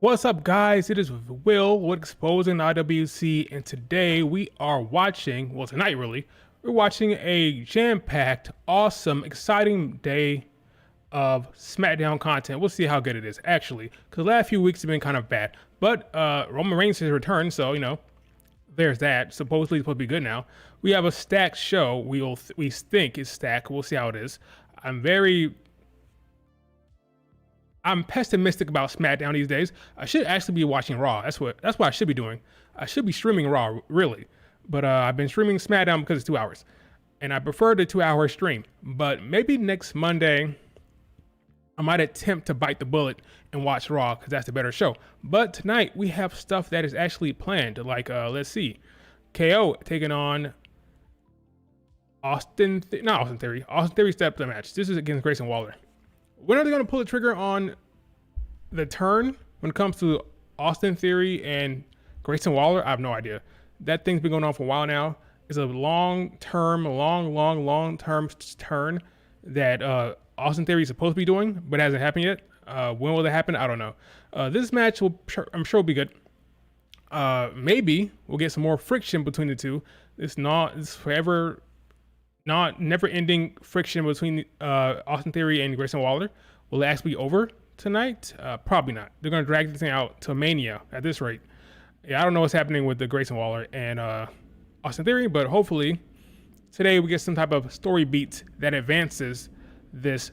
What's up, guys? It is Will with Exposing the IWC, and today we are watching, well, tonight really, we're watching a jam-packed, awesome, exciting day of SmackDown content. We'll see how good it is, actually, because the last few weeks have been kind of bad. But Roman Reigns has returned, so, there's that. Supposedly it's supposed to be good now. We have a stacked show. We think it's stacked. We'll see how it is. I'm pessimistic about SmackDown these days. I should actually be watching Raw. That's what I should be doing. I should be streaming Raw, really. But I've been streaming SmackDown because it's 2 hours. And I prefer the 2-hour stream. But maybe next Monday, I might attempt to bite the bullet and watch Raw because that's the better show. But tonight, we have stuff that is actually planned. Like, let's see. KO taking on Austin Theory. Austin Theory stepped up the match. This is against Grayson Waller. When are they going to pull the trigger on the turn when it comes to Austin Theory and Grayson Waller? I have no idea. That thing's been going on for a while now. It's a long-term turn that Austin Theory is supposed to be doing, but hasn't happened yet. When will that happen? I don't know. This match, I'm sure will be good. Maybe we'll get some more friction between the two. It's never-ending friction between Austin Theory and Grayson Waller. Will it actually be over tonight? Probably not. They're going to drag this thing out to Mania at this rate. Yeah, I don't know what's happening with the Grayson Waller and Austin Theory, but hopefully today we get some type of story beat that advances this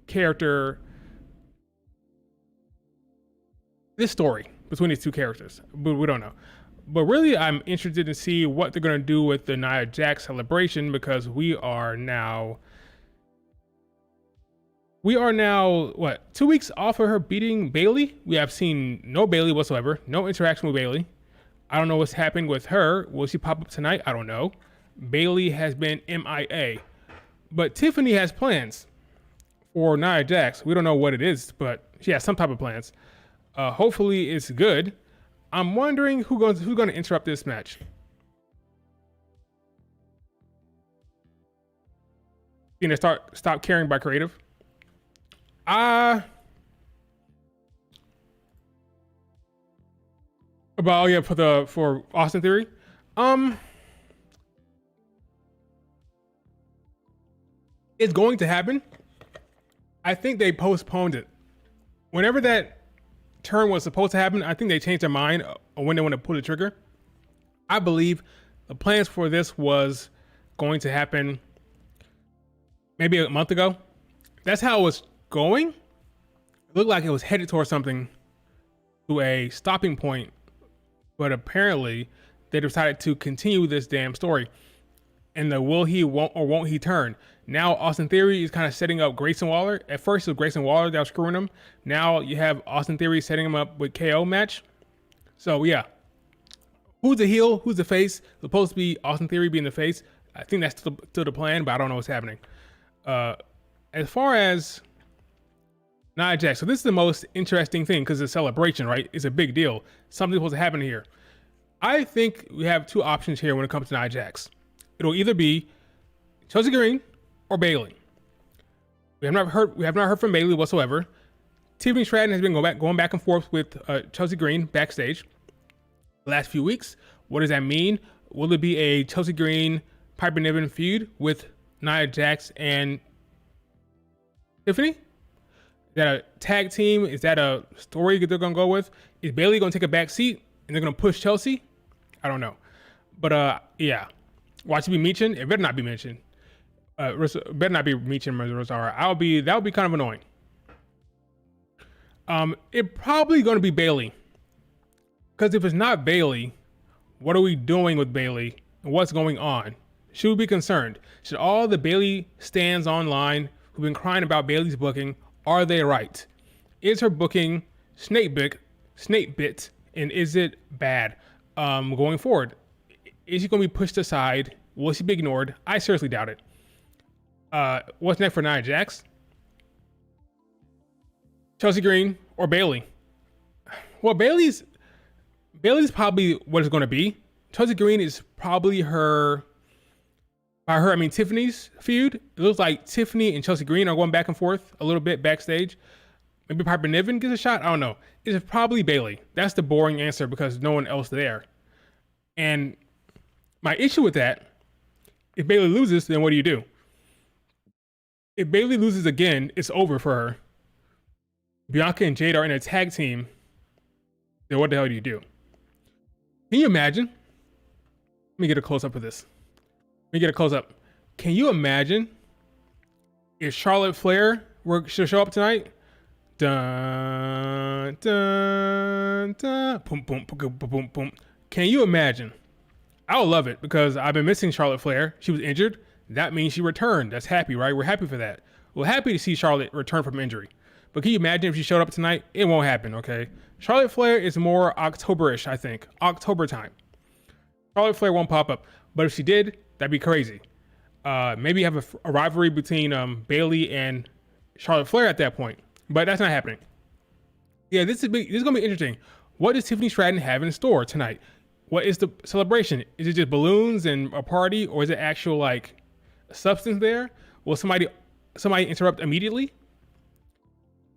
character, this story between these two characters, but we don't know. But really, I'm interested to see what they're going to do with the Nia Jax celebration, because we are now, what, 2 weeks off of her beating Bayley? We have seen no Bayley whatsoever, no interaction with Bayley. I don't know what's happening with her. Will she pop up tonight? I don't know. Bayley has been MIA. But Tiffany has plans for Nia Jax. We don't know what it is, but she has some type of plans. Hopefully it's good. I'm wondering who's going to interrupt this match. You know, stop caring by creative. For Austin Theory. It's going to happen. I think they postponed it. Whenever that turn was supposed to happen, I think they changed their mind on when they want to pull the trigger. I believe the plans for this was going to happen maybe a month ago. That's how it was going. It looked like it was headed towards something, to a stopping point, but apparently they decided to continue this damn story. And the will he, won't he turn. Now Austin Theory is kind of setting up Grayson Waller. At first it was Grayson Waller that was screwing him. Now you have Austin Theory setting him up with KO match. So yeah, who's the heel? Who's the face? Supposed to be Austin Theory being the face. I think that's still the plan, but I don't know what's happening. As far as Nia Jax, so this is the most interesting thing because it's a celebration, right? It's a big deal. Something's supposed to happen here. I think we have two options here when it comes to Nia Jax. It'll either be Chelsea Green or Bayley. We have not heard from Bayley whatsoever. Tiffany Stratton has been going back and forth with Chelsea Green backstage the last few weeks. What does that mean? Will it be a Chelsea Green Piper Niven feud with Nia Jax and Tiffany? Is that a tag team? Is that a story that they're gonna go with? Is Bayley gonna take a back seat and they're gonna push Chelsea? I don't know, but yeah. Watch it be mentioned. It better not be mentioned. Better not be mentioned, Rosara. That would be kind of annoying. It probably going to be Bayley, because if it's not Bayley, what are we doing with Bayley and what's going on? Should we be concerned? Should all the Bayley stands online who've been crying about Bayley's booking, are they right? Is her booking snake bit, and is it bad going forward? Is she going to be pushed aside? Will she be ignored? I seriously doubt it. What's next for Nia Jax? Chelsea Green or Bayley? Well, Bayley's probably what it's going to be. Chelsea Green is probably Tiffany's feud. It looks like Tiffany and Chelsea Green are going back and forth a little bit backstage. Maybe Piper Niven gets a shot. I don't know. It's probably Bayley. That's the boring answer because no one else there. And my issue with that, if Bayley loses, then what do? If Bayley loses again, it's over for her. Bianca and Jade are in a tag team. Then what the hell do you do? Can you imagine? Let me get a close up of this. Can you imagine if Charlotte Flair were to show up tonight? Dun, dun, dun. Boom, boom, boom, boom, boom, boom. Can you imagine? I would love it because I've been missing Charlotte Flair. She was injured. That means she returned. That's happy, right? We're happy for that. We're happy to see Charlotte return from injury. But can you imagine if she showed up tonight? It won't happen, okay? Charlotte Flair is more October-ish, I think. October time. Charlotte Flair won't pop up. But if she did, that'd be crazy. Maybe have a rivalry between Bayley and Charlotte Flair at that point. But that's not happening. Yeah, this is going to be interesting. What does Tiffany Stratton have in store tonight? What is the celebration? Is it just balloons and a party? Or is it actual, like, substance there? Will somebody interrupt immediately?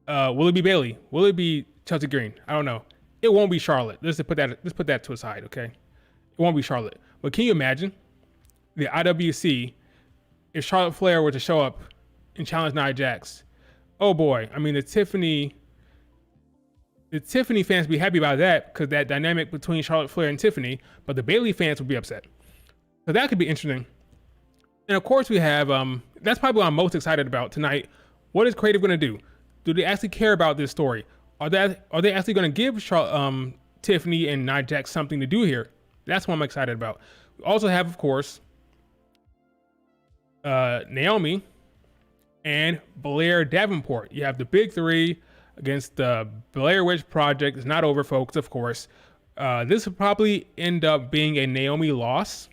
Will it be Bayley? Will it be Chelsea Green? I don't know. It won't be Charlotte. Let's put that to a side, okay? It won't be Charlotte. But can you imagine the IWC if Charlotte Flair were to show up and challenge Nia Jax? Oh boy. I mean, the Tiffany fans would be happy about that because that dynamic between Charlotte Flair and Tiffany, but the Bayley fans would be upset. So that could be interesting. And of course we have, that's probably what I'm most excited about tonight. What is creative going to do? Do they actually care about this story? Are they actually going to give Tiffany and Nia Jax something to do here? That's what I'm excited about. We also have, of course, Naomi and Blair Davenport. You have the big three against the Blair Witch Project. It's not over, folks, of course. This will probably end up being a Naomi loss.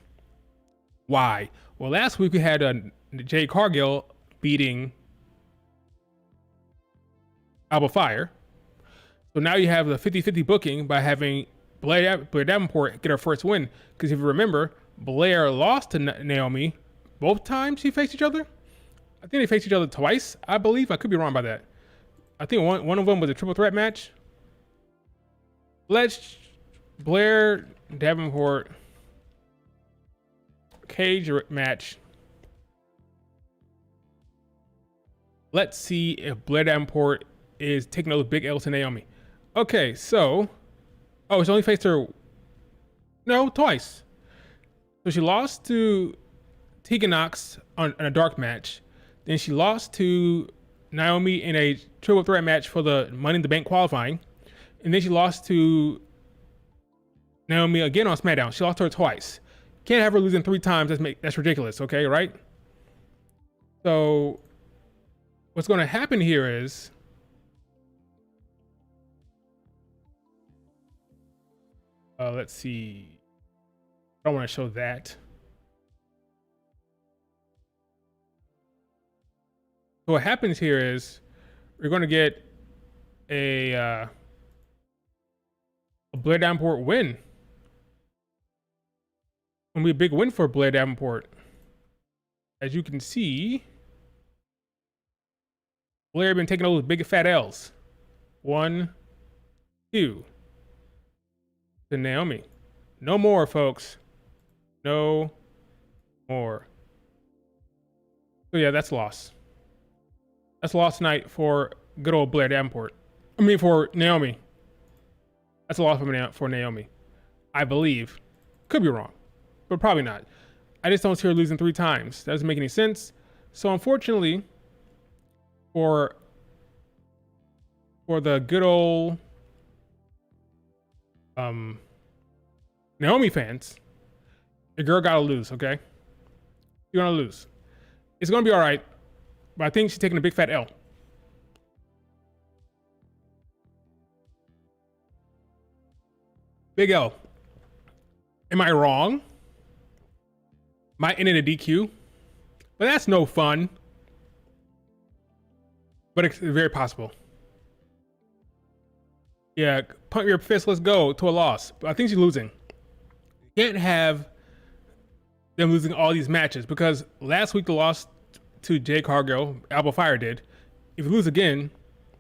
Why? Well, last week we had Jade Cargill beating Alba Fire. So now you have the 50-50 booking by having Blair Davenport get her first win. Because if you remember, Blair lost to Naomi both times she faced each other. I think they faced each other twice, I believe. I could be wrong by that. I think one of them was a triple threat match. Let's Blair Davenport cage match. Let's see if Blair Davenport is taking those big L's to Naomi. Okay, so she only faced her twice. So she lost to Tegan Knox in a dark match. Then she lost to Naomi in a triple threat match for the Money in the Bank qualifying. And then she lost to Naomi again on SmackDown. She lost to her twice. Can't have her losing 3 times. That's ridiculous, okay, right? So what's going to happen here is let's see. I don't want to show that. So what happens here is we're going to get a Blair Davenport win. It's going to be a big win for Blair Davenport. As you can see, Blair been taking those big fat L's. 1, 2. To Naomi. No more, folks. No more. So yeah, that's a loss. That's a loss tonight for good old Blair Davenport. For Naomi. That's a loss for Naomi. I believe. Could be wrong, but probably not. I just don't see her losing 3 times. That doesn't make any sense. So unfortunately, for the good old Naomi fans, the girl gotta lose, okay? You're gonna lose. It's gonna be all right, but I think she's taking a big fat L. Big L. Am I wrong? Might end in a DQ, but that's no fun. But it's very possible. Yeah, pump your fist, let's go to a loss. But I think she's losing. You can't have them losing all these matches because last week the loss to Jade Cargill, Alba Fire did. If you lose again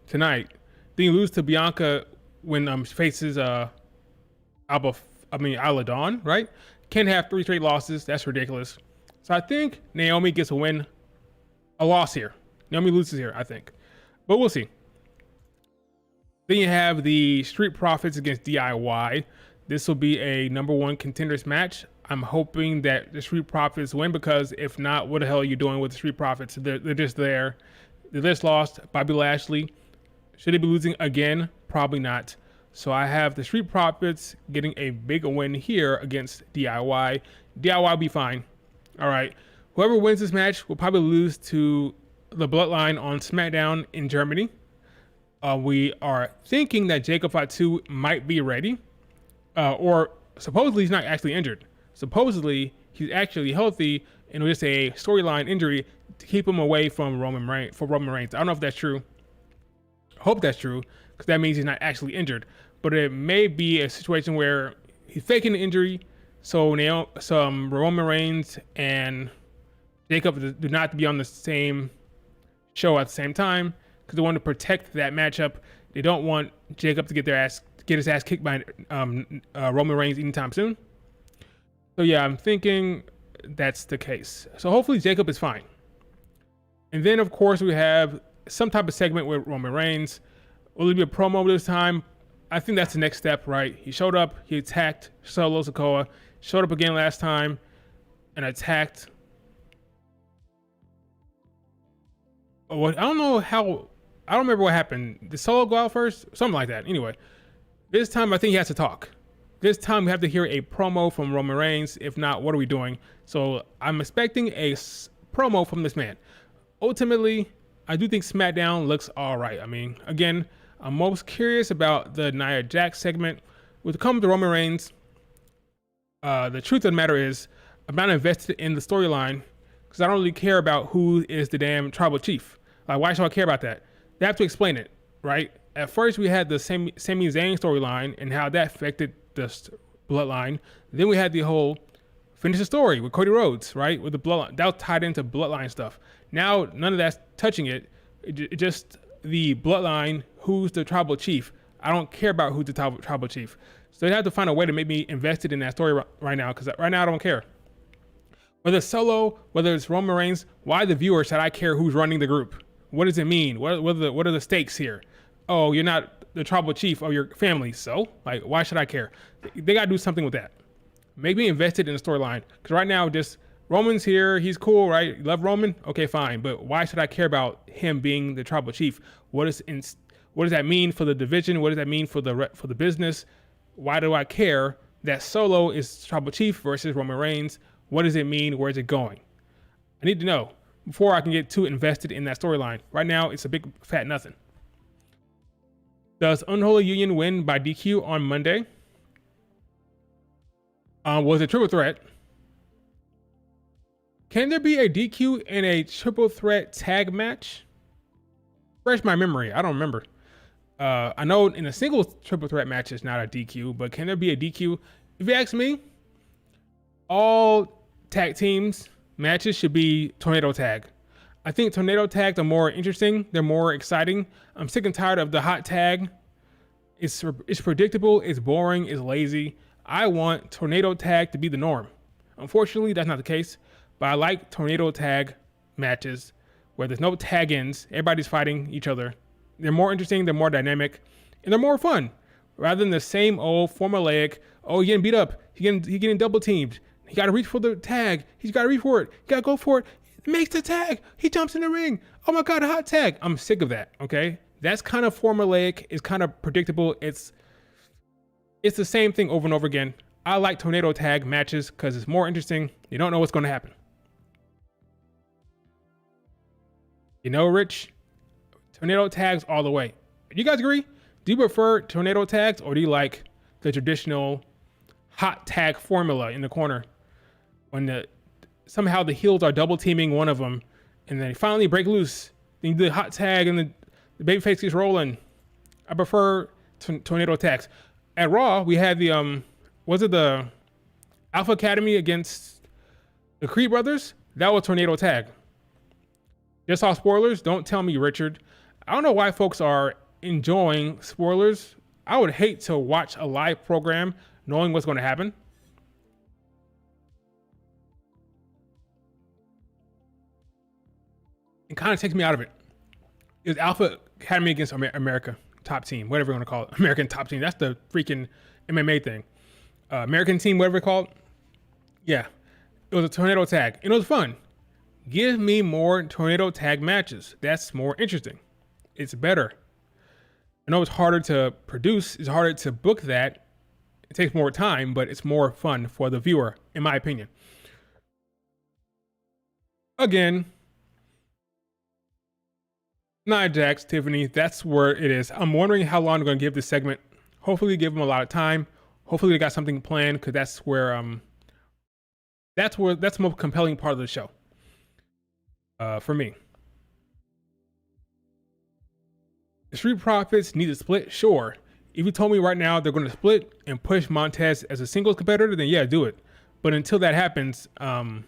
tonight, Then you lose to Bianca when she faces Isla Dawn, right? Can't have 3 straight losses. That's ridiculous. So I think Naomi gets a loss here. Naomi loses here, I think. But we'll see. Then you have the Street Profits against DIY. This will be a #1 contenders match. I'm hoping that the Street Profits win, because if not, what the hell are you doing with the Street Profits? They're just there. They just lost. Bobby Lashley. Should they be losing again? Probably not. So I have the Street Profits getting a big win here against DIY. DIY will be fine. All right. Whoever wins this match will probably lose to the Bloodline on SmackDown in Germany. We are thinking that Jacob Fatu might be ready, or supposedly he's not actually injured. Supposedly he's actually healthy, and it was just a storyline injury to keep him away from Roman Reigns. I don't know if that's true. Hope that's true, because that means he's not actually injured. But it may be a situation where he's faking the injury, so Roman Reigns and Jacob do not be on the same show at the same time, because they want to protect that matchup. They don't want Jacob to get his ass kicked by Roman Reigns anytime soon. So yeah, I'm thinking that's the case. So hopefully Jacob is fine. And then of course we have some type of segment with Roman Reigns. Will it be a promo this time? I think that's the next step, right? He showed up, he attacked Solo Sikoa, showed up again last time and attacked. I don't remember what happened. Did Solo go out first? Something like that. Anyway, this time I think he has to talk. This time we have to hear a promo from Roman Reigns. If not, what are we doing? So I'm expecting a promo from this man. Ultimately, I do think SmackDown looks all right. I mean, again, I'm most curious about the Nia Jax segment. With the come to Roman Reigns, the truth of the matter is I'm not invested in the storyline, because I don't really care about who is the damn tribal chief. Like, why should I care about that? They have to explain it, right? At first, we had the Sami Zayn storyline and how that affected the bloodline. Then we had the whole finish the story with Cody Rhodes, right? With the bloodline. That was tied into bloodline stuff. Now, none of that's touching it. It just the bloodline, who's the tribal chief. I don't care about who's the tribal chief. So they have to find a way to make me invested in that story right now, because right now I don't care. Whether it's Solo, whether it's Roman Reigns, why the viewer should I care who's running the group? What does it mean? What are the stakes here? Oh, you're not the tribal chief of your family, so like, why should I care? They gotta do something with that. Make me invested in the storyline, because right now just Roman's here, he's cool, right? You love Roman, okay, fine, but why should I care about him being the tribal chief? What does that mean for the division? What does that mean for the business? Why do I care that Solo is tribal chief versus Roman Reigns? What does it mean? Where is it going? I need to know before I can get too invested in that storyline. Right now, it's a big fat nothing. Does Unholy Union win by DQ on Monday? Was a triple threat. Can there be a DQ in a triple threat tag match? Refresh my memory. I don't remember. I know in a single triple threat match it's not a DQ, but can there be a DQ? If you ask me, all tag teams matches should be tornado tag. I think tornado tags are more interesting. They're more exciting. I'm sick and tired of the hot tag. It's predictable. It's boring. It's lazy. I want tornado tag to be the norm. Unfortunately, that's not the case. But I like tornado tag matches where there's no tag-ins. Everybody's fighting each other. They're more interesting. They're more dynamic, and they're more fun rather than the same old formulaic. Oh, he getting beat up. He getting double teamed. He got to reach for the tag. He's got to reach for it. He got to go for it. Makes the tag. He jumps in the ring. Oh my God, a hot tag. I'm sick of that. Okay, that's kind of formulaic. It's kind of predictable. It's the same thing over and over again. I like tornado tag matches because it's more interesting. You don't know what's going to happen. You know, Rich, tornado tags all the way. Do you guys agree? Do you prefer tornado tags, or do you like the traditional hot tag formula in the corner when somehow the heels are double teaming one of them, and then they finally break loose? Then you do the hot tag, and the babyface keeps rolling. I prefer tornado tags. At Raw, we had the was it the Alpha Academy against the Creed brothers? That was tornado tag. Just saw spoilers. Don't tell me, Richard. I don't know why folks are enjoying spoilers. I would hate to watch a live program knowing what's going to happen. It kind of takes me out of it. It was Alpha Academy against America top team, whatever you want to call it. American top team. That's the freaking MMA thing. American team, whatever it's called. Yeah. It was a tornado tag, and it was fun. Give me more tornado tag matches. That's more interesting. It's better. I know it's harder to produce. It's harder to book that. It takes more time, but it's more fun for the viewer, in my opinion. Again, Nia Jax, Tiffany, that's where it is. I'm wondering how long they're going to give this segment. Hopefully give them a lot of time. Hopefully they got something planned, because that's the most compelling part of the show. For me. The Street Profits need to split, sure. If you told me right now they're going to split and push Montez as a singles competitor, then yeah, do it. But until that happens, yeah,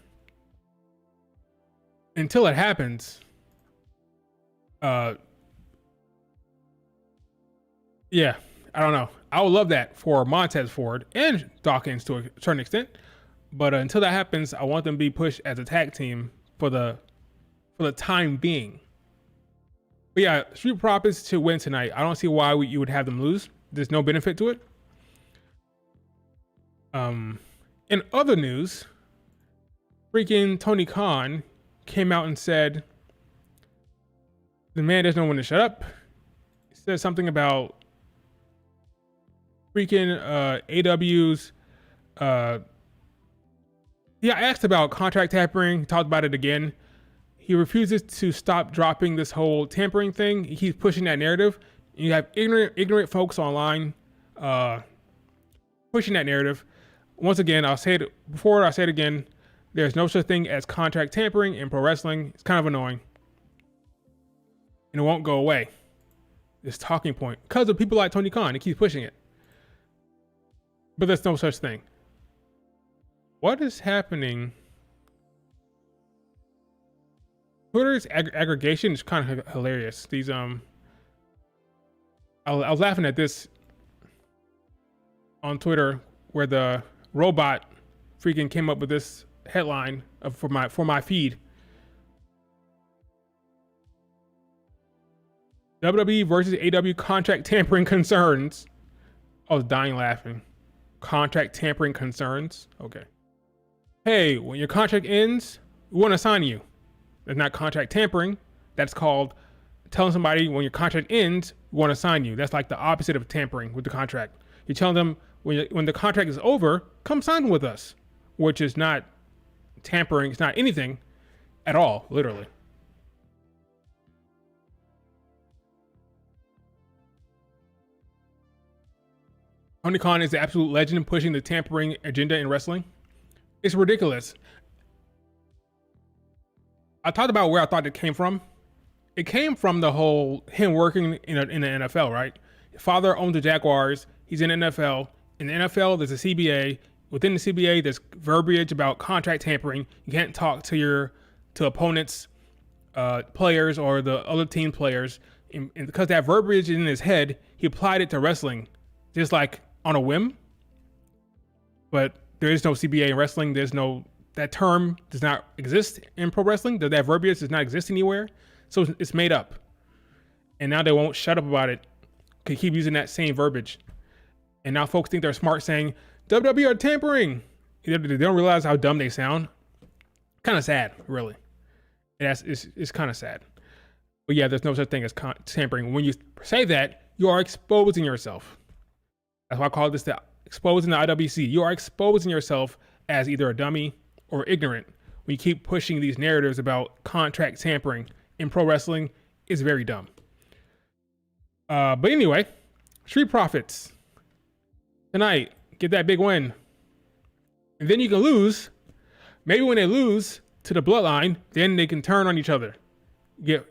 I don't know. I would love that for Montez Ford and Dawkins to a certain extent, but until that happens, I want them to be pushed as a tag team for the time being. But yeah, Street Profits to win tonight. I don't see why you would have them lose. There's no benefit to it. In other news, freaking Tony Khan came out and said the man doesn't know when to shut up. He said something about freaking AW's yeah, I asked about contract tampering. He talked about it again. He refuses to stop dropping this whole tampering thing. He keeps pushing that narrative. You have ignorant folks online pushing that narrative. Once again, I'll say it before, I'll say it again. There's no such thing as contract tampering in pro wrestling. It's kind of annoying. And it won't go away. This talking point. Because of people like Tony Khan, he keeps pushing it. But there's no such thing. What is happening? Twitter's aggregation is kind of hilarious. These I was laughing at this on Twitter where the robot freaking came up with this headline for my feed. WWE versus AW contract tampering concerns. I was dying laughing. Contract tampering concerns. Okay. Hey, when your contract ends, we want to sign you. That's not contract tampering. That's called telling somebody when your contract ends, we want to sign you. That's like the opposite of tampering with the contract. You're telling them when the contract is over, come sign with us, which is not tampering. It's not anything at all, literally. Tony Khan is the absolute legend pushing the tampering agenda in wrestling. It's ridiculous. I talked about where I thought it came from. It came from the whole him working in the NFL, right? His father owns the Jaguars. He's in the NFL. In the NFL, there's a CBA. Within the CBA, there's verbiage about contract tampering. You can't talk to opponents, players, or the other team players. And because that verbiage is in his head, he applied it to wrestling, just like on a whim. But there is no CBA in wrestling. That term does not exist in pro wrestling. That verbiage does not exist anywhere. So it's made up. And now they won't shut up about it. Could keep using that same verbiage. And now folks think they're smart saying, WWE are tampering. They don't realize how dumb they sound. Kind of sad, really. It's kind of sad. But yeah, there's no such thing as tampering. When you say that, you are exposing yourself. That's why I call this the exposing the IWC. You are exposing yourself as either a dummy or ignorant when you keep pushing these narratives about contract tampering in pro wrestling. Is very dumb. But anyway, Street Profits tonight, get that big win. And then you can lose. Maybe when they lose to the Bloodline, then they can turn on each other. Get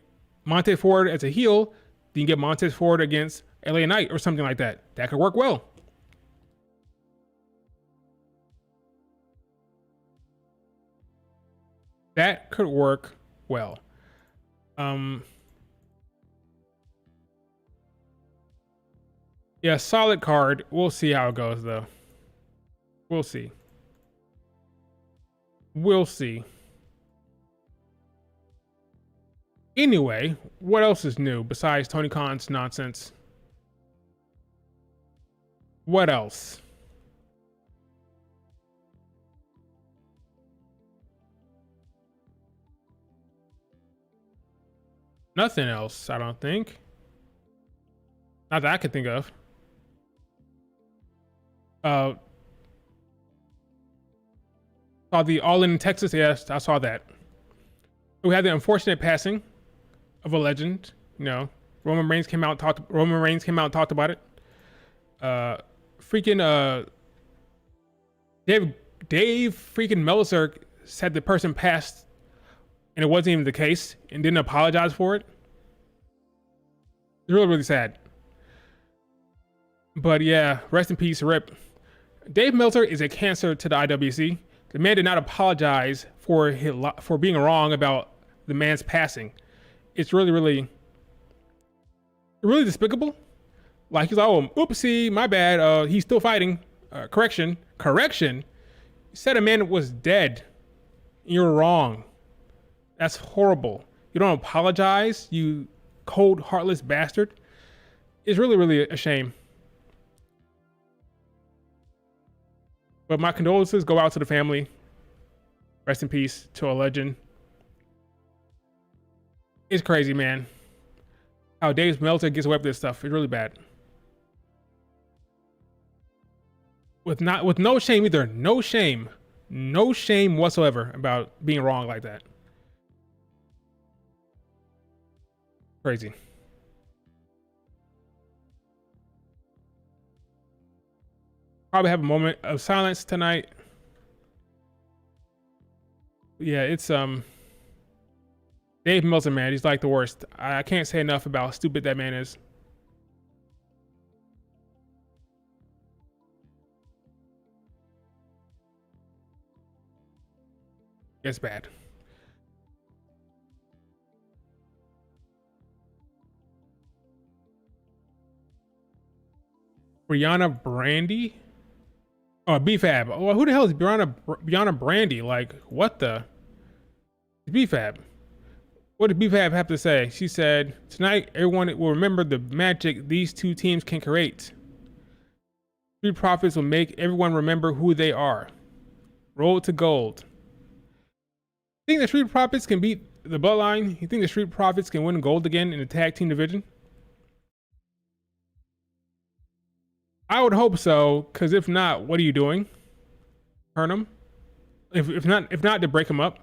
Montez Ford as a heel, then you get Montez Ford against LA Knight or something like that. That could work well. That could work well. Yeah, solid card. We'll see how it goes though. We'll see. We'll see. Anyway, what else is new besides Tony Khan's nonsense? What else? Nothing else, I don't think. Not that I can think of. Saw the All In Texas. Yes, I saw that. We had the unfortunate passing of a legend. You know, Roman Reigns came out and talked about it. Freaking Dave freaking Meltzer said the person passed, and it wasn't even the case, and didn't apologize for it. It's really, really sad. But yeah, rest in peace, Rip. Dave Meltzer is a cancer to the IWC. The man did not apologize for being wrong about the man's passing. It's really, really, really despicable. Like he's like, oh, oopsie, my bad. He's still fighting. Correction. You said a man was dead. You're wrong. That's horrible. You don't apologize, you cold, heartless bastard. It's really, really a shame. But my condolences go out to the family. Rest in peace to a legend. It's crazy, man. How Dave Meltzer gets away with this stuff. It's really bad. With no shame either. No shame whatsoever about being wrong like that. Crazy. Probably have a moment of silence tonight. Yeah, it's Dave Meltzer, man. He's like the worst. I can't say enough about how stupid that man is. It's bad. Brianna Brandy? Oh, BFAB. Oh, who the hell is Brianna Brandy? Like, what the? BFAB. What did BFAB have to say? She said, tonight, everyone will remember the magic these two teams can create. Street Profits will make everyone remember who they are. Road to gold. Think the Street Profits can beat the Bloodline? You think the Street Profits can win gold again in the tag team division? I would hope so, because if not, what are you doing? Turn them? If not, to break them up.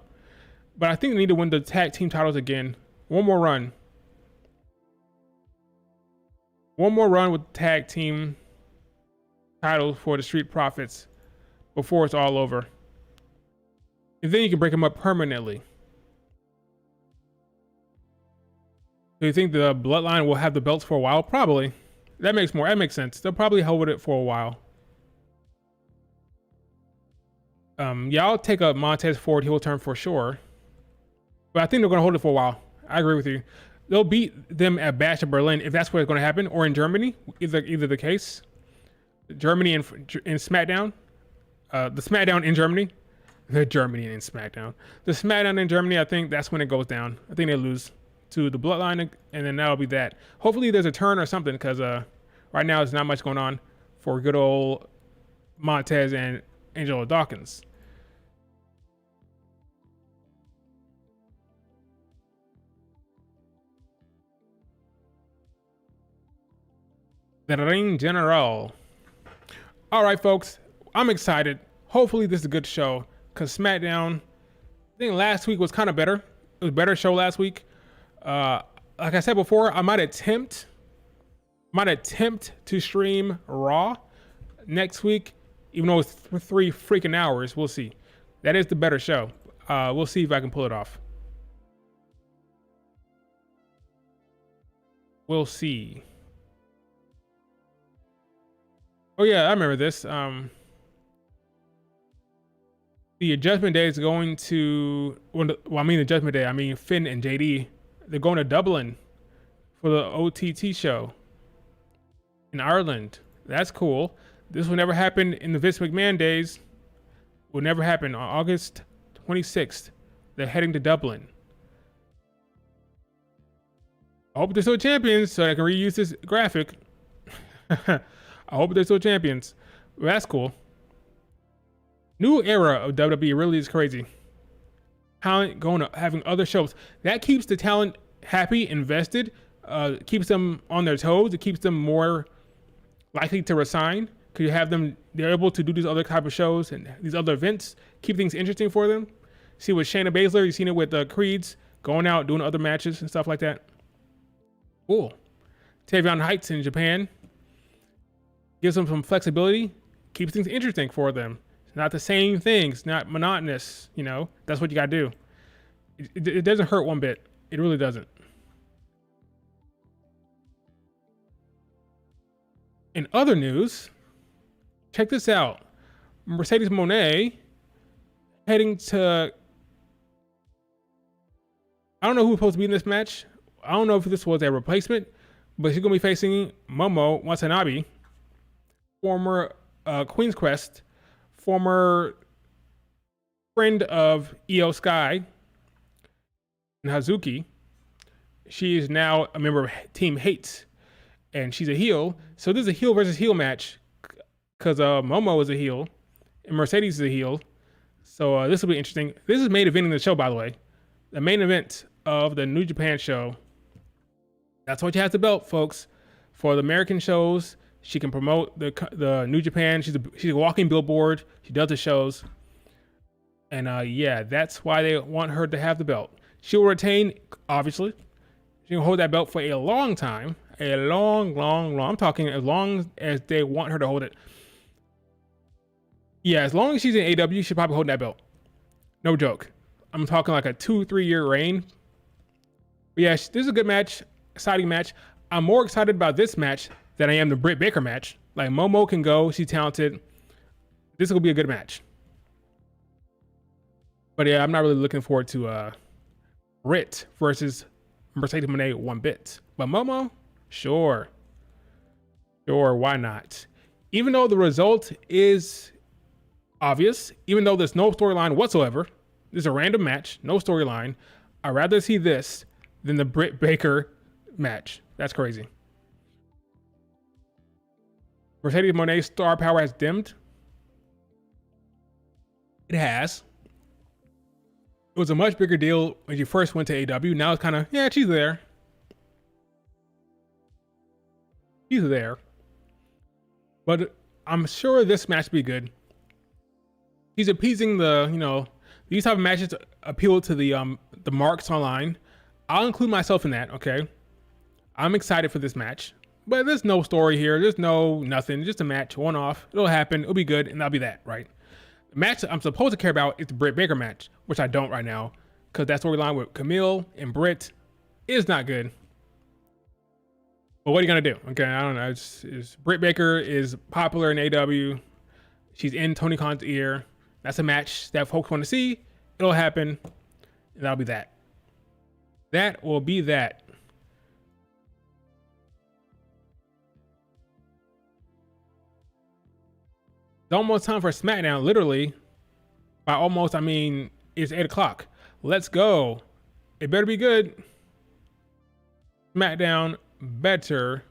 But I think they need to win the tag team titles again. One more run. One more run with tag team titles for the Street Profits before it's all over. And then you can break them up permanently. Do you think the Bloodline will have the belts for a while? Probably. That makes sense. They'll probably hold it for a while. Yeah, I'll take a Montez Ford heel turn for sure. But I think they're going to hold it for a while. I agree with you. They'll beat them at Bash of Berlin if that's what's going to happen, or in Germany. Either the case. Germany in SmackDown. The SmackDown in Germany. The Germany in SmackDown. The SmackDown in Germany, I think that's when it goes down. I think they lose to the Bloodline, and then that'll be that. Hopefully there's a turn or something, because right now there's not much going on for good old Montez and Angelo Dawkins. The Ring General. All right, folks, I'm excited. Hopefully this is a good show, because SmackDown, I think last week was kind of better. It was a better show last week. Like I said before, I might attempt to stream Raw next week, even though it's 3 freaking hours. We'll see. That is the better show. We'll see if I can pull it off. We'll see. Oh yeah, I remember this. The Judgment Day is going to. Well, I mean the Judgment Day. I mean Finn and JD. They're going to Dublin for the OTT show in Ireland. That's cool. This will never happen in the Vince McMahon days. Will never happen. On August 26th, they're heading to Dublin. I hope they're still champions so I can reuse this graphic. I hope they're still champions. Well, that's cool. New era of WWE really is crazy. Talent going to having other shows. That keeps the talent happy, invested, keeps them on their toes. It keeps them more likely to resign because you have them, they're able to do these other type of shows and these other events, keep things interesting for them. See with Shayna Baszler, you've seen it with Creeds, going out, doing other matches and stuff like that. Cool. Tavion Heights in Japan gives them some flexibility, keeps things interesting for them. It's not the same thing. It's not monotonous. You know, that's what you got to do. It doesn't hurt one bit. It really doesn't. In other news, check this out. Mercedes Moné heading to, I don't know who's supposed to be in this match. I don't know if this was a replacement, but she's going to be facing Momo Watanabe, former Queen's Quest, former friend of Io Sky and Hazuki. She is now a member of Team Hate, and she's a heel. So this is a heel versus heel match because Momo is a heel and Mercedes is a heel. So this will be interesting. This is main eventing the show, by the way. The main event of the New Japan show. That's what you have to belt, folks. For the American shows, she can promote the New Japan. She's a walking billboard. She does the shows. And yeah, that's why they want her to have the belt. She will retain, obviously. She can hold that belt for a long time. A long. I'm talking as long as they want her to hold it. Yeah, as long as she's in AW, she'll probably hold that belt. No joke. I'm talking like a 2-3 year reign. But yeah, this is a good match. Exciting match. I'm more excited about this match than I am the Britt Baker match. Like, Momo can go. She's talented. This will be a good match. But yeah, I'm not really looking forward to Britt versus Mercedes Moné one bit. But Momo, sure, why not? Even though the result is obvious, even though there's no storyline whatsoever, this is a random match, no storyline, I'd rather see this than the Britt Baker match. That's crazy. Mercedes Moné's star power has dimmed. It has. It was a much bigger deal when you first went to AW. Now it's kind of, yeah, she's there. She's there. But I'm sure this match will be good. He's appeasing the, you know, these type of matches appeal to the marks online. I'll include myself in that, okay? I'm excited for this match. But there's no story here. There's no nothing. Just a match, one off. It'll happen. It'll be good, and that'll be that, right? The match I'm supposed to care about is the Britt Baker match, which I don't right now, because that storyline with Camille and Britt is not good. But what are you gonna do? Okay, I don't know. It's Britt Baker is popular in AW. She's in Tony Khan's ear. That's a match that folks want to see. It'll happen, and that'll be that. That will be that. It's almost time for SmackDown. Literally, by almost, I mean, it's 8 o'clock. Let's go. It better be good. SmackDown better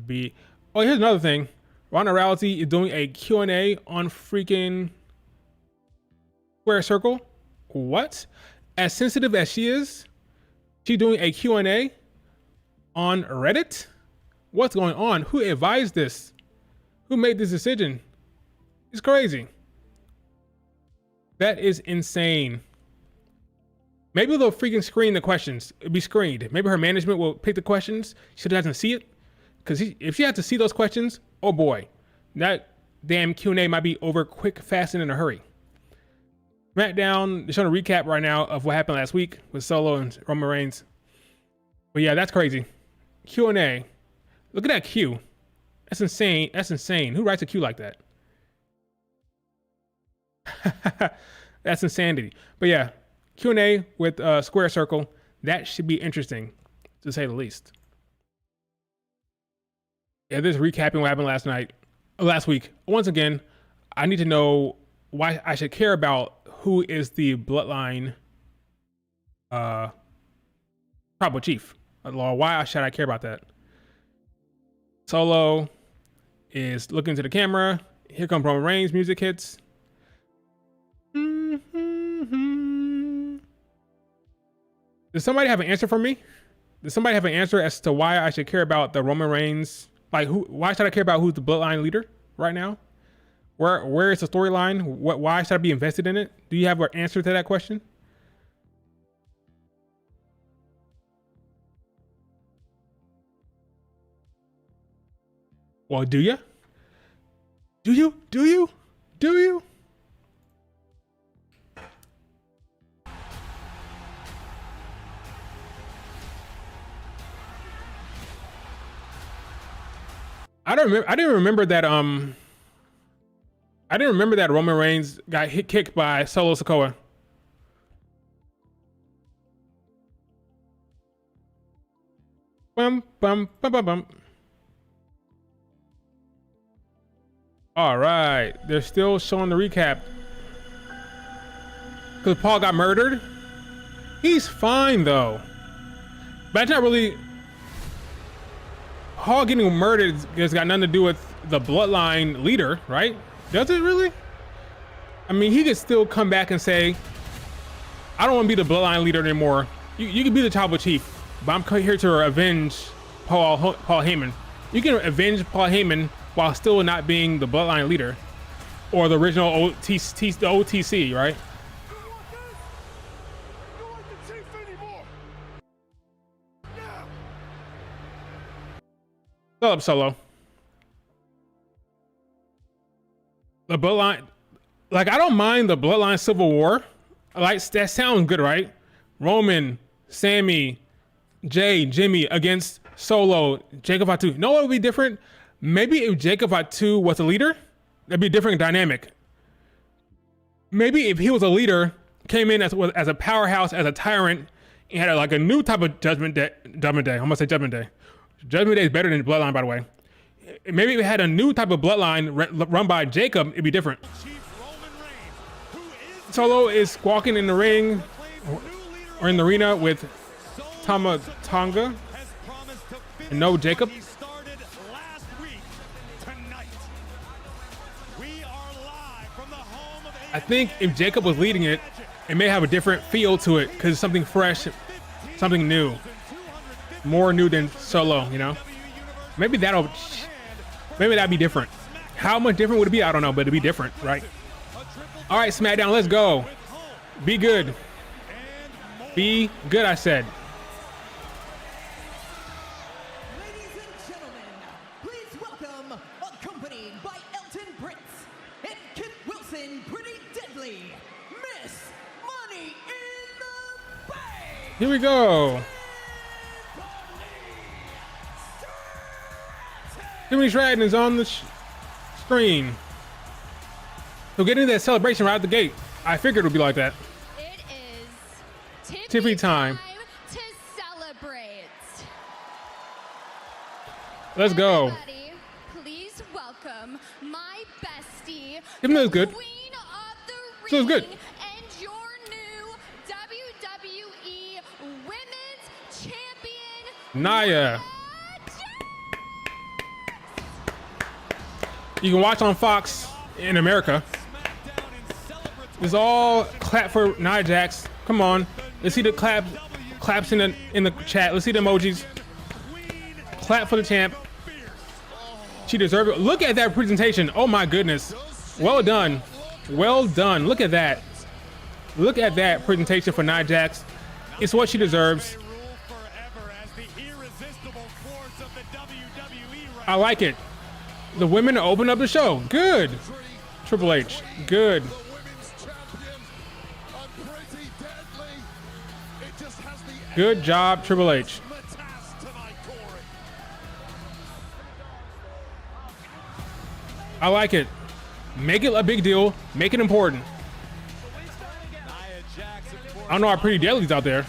be. Oh, here's another thing. Ronda Rousey is doing a Q&A on freaking Square Circle. What? As sensitive as she is, she's doing a Q&A on Reddit? What's going on? Who advised this? Who made this decision? It's crazy. That is insane. Maybe they'll freaking screen the questions. It'll be screened. Maybe her management will pick the questions. She doesn't see it. Because if she has to see those questions, oh boy, that damn Q&A might be over quick, fast, and in a hurry. SmackDown, they're showing a recap right now of what happened last week with Solo and Roman Reigns. But yeah, that's crazy. Q&A. Look at that Q. That's insane. That's insane. Who writes a Q like that? That's insanity. But yeah, Q&A with Square Circle. That should be interesting, to say the least. Yeah, this recapping what happened last week. Once again, I need to know why I should care about who is the Bloodline tribal chief. Why should I care about that? Solo is looking to the camera. Here comes Roman Reigns. Music hits. Does somebody have an answer for me? Does somebody have an answer as to why I should care about the Roman Reigns? Like, why should I care about who's the Bloodline leader right now? Where is the storyline? Why should I be invested in it? Do you have an answer to that question? Well, do you? Do you? Do you? Do you? I didn't remember that Roman Reigns got kicked by Solo Sikoa. Bum bum bum bum bum. All right, they're still showing the recap. Because Paul got murdered. He's fine though. But it's not really. Paul getting murdered has got nothing to do with the Bloodline leader, right? Does it really? I mean, he could still come back and say, I don't want to be the Bloodline leader anymore. You can be the tribal chief, but I'm here to avenge Paul Heyman. You can avenge Paul Heyman while still not being the Bloodline leader or the original OTC, right? What's up, Solo? The Bloodline, like, I don't mind the Bloodline Civil War. Like, that sounds good, right? Roman, Sammy, Jay, Jimmy against Solo, Jacob Fatu. No, it would be different. Maybe if Jacob Fatu was a leader, that'd be a different dynamic. Maybe if he was a leader, came in as a powerhouse, as a tyrant, and had like a new type of Judgment Day. I'm gonna say Judgment Day. Judgment Day is better than Bloodline, by the way. Maybe if it had a new type of Bloodline run by Jacob, it'd be different. Solo is walking in the ring or in the arena with Tama Tonga and no Jacob. I think if Jacob was leading it, it may have a different feel to it because it's something fresh, something new. More new than Solo, you know? Maybe that'd be different. How much different would it be? I don't know, but it'd be different, right? All right, SmackDown, let's go. Be good. Be good, I said. Ladies and gentlemen, please welcome, accompanied by Elton Prince and Kit Wilson, Pretty Deadly, Miss Money in the Bank. Here we go. Tiffany Stratton is on the screen. So getting that celebration right out the gate. I figured it would be like that. It is Tiffany time to celebrate. Let's go. Everybody, please welcome my bestie, Tiffany looks good. Queen of the Ring, She looks good. and your new WWE Women's Champion, Nia. You can watch on Fox in America. It's all clap for Nia Jax. Come on, let's see the claps in the chat. Let's see the emojis. Clap for the champ. She deserves it. Look at that presentation. Oh my goodness. Well done. Well done. Look at that. Look at that presentation for Nia Jax. It's what she deserves. I like it. The women open up the show. Good. Triple H. Good. Good job, Triple H. I like it. Make it a big deal. Make it important. I don't know our Pretty Deadly's out there.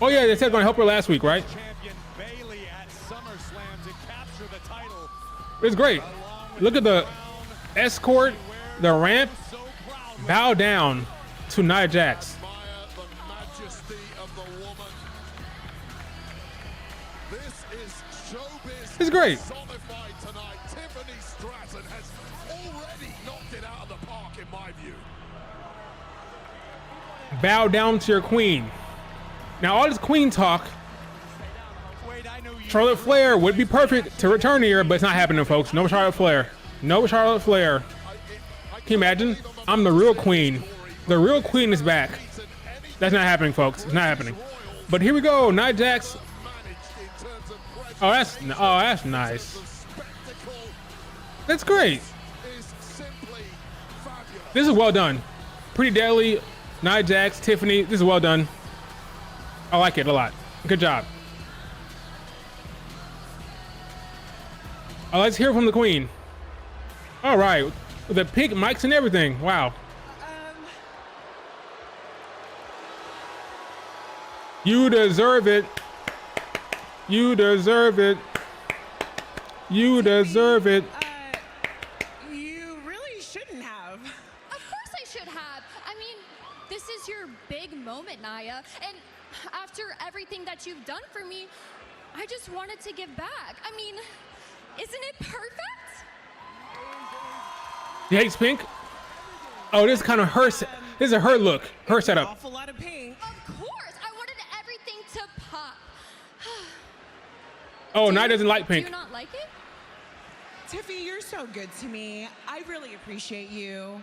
Oh yeah, they said they're gonna help her last week, right? It's great. Look at the escort, the ramp. Bow down to Nia Jax. The majesty of the woman. This is showbiz. It's great. Personified tonight. Tiffany Stratton has already knocked it out of the park, in my view. Bow down to your queen. Now all this queen talk, Charlotte Flair would be perfect to return here, but it's not happening, folks. No Charlotte Flair. No Charlotte Flair. Can you imagine? I'm the real queen. The real queen is back. That's not happening, folks. It's not happening. But here we go. Nia Jax. Oh, that's nice. That's great. This is well done. Pretty Deadly, Nia Jax, Tiffany. This is well done. I like it a lot. Good job. Let's hear from the queen. All right. With the pink mics and everything. Wow. You deserve it. You deserve it. You deserve it. You really shouldn't have. Of course I should have. I mean, this is your big moment, Nia. And after everything that you've done for me, I just wanted to give back. I mean, isn't it perfect? You hate pink? Oh, this is kind of her. This is her look. Her setup. Awful lot of pink. Of course. I wanted everything to pop. Oh, Nia doesn't like Do pink. you not like it? Tiffy, you're so good to me. I really appreciate you.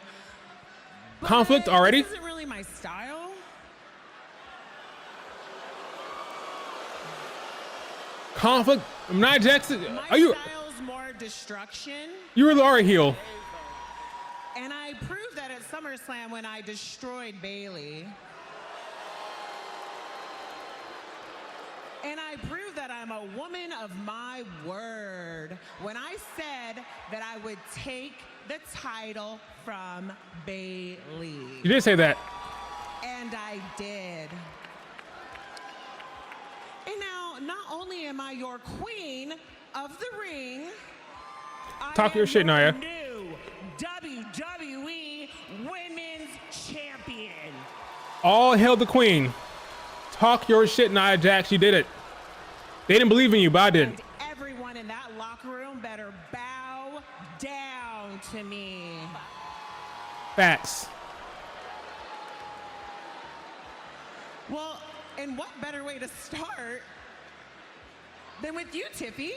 But Conflict already? This isn't really my style. Conflict. Nia Jax. My Are you? style's more destruction. You really are a heel. And I proved that at SummerSlam when I destroyed Bailey. And I proved that I'm a woman of my word when I said that I would take the title from Bailey. You did say that. And I did. And now, not only am I your queen of the ring, Talk I your am shit, your Nia. new WWE Women's Champion. All hail the queen. Talk your shit, Nia Jax. You did it. They didn't believe in you, but I did. And everyone in that locker room better bow down to me. Facts. Well, and what better way to start than with you, Tiffy?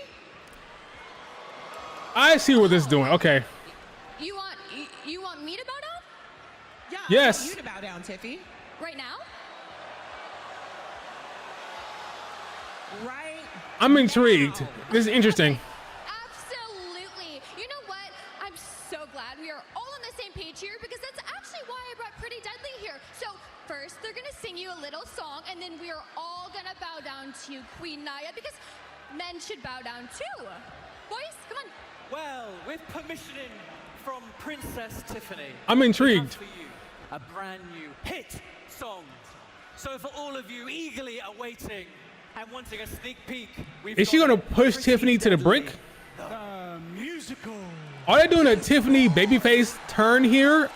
I see what this is doing. Okay. You want me to bow down? Yeah, Yes. I want you to bow down, Tiffy. Right now? Right. I'm intrigued. This is interesting. Absolutely. You know what? I'm so glad we are all on the same page here because that's actually why I brought Pretty Deadly here. So first, they're gonna sing you a little song, and then we are all gonna bow down to Queen Nia because men should bow down too. Boys, come on. Well, with permission from Princess Tiffany, I'm intrigued. we have for you a brand new hit song. So for all of you eagerly awaiting and wanting a sneak peek, Is she gonna push Tiffany to the brink? The musical. Are they doing a Tiffany babyface turn here?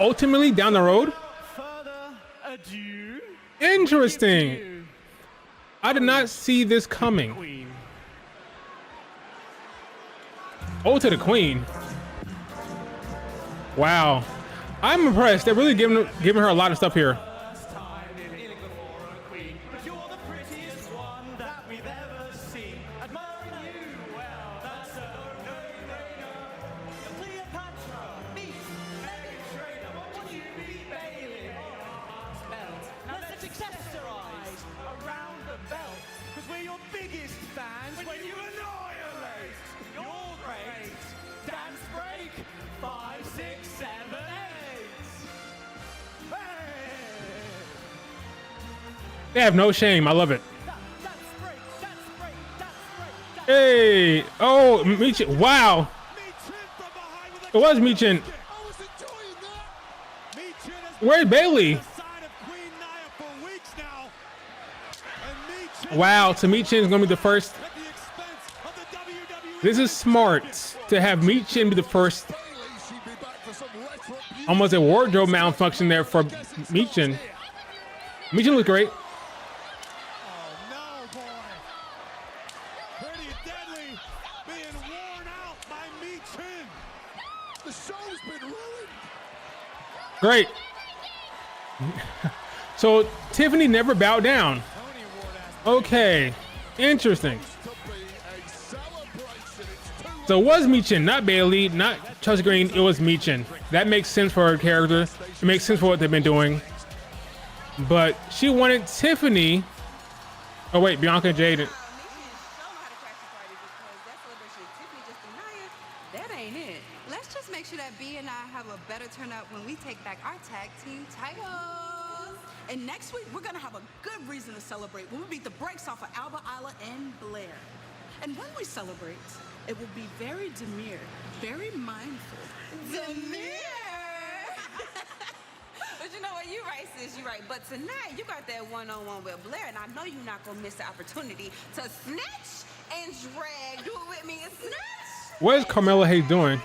Ultimately down the road? Further ado. Interesting. I did not see this coming. Queen. Oh, to the queen. Wow. I'm impressed. They're really giving her a lot of stuff here. First time kneeling before a queen, but you're the prettiest one that we've ever seen. Admiring you, well, that's a no-brainer. The Cleopatra meets Meghan Trainor. Would you beat Bailey? Belt. Now let's accessorize around the belt, because we're your biggest fans when you annihilate. You're great. Dance break. 5, 6, 7, 8. Hey! They have no shame. I love it. That's great. That's great. That's great. That's Hey. Oh, Michin. Wow. It was Michin. I was enjoying that. Michin has Where's Bailey? been the side of Queen Nia for weeks now. And Michin Wow. So Michin is going to be the first. at the expense of the WWE This is smart to have Michin be the first. Bayley, she'd be back for some retribution. Almost a wardrobe malfunction there for Michin. Michin looks great. Oh no, boy. Pretty Deadly being worn out by Michin. The show's been ruined. Great. So Tiffany never bowed down. Okay, interesting. To be a celebration. It's too So it was Michin, not Bayley, not Chelsea Green. It was Michin. That makes sense for her character. It makes sense for what they've been doing. But she wanted Tiffany. Oh wait, Bianca and Jade. That ain't it. Let's just make sure that B and I have a better turnout when we take back our tag team titles. And next week, we're gonna have a good reason to celebrate when we beat the brakes off of Alba, Isla, and Blair. And when we celebrate, it will be very demure, very mindful. Demir! But you know what? You right, sis. You right. But tonight, you got that one-on-one with Blair, and I know you're not gonna miss the opportunity to snatch and drag. Do it with me and snatch. What is Carmella Hayes doing?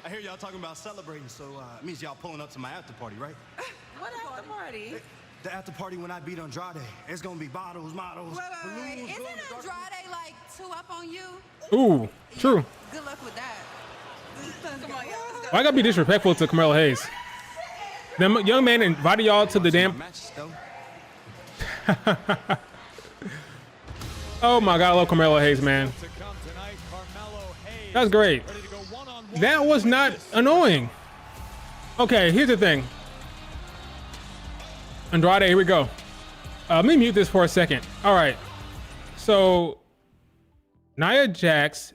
I hear y'all talking about celebrating, so it means y'all pulling up to my after party, right? What after party? The after party when I beat Andrade. It's gonna be bottles, models, Wait. balloons. Isn't balloons, Andrade like 2 up on you? Ooh, true. Good luck with that. Come on, y'all. Let's go. Why I gotta be disrespectful to Carmella Hayes? The young man invited y'all to the damn. Matches, though. Oh my God, I love Carmella Hayes, man. To come tonight, Carmelo Hayes. That was great. Ready to go one-on-one. That was not annoying. Okay, here's the thing. Andrade, here we go. Let me mute this for a second. All right. So, Nia Jax,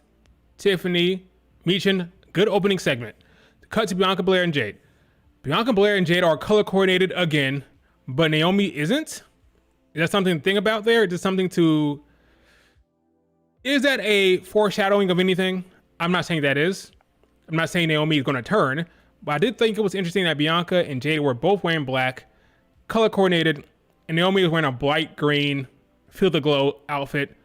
Tiffany, Michin, good opening segment. Cut to Bianca Belair and Jade. Bianca Belair and Jade are color coordinated again, but Naomi isn't. Is that something to think about there? Is that something to... Is that a foreshadowing of anything? I'm not saying that is. I'm not saying Naomi is going to turn, but I did think it was interesting that Bianca and Jade were both wearing black, color coordinated, and Naomi was wearing a bright green, feel the glow outfit.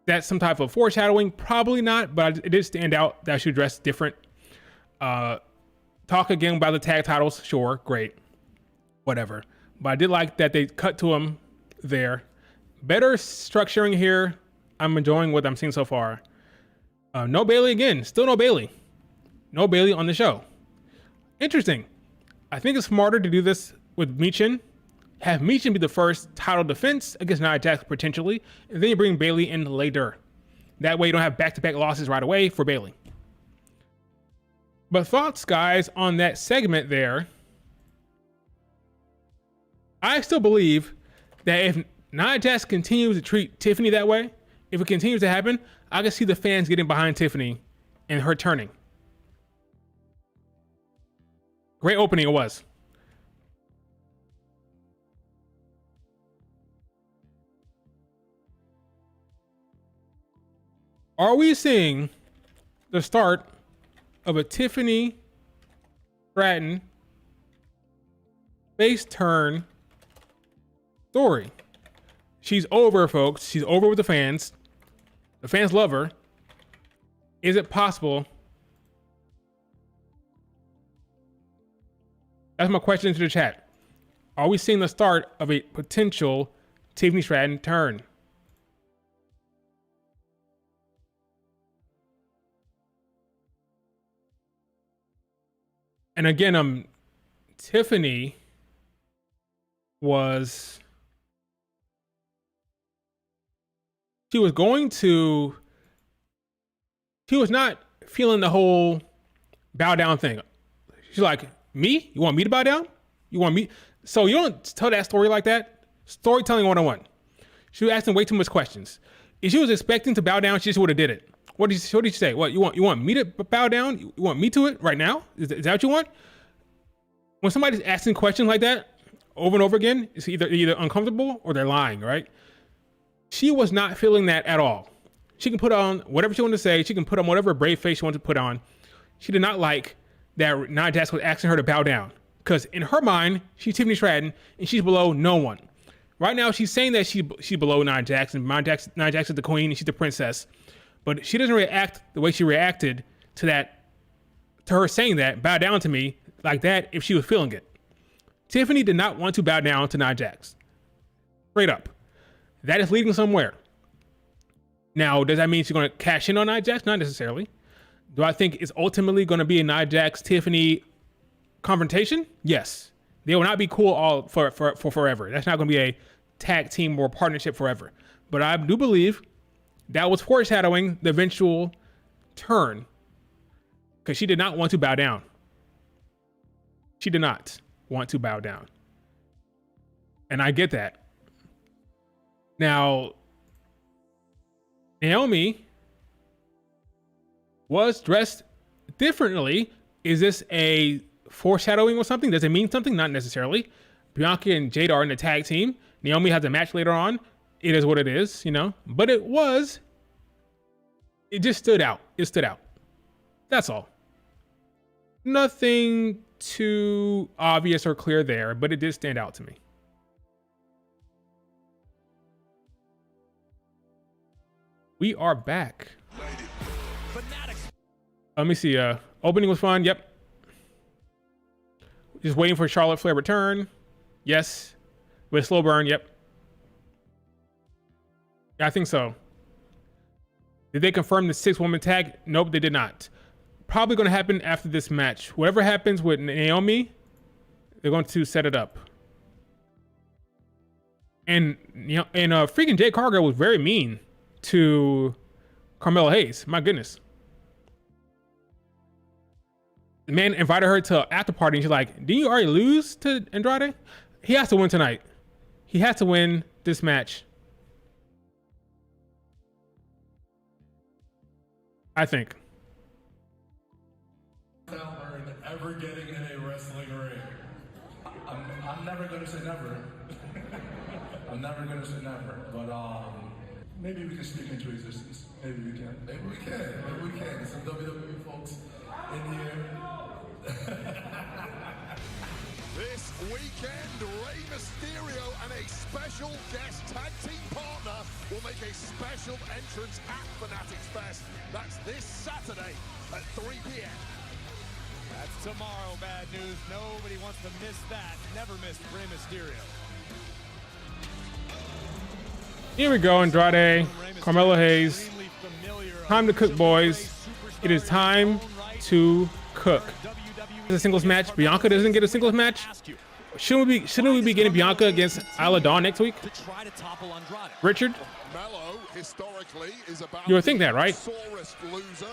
That's some type of foreshadowing? Probably not, but it did stand out that she dressed different. Talk again about the tag titles. Sure, great. Whatever. But I did like that they cut to them there. Better structuring here. I'm enjoying what I'm seeing so far. No Bayley again. Still no Bayley. No Bayley on the show. Interesting. I think it's smarter to do this with Michin. Have Michin be the first title defense against Nia Jax potentially, and then you bring Bayley in later. That way you don't have back-to-back losses right away for Bayley. But thoughts, guys, on that segment there. I still believe that if Nia Jax continues to treat Tiffany that way, if it continues to happen, I can see the fans getting behind Tiffany and her turning. Great opening it was. Are we seeing the start of a Tiffany Stratton face turn story? She's over, folks. She's over with the fans. The fans love her. Is it possible? That's my question to the chat. Are we seeing the start of a potential Tiffany Stratton turn? And again, Tiffany was... She was not feeling the whole bow down thing. She's like, me? You want me to bow down? You want me? So you don't tell that story like that. Storytelling 101. She was asking way too much questions. If she was expecting to bow down, she just would have did it. What did you say? What, you want me to bow down? You want me to it right now? Is that what you want? When somebody's asking questions like that over and over again, it's either uncomfortable or they're lying, right? She was not feeling that at all. She can put on whatever she wanted to say. She can put on whatever brave face she wanted to put on. She did not like that Nia Jax was asking her to bow down. Because in her mind, she's Tiffany Stratton and she's below no one. Right now, she's saying that she's below Nia Jax, and Nia Jax is the queen and she's the princess. But she doesn't react the way she reacted to that, to her saying that, bow down to me like that if she was feeling it. Tiffany did not want to bow down to Nia Jax. Straight up. That is leading somewhere. Now, does that mean she's going to cash in on Nia Jax? Not necessarily. Do I think it's ultimately going to be a Nia Jax Tiffany confrontation? Yes. They will not be cool all for forever. That's not going to be a tag team or partnership forever. But I do believe that was foreshadowing the eventual turn, because she did not want to bow down. She did not want to bow down. And I get that. Now, Naomi was dressed differently. Is this a foreshadowing or something? Does it mean something? Not necessarily. Bianca and Jade are in the tag team. Naomi has a match later on. It is what it is, you know. But it just stood out. It stood out. That's all. Nothing too obvious or clear there, but it did stand out to me. We are back. Let me see. Opening was fun. Yep. Just waiting for Charlotte Flair return. Yes. With slow burn. Yep. Yeah, I think so. Did they confirm the 6-woman tag? Nope, they did not. Probably going to happen after this match. Whatever happens with Naomi, they're going to set it up. And freaking Jade Cargill was very mean to Carmelo Hayes. My goodness. The man invited her to an after party and she's like, didn't you already lose to Andrade? He has to win tonight. He has to win this match. I think. Ever getting in a wrestling ring. I'm never gonna say never. I'm never gonna say never. But maybe we can speak into existence. Maybe we can. Maybe we can. Maybe we can. There's some WWE folks in here. This weekend, Rey Mysterio and a special guest tag team partner will make a special entrance at Fanatics Fest. That's this Saturday at 3 p.m. That's tomorrow, bad news. Nobody wants to miss that. Never miss Rey Mysterio. Here we go, Andrade, Carmelo Hayes. Time to cook, boys. It is time to cook. It's a singles match. Bianca doesn't get a singles match. Shouldn't we be getting Bianca against Isla Dawn next week? Richard? Mello historically is about You would think that, right? loser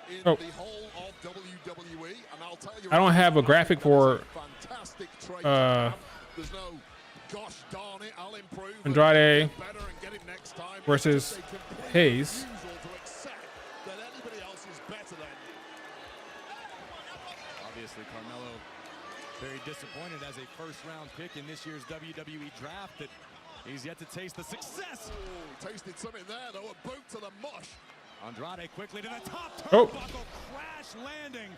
in Oh. the whole of WWE, and I'll tell you I don't have a graphic for fantastic trait. There's no gosh darn it, I'll improve. Andrade Better and get it next time. versus Hayes. To accept that anybody else is better than you. Obviously, Carmelo very disappointed as a first-round pick in this year's WWE draft that he's yet to taste the success. Ooh, tasted something there, though. A boot to the mush. Andrade quickly to the top Oh. turnbuckle, crash landing.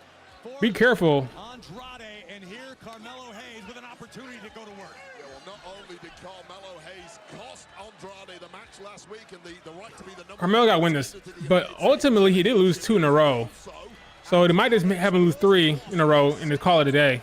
For Be careful. Andrade, and here Carmelo Hayes with an opportunity to go to work. Yeah, well, not only did Carmelo Hayes cost Andrade the match last week and the right to be the number Carmelo got to win this, but ultimately he did lose 2 in a row. So they might just have him lose 3 in a row and just call it a day.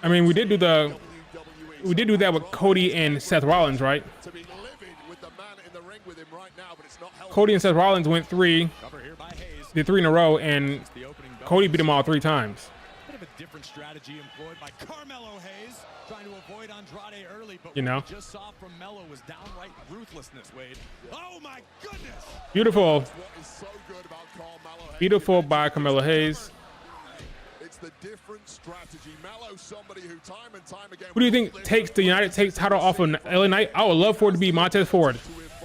I mean, we did do that with Cody and Seth Rollins, right? to be livid with the man in the ring with him right now, but it's not helping. Cody and Seth Rollins went 3, Cover here by Hayes. did 3 in a row, and The opening bell. Cody beat him all 3 times. Bit of a different strategy employed by Carmelo Hayes, trying to avoid Andrade early, but You know. what we just saw from Melo was downright ruthlessness, Wade. Oh my goodness! Beautiful, What is so good about Carmelo Hayes? beautiful by Carmelo Hayes. It's the different strategy. Mello, somebody who time and time again. Who do you think takes the United States title off of LA Knight? I would love for it to be Montez Ford.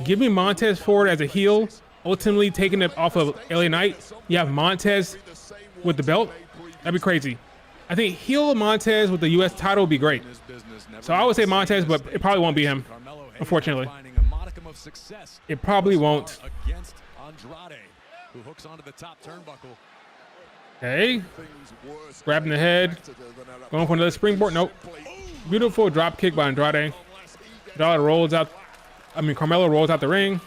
Give me Montez Ford as a heel, ultimately taking it off of LA Knight. You have Montez with the belt. That'd be crazy. I think heel Montez with the U.S. title would be great. So I would say Montez, but it probably won't be him, Carmelo Hayes unfortunately. finding a modicum of success It probably won't. against Andrade, who hooks onto the top turnbuckle. Okay, grabbing the head, going for another springboard. Nope. Beautiful drop kick by Andrade. Carmelo rolls out the ring.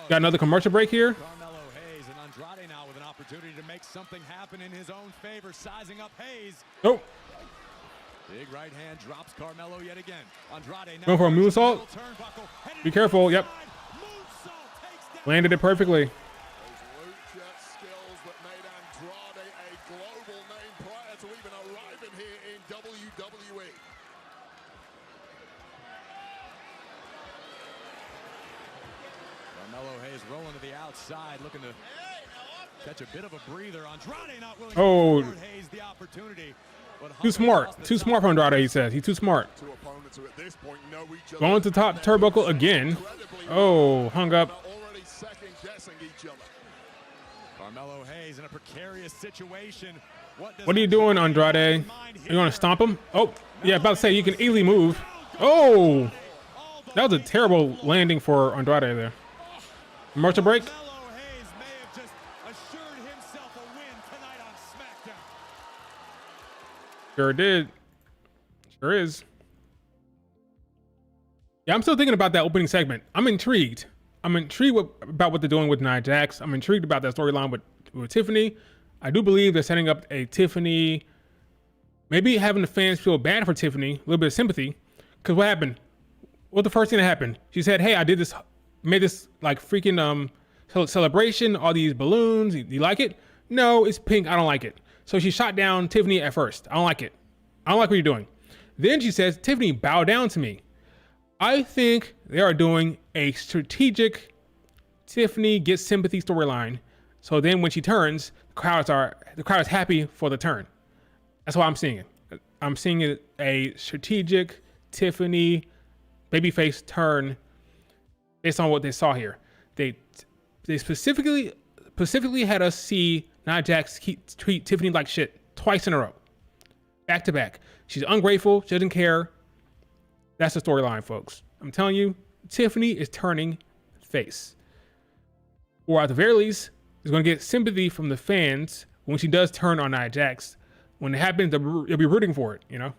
Got another commercial break here. Carmelo Hayes and Andrade now with an opportunity to make something happen in his own favor, sizing up Hayes. Oh. Big right hand drops Carmelo yet again. Andrade now going for a moonsault. Be careful. Yep. Landed it perfectly. Skills that made Andrade a global name prior to even arriving here in WWE. Carmelo Hayes rolling to the outside, looking to catch a bit of a breather. Andrade not willing to give Hayes the opportunity. Too smart for Andrade, he says. He's too smart. Going to top turnbuckle again. Oh, hung up. Carmelo Hayes in a precarious situation. What are you doing, Andrade? You want to stomp him? Oh, yeah, about to say you can easily move. Oh, that was a terrible landing for Andrade there. Commercial break. Carmelo Hayes may have just assured himself a win tonight on SmackDown. Sure did. Sure is. Yeah, I'm still thinking about that opening segment. I'm intrigued. About what they're doing with Nia Jax. I'm intrigued about that storyline with Tiffany. I do believe they're setting up a Tiffany, maybe having the fans feel bad for Tiffany, a little bit of sympathy. Because what happened? What's the first thing that happened? She said, hey, I did this, made this like freaking celebration, all these balloons. Do you like it? No, it's pink. I don't like it. So she shot down Tiffany at first. I don't like it. I don't like what you're doing. Then she says, Tiffany, bow down to me. I think they are doing a strategic Tiffany gets sympathy storyline. So then when she turns, the crowd is happy for the turn. That's why I'm seeing it. I'm seeing it a strategic Tiffany babyface turn based on what they saw here. They specifically had us see Nia Jax treat Tiffany like shit twice in a row, back to back. She's ungrateful. She doesn't care. That's the storyline, folks. I'm telling you, Tiffany is turning face. Or at the very least, is going to get sympathy from the fans when she does turn on Nia Jax. When it happens, they'll be rooting for it, you know?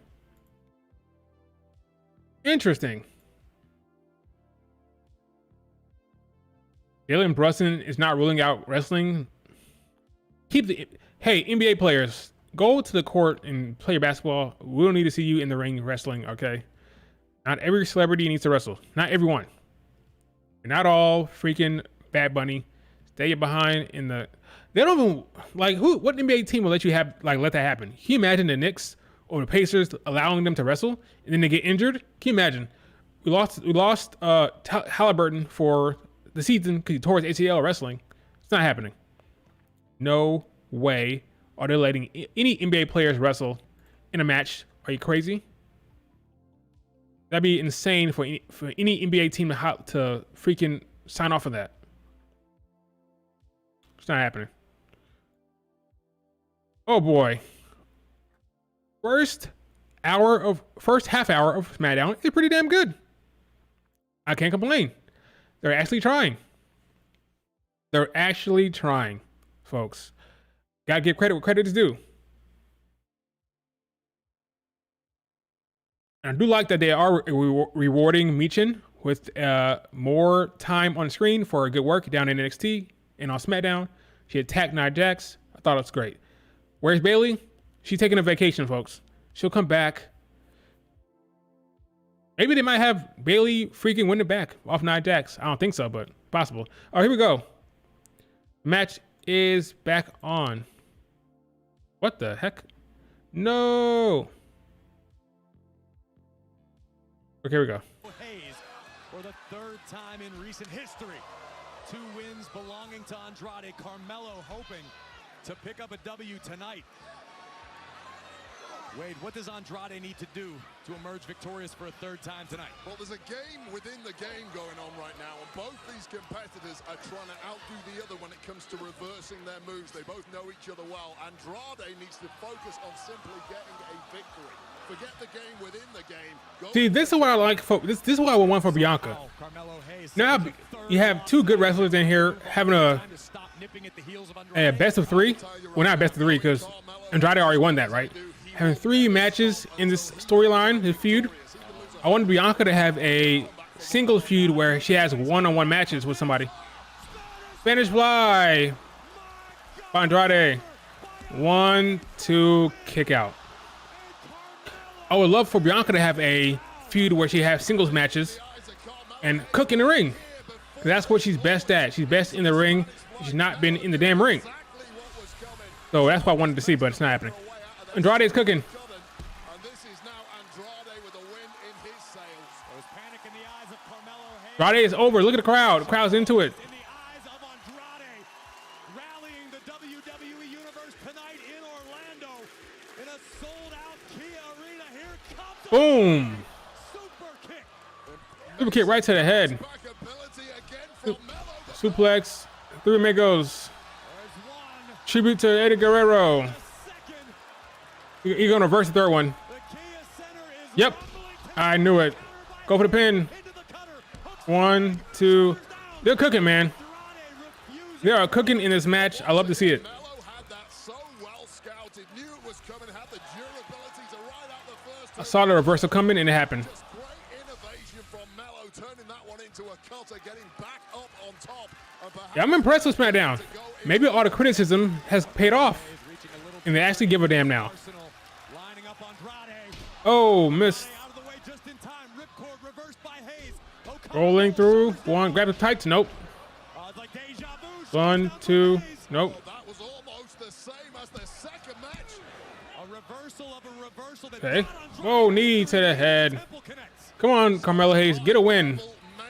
Interesting. Jalen Brunson is not ruling out wrestling. Hey, NBA players, go to the court and play basketball. We don't need to see you in the ring wrestling, okay? Not every celebrity needs to wrestle. Not everyone. You're not all freaking Bad Bunny. Stay behind in the. They don't even like what NBA team will let that happen? Can you imagine the Knicks or the Pacers allowing them to wrestle and then they get injured? Can you imagine? We lost Halliburton for the season because he tore his ACL wrestling. It's not happening. No way are they letting any NBA players wrestle in a match. Are you crazy? That'd be insane for any NBA team to freaking sign off of that. It's not happening. Oh boy. First half hour of SmackDown is pretty damn good. I can't complain. They're actually trying. They're actually trying, folks. Gotta give credit where credit is due. And I do like that they are rewarding Michin with more time on screen for good work down in NXT and on SmackDown. She attacked Nia Jax. I thought it was great. Where's Bayley? She's taking a vacation, folks. She'll come back. Maybe they might have Bayley freaking win it back off Nia Jax. I don't think so, but possible. Oh, here we go. Match is back on. What the heck? No. Okay, here we go. Hayes for the third time in recent history. 2 wins belonging to Andrade. Carmelo hoping to pick up a W tonight. Wade, what does Andrade need to do to emerge victorious for a third time tonight? Well, there's a game within the game going on right now, and both these competitors are trying to outdo the other when it comes to reversing their moves. They both know each other well. Andrade needs to focus on simply getting a victory. Forget the game within the game. See, this is what I like. This is what I would want for Bianca. Now you have 2 good wrestlers in here having a best of 3. Well, not best of 3 because Andrade already won that, right? Having 3 matches in this storyline, this feud. I want Bianca to have a singles feud where she has one-on-one matches with somebody. Spanish Fly. Andrade. 1, 2, kick out. I would love for Bianca to have a feud where she has singles matches and cook in the ring. That's what she's best at. She's best in the ring. She's not been in the damn ring. So that's what I wanted to see, but it's not happening. Andrade is cooking. Andrade is over. Look at the crowd. The crowd's into it. Boom. Super kick right to the head. Suplex. 3 Amigos. Tribute to Eddie Guerrero. You're going to reverse the third one. Yep. I knew it. Go for the pin. 1, 2. They're cooking, man. They are cooking in this match. I love to see it. I saw the reversal coming and it happened. Yeah, I'm impressed with SmackDown. Maybe all the criticism has paid off and they actually give a damn now. Oh, missed. Rolling through. 1, grab the tights. Nope. 1, 2. Nope. Okay. Whoa, knee to the head. Come on, Carmelo Hayes, get a win.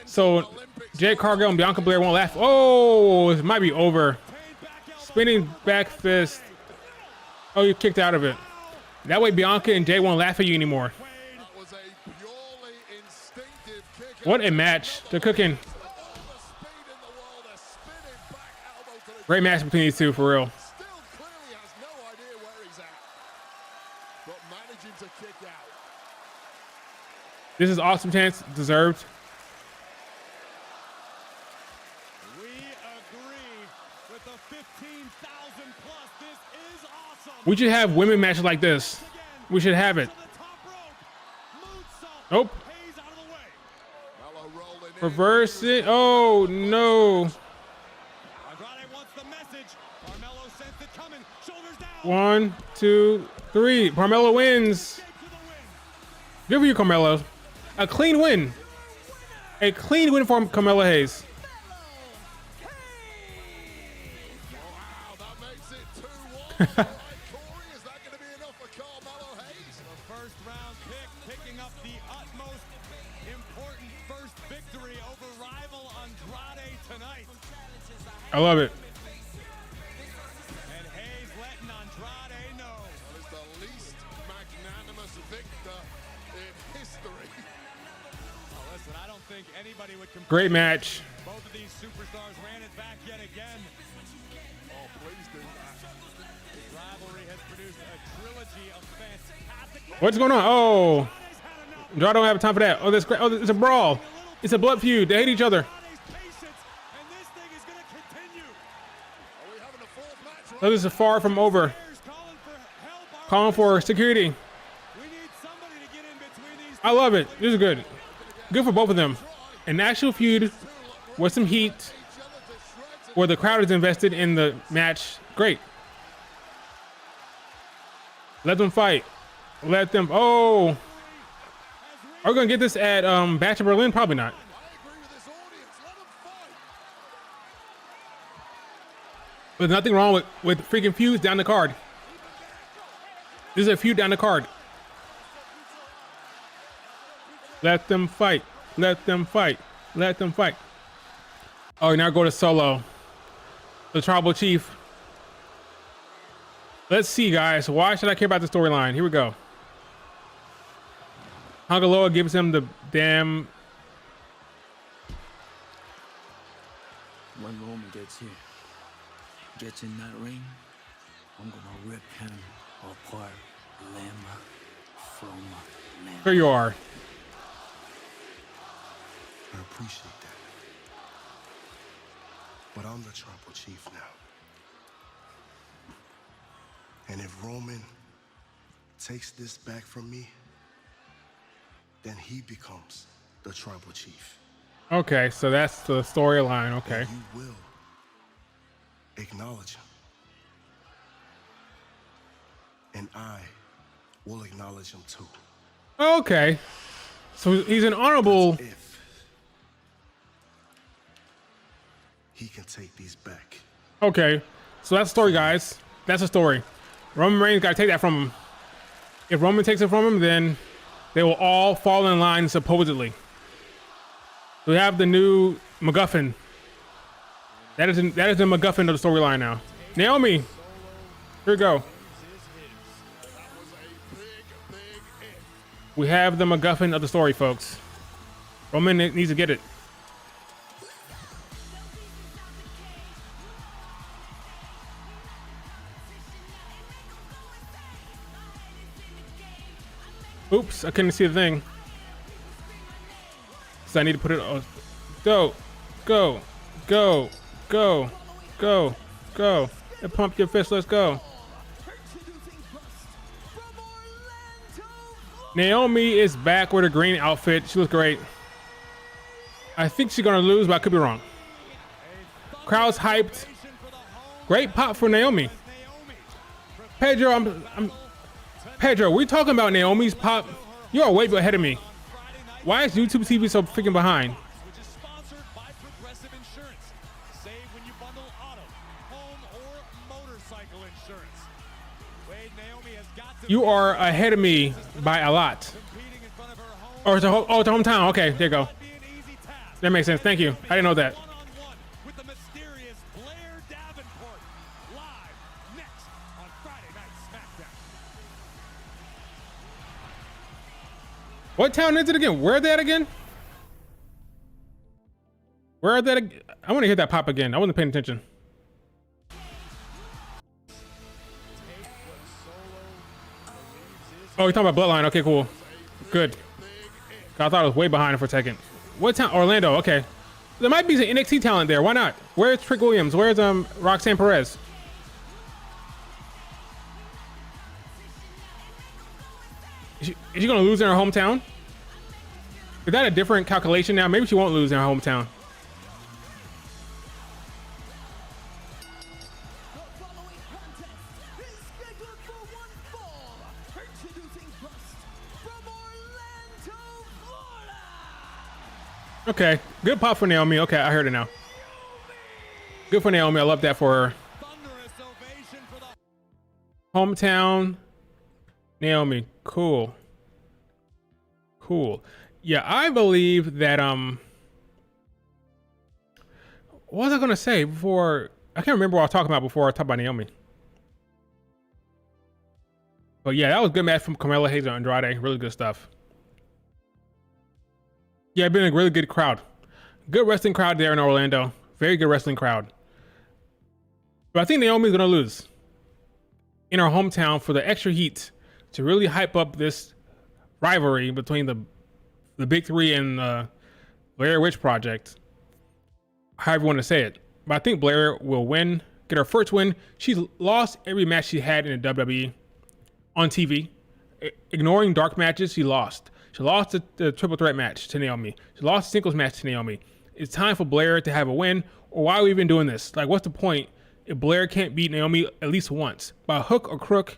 So Jade Cargill and Bianca Belair won't laugh. Oh, it might be over. Spinning back fist. Oh, you kicked out of it. That way Bianca and Jade won't laugh at you anymore. What a match. They're cooking. Great match between these two, for real. This is awesome chance, deserved. We agree with the 15,000 plus. This is awesome. We should have women matches like this. We should have it. Nope. Reverse it. Oh no. 1, 2, 3. Carmelo wins. Good for you, Carmelo. A clean win. A clean win for Carmelo Hayes. I love it. And Hayes letting Andrade know. That is the least magnanimous victor in history. Oh, listen, I don't think anybody would compare. Great match. Both of these superstars ran it back yet again. Oh, please do that. This rivalry has produced a trilogy of fantastic. What's going on? Oh, I don't have time for that. Oh, that's great. Oh, it's a brawl. It's a blood feud. They hate each other. Oh, this is far from over. Calling for security. I love it. This is good. Good for both of them. An actual feud with some heat where the crowd is invested in the match. Great. Let them fight. Let them. Oh. Are we going to get this at Batch of Berlin? Probably not. There's nothing wrong with freaking feuds down the card. This is a feud down the card. Let them fight. Let them fight. Let them fight. Oh, now go to Solo, the tribal chief. Let's see, guys. Why should I care about the storyline? Here we go. Hangaloa gives him the damn. When Roman gets here, gets in that ring, I'm gonna rip him apart, limb from limb. Here you are. I appreciate that. But I'm the tribal chief now. And if Roman takes this back from me, then he becomes the tribal chief. Okay, so that's the storyline. Okay. And you will acknowledge him. And I will acknowledge him too. Okay. So he's an honorable. That's if he can take these back. Okay. So that's the story, guys. That's the story. Roman Reigns got to take that from him. If Roman takes it from him, then they will all fall in line, supposedly. We have the new MacGuffin. That is the MacGuffin of the storyline now. Naomi, here we go. We have the MacGuffin of the story, folks. Roman needs to get it. Oops, I couldn't see the thing. So I need to put it on. Go, go, go, go, go, go. And pump your fist, let's go. Naomi is back with her green outfit. She looks great. I think she's gonna lose, but I could be wrong. Crowd's hyped. Great pop for Naomi. Pedro, Pedro, we're talking about Naomi's pop. You are way ahead of me. Why is YouTube TV so freaking behind? Which is sponsored by Progressive Insurance. Save when you bundle auto, home, or motorcycle insurance. Wade, Naomi has got to. You are ahead of me by a lot. Or it's it's a hometown. Okay, there you go. That makes sense. Thank you. I didn't know that. One-on-one with the mysterious Blair Davenport. Live next on Friday Night SmackDown. What town is it again? Where are they at again? Where are they? I want to hear that pop again. I wasn't paying attention. Oh, you're talking about Bloodline. Okay, cool. Good. I thought I was way behind for a second. What town? Orlando. Okay. There might be some NXT talent there. Why not? Where's Trick Williams? Where's Roxanne Perez? Is she gonna lose in her hometown? Is that a different calculation now? Maybe she won't lose in her hometown. Okay, good pop for Naomi. Okay, I heard it now. Good for Naomi. I love that for her. Hometown Naomi. Cool. Cool. Yeah, I believe that what was I gonna say before? I can't remember what I was talking about before I talked about Naomi. But yeah, that was a good match from Carmella Hayes and Andrade. Really good stuff. Yeah, it's been a really good crowd. Good wrestling crowd there in Orlando. Very good wrestling crowd. But I think Naomi's gonna lose in her hometown for the extra heat to really hype up this rivalry between the big three and the Blair Witch Project. However you want to say it. But I think Blair will win, get her first win. She's lost every match she had in the WWE on TV. Ignoring dark matches, she lost. She lost the triple threat match to Naomi. She lost the singles match to Naomi. It's time for Blair to have a win, or why are we even doing this? Like, what's the point if Blair can't beat Naomi at least once? By hook or crook,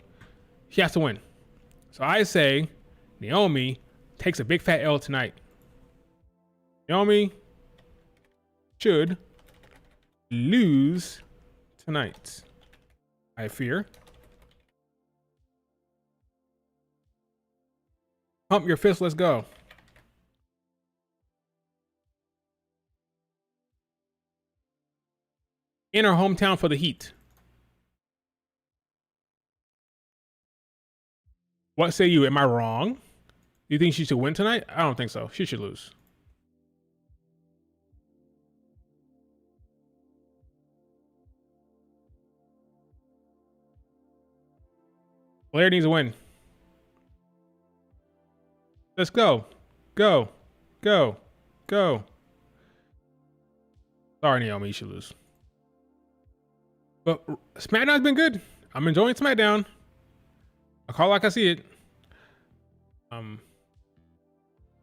she has to win. So I say Naomi takes a big fat L tonight. Naomi should lose tonight, I fear. Pump your fist, let's go. In her hometown for the heat. What say you? Am I wrong? Do you think she should win tonight? I don't think so. She should lose. Blair needs a win. Let's go. Go. Go. Go. Sorry, Naomi, you should lose. But SmackDown's been good. I'm enjoying SmackDown. I call it like I see it.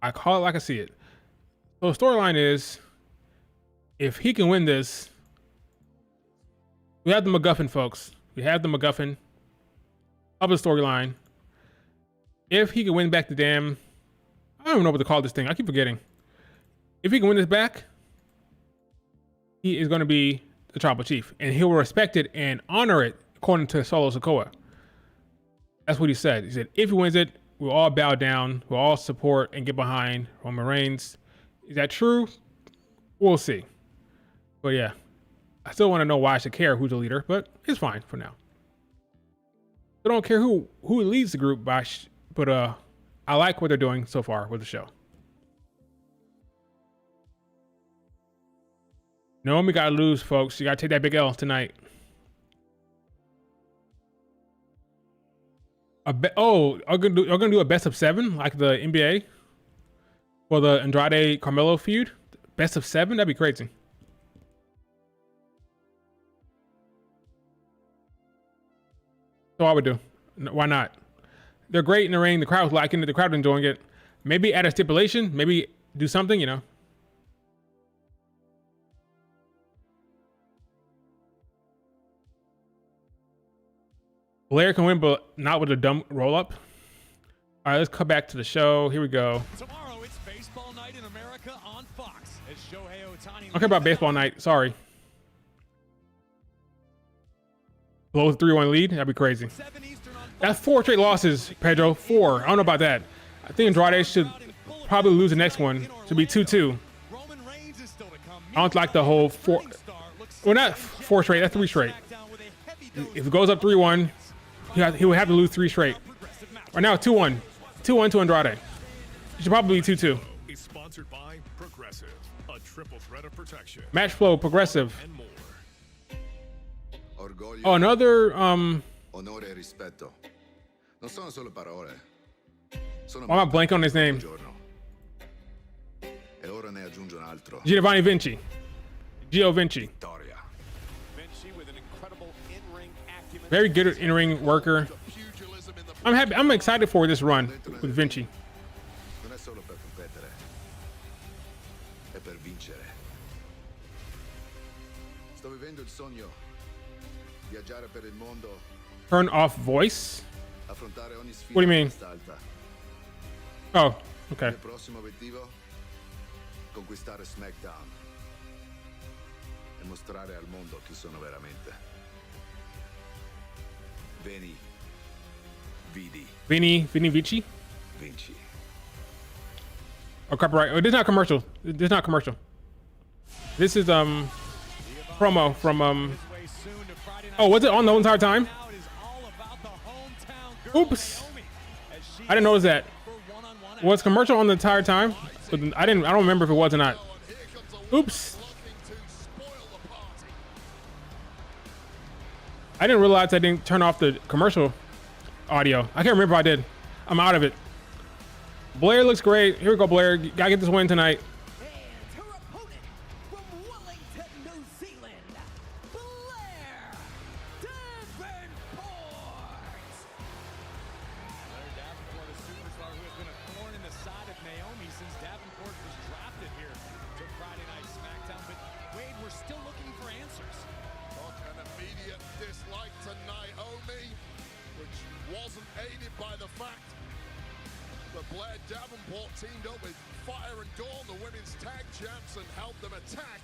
I call it like I see it. So the storyline is, if he can win this, we have the MacGuffin, folks. We have the MacGuffin of the storyline. If he can win back the damn, I don't even know what to call this thing. I keep forgetting. If he can win this back, he is going to be the tribal chief, and he will respect it and honor it, according to Solo Sikoa. That's what he said. He said, if he wins it, we'll all bow down, we'll all support and get behind Roman Reigns. Is that true? We'll see. But yeah, I still want to know why I should care who's the leader, but it's fine for now. I don't care who leads the group, but I like what they're doing so far with the show. Naomi gotta lose, folks. You gotta take that big L tonight. Are gonna do a best of 7 like the NBA for the Andrade Carmelo feud? Best of 7? That'd be crazy. So I would do. Why not? They're great in the ring. The crowd's liking it. The crowd enjoying it. Maybe add a stipulation. Maybe do something, you know. Blair can win, but not with a dumb roll-up. All right, let's come back to the show. Here we go. Tomorrow it's baseball night in America on Fox. As Shohei Ohtani. I don't care about baseball night. Sorry. Blows 3-1 lead. That'd be crazy. That's 4 straight losses, Pedro. 4. I don't know about that. I think Andrade should probably lose the next one. Should be 2-2. I don't like the whole 4. Well, not 4 straight. That's 3 straight. If it goes up 3-1, he would have to lose 3 straight. Right now, 2-1. 2-1 to Andrade. It should probably be 2-2. Is sponsored by Progressive, a triple threat of protection. Match flow, Progressive. Oh, another Onore e rispetto. Non sono solo parole. Why am I blanking on his name? E ora ne aggiungo un altro. Giovanni Vinci. Gio Vinci. Very good in-ring worker. I'm happy. I'm excited for this run with Vinci. Non è solo per competere. È per vincere. Sto vivendo il sogno. Viaggiare per il mondo. Turn off voice. Affrontare ogni sfida. What do you mean? Alta. Oh, okay. Il prossimo obiettivo? Conquistare Smackdown. E mostrare al mondo chi sono veramente. Veni. Vidi. Vini Vici. Vinci. Oh, copyright. Oh, this is not commercial. This is not commercial. This is promo from Oh, was it on the whole entire time? Oops. I didn't notice that. Was commercial on the entire time? But I don't remember if it was or not. Oops. I didn't realize I didn't turn off the commercial audio. I can't remember if I did. I'm out of it. Blair looks great. Here we go, Blair. Gotta get this win tonight. And her opponent from Wellington, New Zealand, Blair Davenport. Blair Davenport, a superstar who has been a thorn in the side of Naomi since Davenport was drafted here to Friday Night Smackdown. But Wade, we're still looking for answers. An immediate dislike to Naomi, which wasn't aided by the fact that Blair Davenport teamed up with Fire and Dawn, the women's tag champs, and helped them attack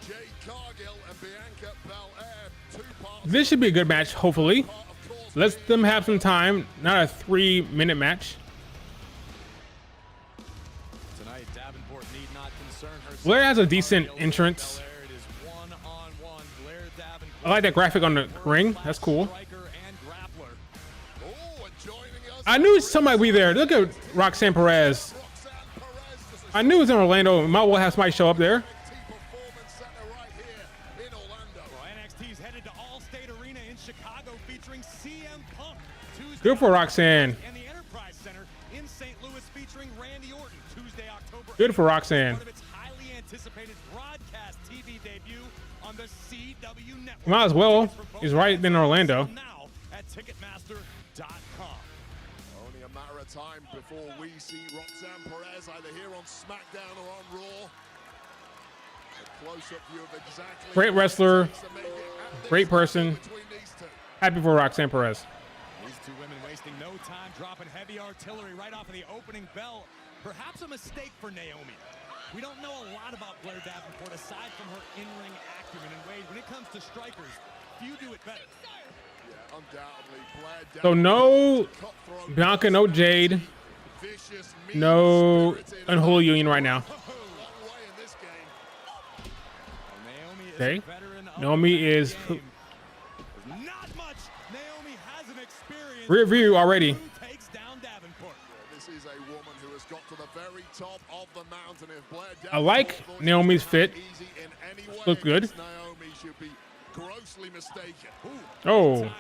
Jade Cargill and Bianca Belair. 2 parts. This should be a good match, hopefully. Let them have some time, not a 3-minute match. Tonight, Davenport need not concern herself. Blair has a decent entrance. It is one-on-one. Blair Davenport. I like that graphic on the ring. That's cool. I knew somebody would be there. Look at Roxanne Perez. I knew it was in Orlando. Might well have somebody show up there. NXT's headed to Allstate Arena in Chicago featuring CM Punk. Good for Roxanne. And the Enterprise Center in St. Louis featuring Randy Orton Tuesday, October. Good for Roxanne. Part of its highly anticipated broadcast TV debut on the CW network. Might as well. He's right in Orlando. Now at Ticketmaster.com. Only a matter of time before we see Roxanne Perez either here on SmackDown or on Raw. A close-up view of exactly Great wrestler, great person. Happy for Roxanne Perez. These two women wasting no time, dropping heavy artillery right off of the opening bell. Perhaps a mistake for Naomi. We don't know a lot about Blair Davenport aside from her in-ring acumen. And Wade, when it comes to strikers, few do it better. Yeah, undoubtedly, Blair So no Bianca, no Jade, no Unholy Union right now. Okay. Naomi is rear view already. This is a woman who has got to the very top of the mountain. If Blair I like Naomi's fit. Looks good. Naomi should be grossly mistaken. Oh,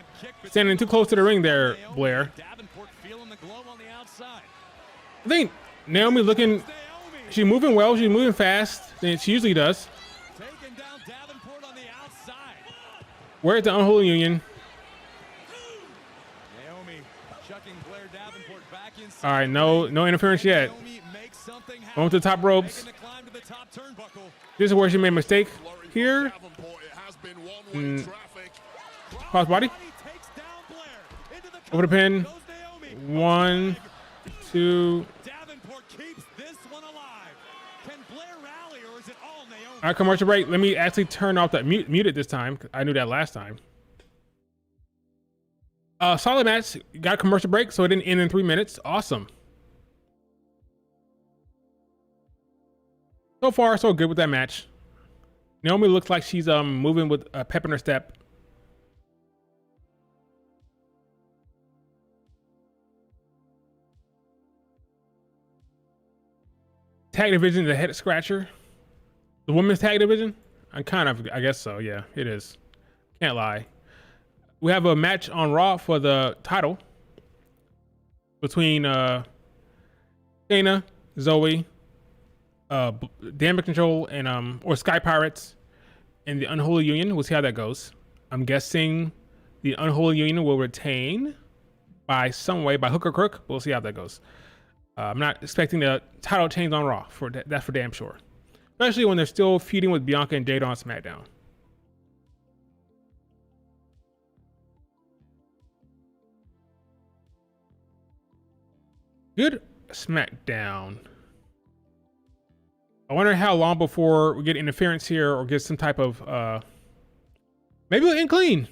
standing too close to the ring there, Blair. I think Naomi looking, she's moving well, she's moving fast than she usually does. Where's the Unholy Union? All right, no interference yet. Going to the top ropes. This is where she made a mistake here. Crossbody. Over the pin. 1, 2. All right, commercial break. Let me actually turn off that mute it this time. I knew that last time. Solid match. Got a commercial break, so it didn't end in 3 minutes. Awesome. So far, so good with that match. Naomi looks like she's moving with a pep in her step. Tag division is a head scratcher. The women's tag division? I guess so. Yeah, it is. Can't lie. We have a match on Raw for the title between Shayna, Zoe, Damage Control, and or Sky Pirates and the Unholy Union. We'll see how that goes. I'm guessing the Unholy Union will retain by some way, by hook or crook. We'll see how that goes. I'm not expecting the title change on Raw. That's for damn sure. Especially when they're still feuding with Bianca and Jade on SmackDown. Good SmackDown. I wonder how long before we get interference here or get some type of maybe we'll end clean.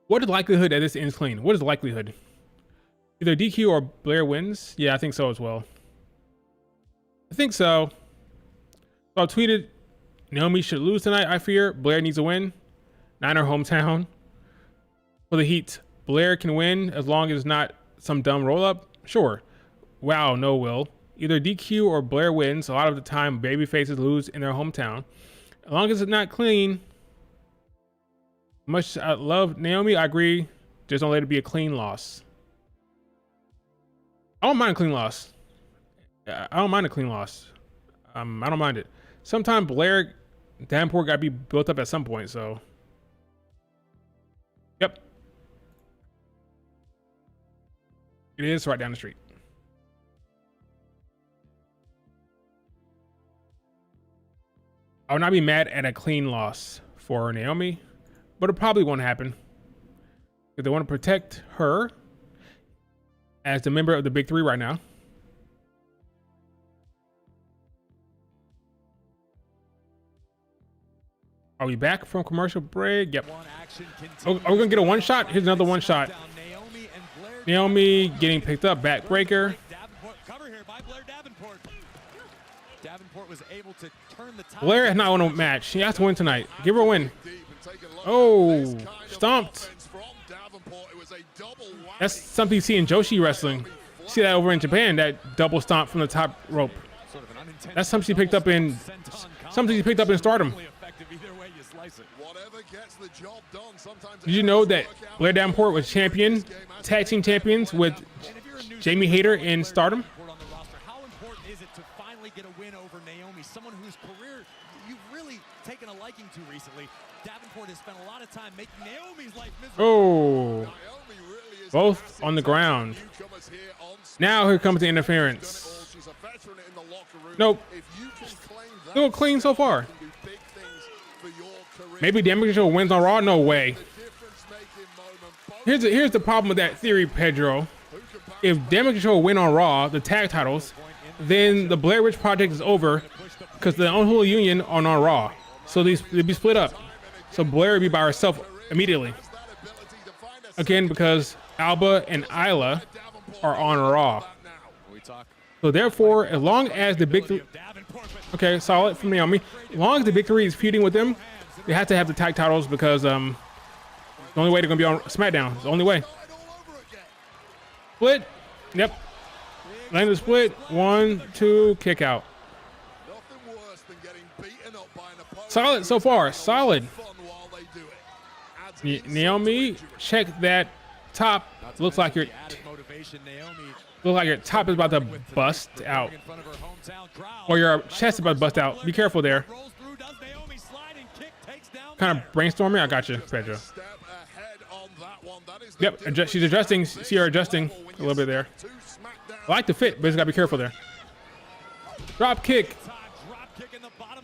What is the likelihood that this ends clean? What is the likelihood? Either DQ or Blair wins? Yeah, I think so as well. I think so. So I tweeted, Naomi should lose tonight, I fear. Blair needs a win. Not in her hometown. For the heat, Blair can win as long as it's not some dumb roll-up. Sure. Wow, no will. Either DQ or Blair wins. A lot of the time, baby faces lose in their hometown. As long as it's not clean. Much I love Naomi, I agree. Just don't let it be a clean loss. I don't mind a clean loss. I don't mind a clean loss. I don't mind it. Sometimes Blair Davenport got to be built up at some point, so. Yep. It is right down the street. I would not be mad at a clean loss for Naomi, but it probably won't happen. If they want to protect her as the member of the Big Three right now. Are we back from commercial break? Yep. Oh, are we gonna get a one shot? Here's another one shot. Naomi getting picked up, backbreaker. Blair has not won a match. She has to win tonight. Give her a win. Oh, stomped. That's something you see in Joshi wrestling. You see that over in Japan, that double stomp from the top rope. That's something she picked up in Stardom. Did you know that Blair Davenport was champion, tag team champions with Jamie Hayter in Stardom? How important is it to finally get a win over Naomi, someone whose career you've really taken a liking to recently. Davenport has spent a lot of time making Naomi's life miserable. Oh, both on the ground. Now here comes the interference. Nope. Still clean so far. Maybe Damage Control wins on Raw? No way. Here's the problem with that theory, Pedro. If Damage Control win on Raw, the tag titles, then the Blair Witch Project is over because the Unholy Union are on Raw. So they'd be split up. So Blair would be by herself immediately. Again, because Alba and Isla are on Raw. So therefore, as long as the big okay, solid from Naomi. As long as the Big Three is feuding with them, they have to have the tag titles because the only way they're gonna be on SmackDown. It's the only way. Split. Yep. Land the split. 1, 2, kick out. Solid so far. Solid. Naomi, check that top. Looks like your top is about to bust out, or your chest is about to bust out. Be careful there. Kind of brainstorming. I got you, Pedro. Yep, she's adjusting. See her adjusting a little bit there. I like the fit, but just gotta be careful there. Drop kick.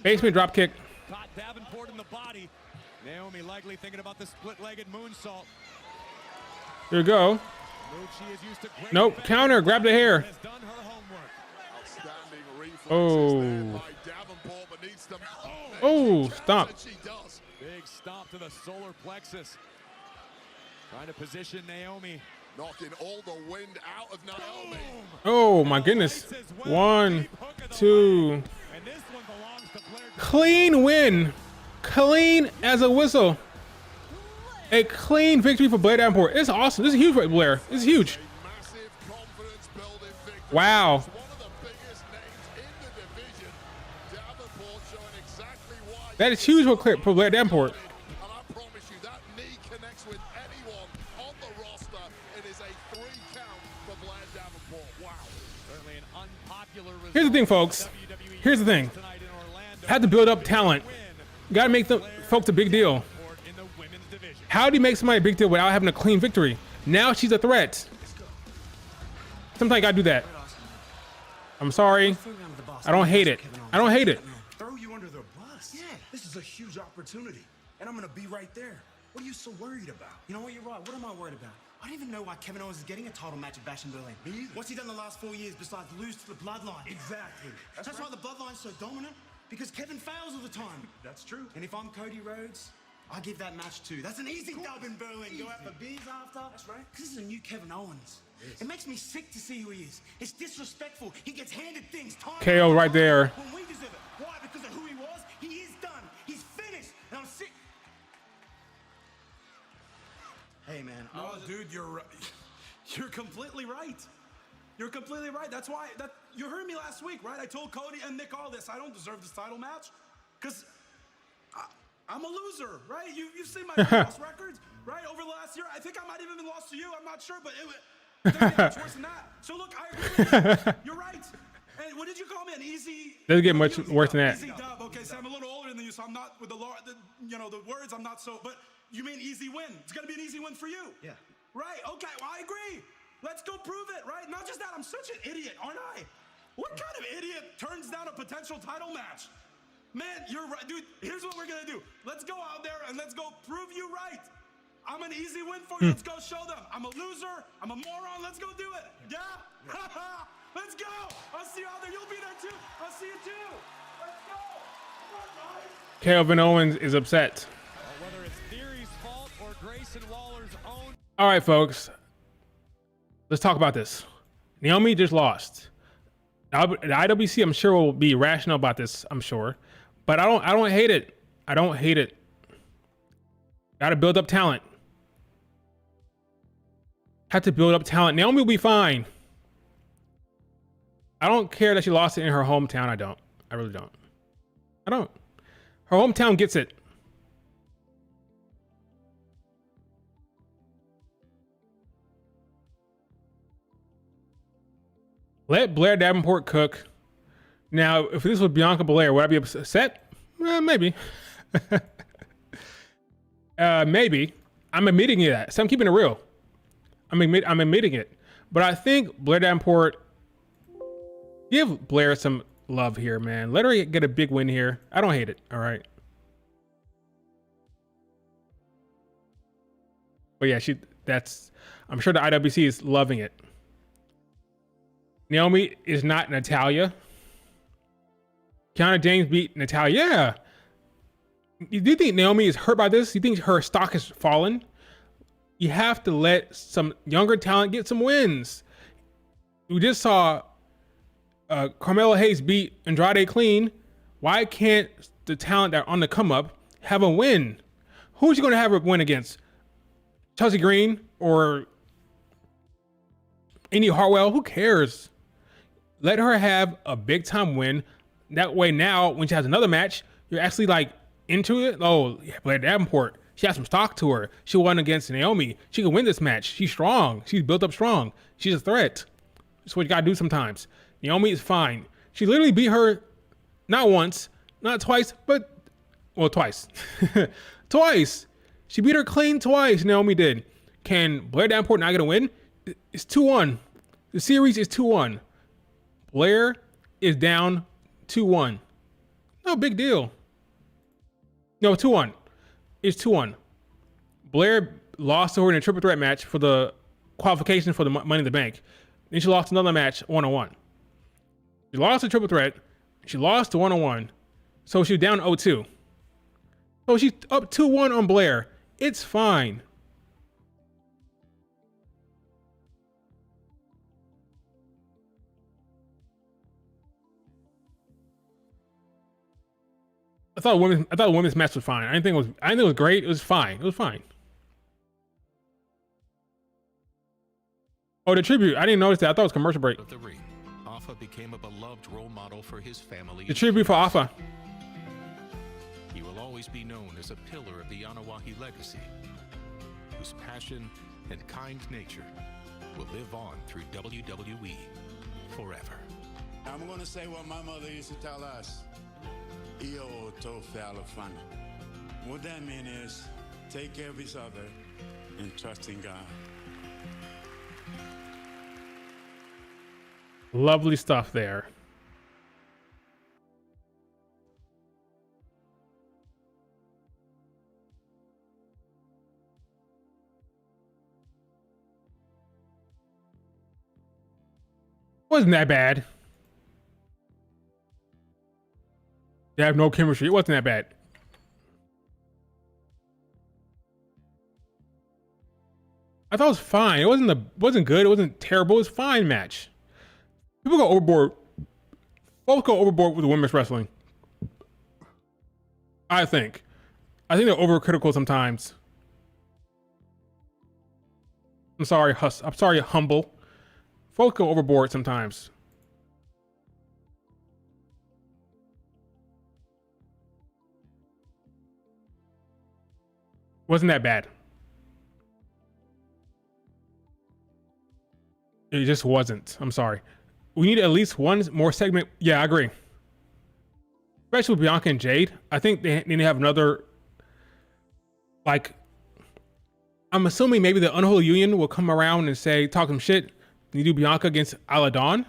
Basement drop kick. Davenport in the body. Naomi likely thinking about the split-legged moonsault. There you go. Nope, counter, grab the hair. Oh. Oh, stomp. Big stomp to the solar plexus. Trying to position Naomi. Knocking all the wind out of Naomi. Oh my goodness. 1, 2. Clean win. Clean as a whistle. A clean victory for Blair Davenport. It's awesome. This is huge for Blair. This is huge. Wow. That is huge for Blair Davenport. Here's the thing, folks. Here's the thing. Have to build up talent. You gotta make the folks a big deal. How do you make somebody a big deal without having a clean victory? Now she's a threat. Sometimes you gotta do that. I'm sorry. I don't hate it. I don't hate it. Throw you under the bus. Yeah, this is a huge opportunity, and I'm gonna be right there. What are you so worried about? You know what, you're right. What am I worried about? I don't even know why Kevin Owens is getting a title match at Bash in Berlin. Me either. What's he done the last 4 years besides lose to the Bloodline? Exactly. That's why the Bloodline's so dominant, because Kevin fails all the time. That's true. And if I'm Cody Rhodes, I give that match too. That's an easy dub in Berlin. Go out for beers after. That's right. Because this is a new Kevin Owens. It makes me sick to see who he is. It's disrespectful. He gets handed things time. KO right there. When we deserve it. Why? Because of who he was? He is done. He's finished. And I'm sick. Hey, man. No, dude, you're completely right. You're completely right. That's why you heard me last week, right? I told Cody and Nick all this. I don't deserve this title match because I'm a loser, right? You've seen my loss records, right? Over the last year, I think I might have even lost to you. I'm not sure, but it doesn't get much worse than that. So look, I agree with you. You're right. And what did you call me? An easy? Doesn't get much worse than that. Easy dub. Okay, so I'm a little older than you, so I'm not with the words. I'm not so. But you mean easy win? It's gonna be an easy win for you. Yeah. Right. Okay. Well, I agree. Let's go prove it. Right. Not just that. I'm such an idiot, aren't I? What kind of idiot turns down a potential title match? Man, you're right, dude. Here's what we're gonna do. Let's go out there and let's go prove you right. I'm an easy win for you. Let's go show them. I'm a loser. I'm a moron. Let's go do it. Yeah? Let's go. I'll see you out there. You'll be there too. I'll see you too. Let's go. Come on, guys. Kevin Owens is upset. Whether it's Theory's fault or Grayson Waller's own. All right, folks. Let's talk about this. Naomi just lost. The IWC, I'm sure, will be rational about this, I'm sure. But I don't hate it. I don't hate it. Gotta build up talent. Have to build up talent. Naomi will be fine. I don't care that she lost it in her hometown. I don't. I really don't. I don't. Her hometown gets it. Let Blair Davenport cook. Now, if this was Bianca Belair, would I be upset? Maybe. Maybe. I'm admitting that. So I'm keeping it real. I'm admitting it. But I think Blair Davenport, give Blair some love here, man. Let her get a big win here. I don't hate it. All right. But yeah, I'm sure the IWC is loving it. Naomi is not Natalya. Kiana James beat Natalya. Yeah. Do you think Naomi is hurt by this? You think her stock has fallen? You have to let some younger talent get some wins. We just saw Carmelo Hayes beat Andrade clean. Why can't the talent that are on the come up have a win? Who's she going to have a win against? Chelsea Green or Indy Hartwell? Who cares? Let her have a big time win. That way now, when she has another match, you're actually like into it. Oh, Blair Davenport. She has some stock to her. She won against Naomi. She can win this match. She's strong. She's built up strong. She's a threat. That's what you gotta do sometimes. Naomi is fine. She literally beat her not once, not twice, but twice. Twice. She beat her clean twice. Naomi did. Can Blair Davenport not get a win? It's 2-1. The series is 2-1. Blair is down 2-1. No big deal. No, 2-1. It's 2-1. Blair lost to her in a triple threat match for the qualification for the Money in the Bank. Then she lost another match 1-on-1. She lost a triple threat. She lost to 1-on-1. So she's down 0-2. So she's up 2-1 on Blair. It's fine. I thought the women's match was fine. I didn't think it was great. It was fine. It was fine. Oh, the tribute. I didn't notice that. I thought it was commercial break. Of the ring, Afa became a beloved role model for his family. The tribute for Afa. He will always be known as a pillar of the Anawahi legacy, whose passion and kind nature will live on through WWE forever. I'm going to say what my mother used to tell us. Io to fana. What that means is take care of each other and trust in God. Lovely stuff there. Wasn't that bad. They have no chemistry. It wasn't that bad. I thought it was fine. It wasn't good. It wasn't terrible. It was a fine match. People go overboard. Folks go overboard with women's wrestling. I think they're overcritical sometimes. I'm sorry, humble. Folks go overboard sometimes. Wasn't that bad. It just wasn't. I'm sorry. We need at least one more segment. Yeah, I agree. Especially with Bianca and Jade. I think they need to have another, like, I'm assuming maybe the Unholy Union will come around and say, talk some shit. You do Bianca against Isla Dawn.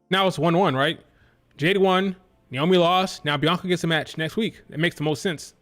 Now it's 1-1, right? Jade won. Naomi lost. Now Bianca gets a match next week. It makes the most sense.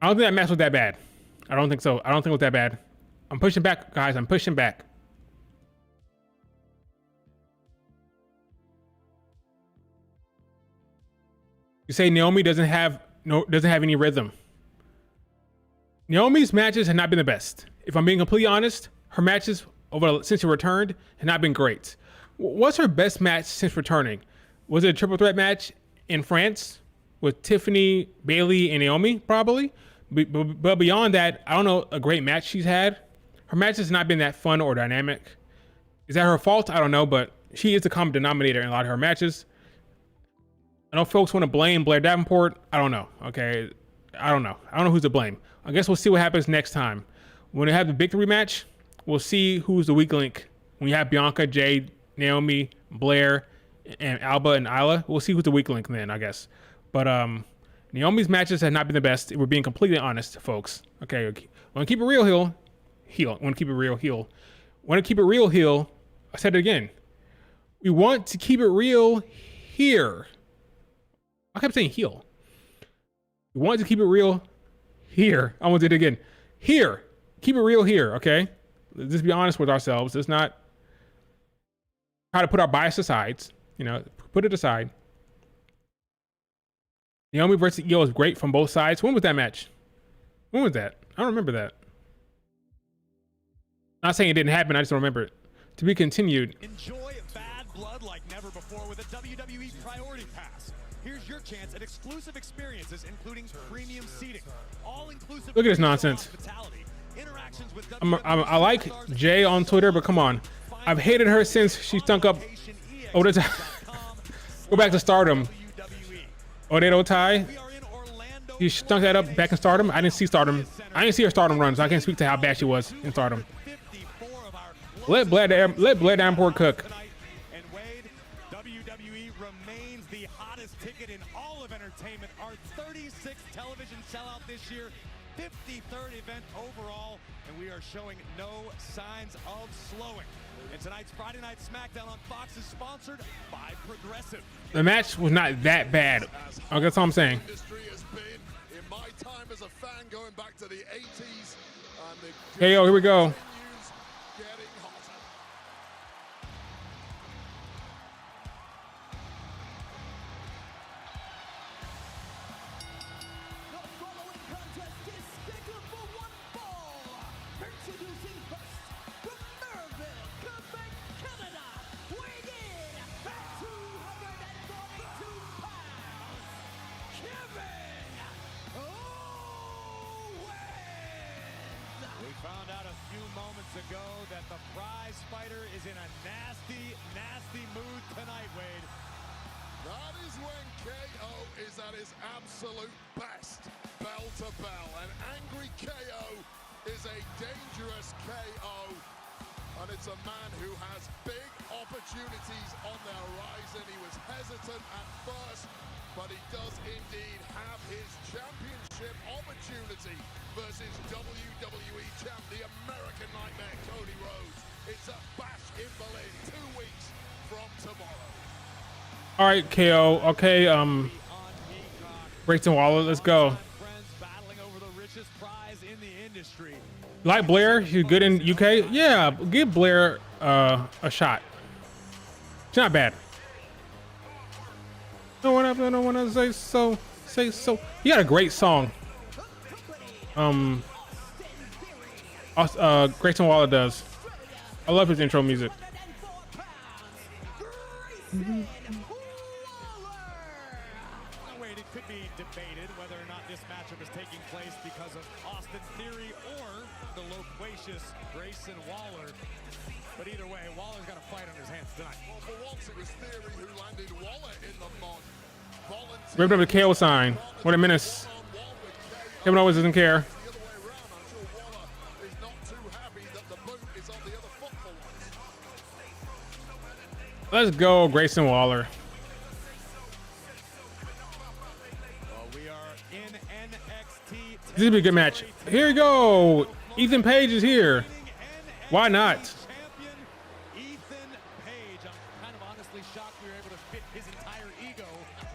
I don't think that match was that bad. I don't think so. I don't think it was that bad. I'm pushing back, guys. I'm pushing back. You say Naomi doesn't have any rhythm. Naomi's matches have not been the best. If I'm being completely honest, her matches since she returned have not been great. What's her best match since returning? Was it a triple threat match in France with Tiffany, Bayley, and Naomi? Probably. But beyond that, I don't know a great match she's had. Her match has not been that fun or dynamic. Is that her fault? I don't know, but she is the common denominator in a lot of her matches. I know folks want to blame Blair Davenport. I don't know. Okay, I don't know. I don't know who's to blame. I guess we'll see what happens next time. When we have the big three match, we'll see who's the weak link. When you have Bianca, Jade, Naomi, Blair, and Alba and Isla, we'll see who's the weak link then, I guess. But Naomi's matches have not been the best. We're being completely honest, folks. Okay, want to keep it real, heel. Want to keep it real, heel. Want to keep it real, heel. I said it again. We want to keep it real here. I kept saying heel. We want to keep it real here. I want to do it again. Here. Keep it real here, okay? Let's just be honest with ourselves. Let's not try to put our bias aside. You know, put it aside. Naomi versus Io is great from both sides. When was that match? When was that? I don't remember that. Not saying it didn't happen. I just don't remember it. To be continued. Enjoy Bad Blood like never before with a WWE Priority Pass. Here's your chance at exclusive experiences, including premium seating, all-inclusive. Look at this nonsense. I like Jay on Twitter, but come on. I've hated her since she stunk up. Oh, that's go back to Stardom. Odedo Tai. She stunk that up back in Stardom. I didn't see Stardom. I didn't see her Stardom runs. So I can't speak to how bad she was in Stardom. Let Blair Davenport cook. And Wade, WWE remains the hottest ticket in all of entertainment. Our 36th television sellout this year, 53rd event overall, and we are showing no signs of slowing. And tonight's Friday Night Smackdown on Fox is sponsored by Progressive. The match was not that bad. Okay, that's all I'm saying. In my time as a fan going back to the 80s, Hey, yo, here we go. Found out a few moments ago that the prize fighter is in a nasty, nasty mood tonight, Wade. That is when KO is at his absolute best, bell to bell. An angry KO is a dangerous KO, and it's a man who has big opportunities on the horizon. He was hesitant at first, but he does indeed have his championship opportunity versus WWE champ, the American Nightmare, Cody Rhodes. It's a bash in Berlin 2 weeks from tomorrow. All right, KO. Okay, Grayson Waller, let's go. Like Blair, she's good in UK. Yeah, give Blair a shot. It's not bad. I don't want to say so. Say so. He got a great song. Grayson Waller does. I love his intro music. Wait, it could be debated whether or not this matchup is taking place because of Austin Theory or the loquacious Grayson Waller. But either way, Waller's got a fight on his hands tonight. Well, for once it was Theory who landed Waller in the mud. Ripped up the KO sign. What a menace. Kevin Owens doesn't care. Let's go, Grayson Waller. We are in NXT. This will be a good match. Here we go. Ethan Page is here. Why not? Ethan Page. I'm kind of honestly shocked we were able to fit his entire ego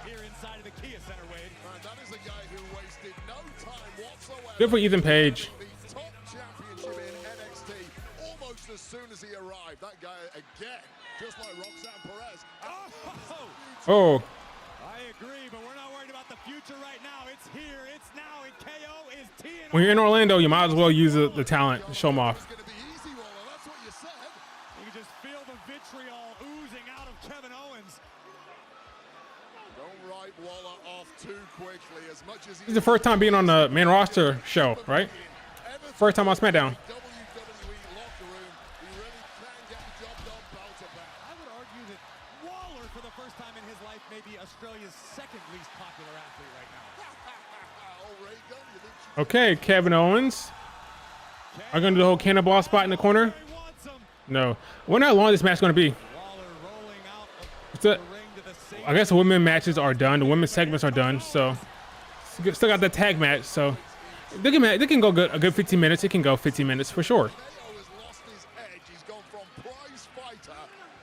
here inside of the Kia Center, Wade. That is a guy who wasted no time whatsoever. Good for Ethan Page. The top championship in NXT almost as soon as he arrived. That guy again, just like Roxanne Perez. Oh. I agree, but we're not worried about the future right now. It's here, it's now, and KO is teeing. When you're in Orlando, you might as well use the talent to show them off. You can just feel the vitriol oozing out of Kevin Owens. Don't write wipe Waller off too quickly. As much as This is the first time being on the main roster show, right? First time on SmackDown. WWE locker room, he really can get the job done bell to bell. I would argue that Waller, for the first time in his life, may be Australia's second least popular athlete right now. Oh, Ray Gunn, you think she Okay, Kevin Owens. Are gonna do the whole cannonball spot in the corner? No. I wonder how long this match is gonna be. I guess the women matches are done. The women's segments are done. So still got the tag match. So they can go a good 15 minutes. It can go 15 minutes for sure. has lost his edge. He's gone from prize fighter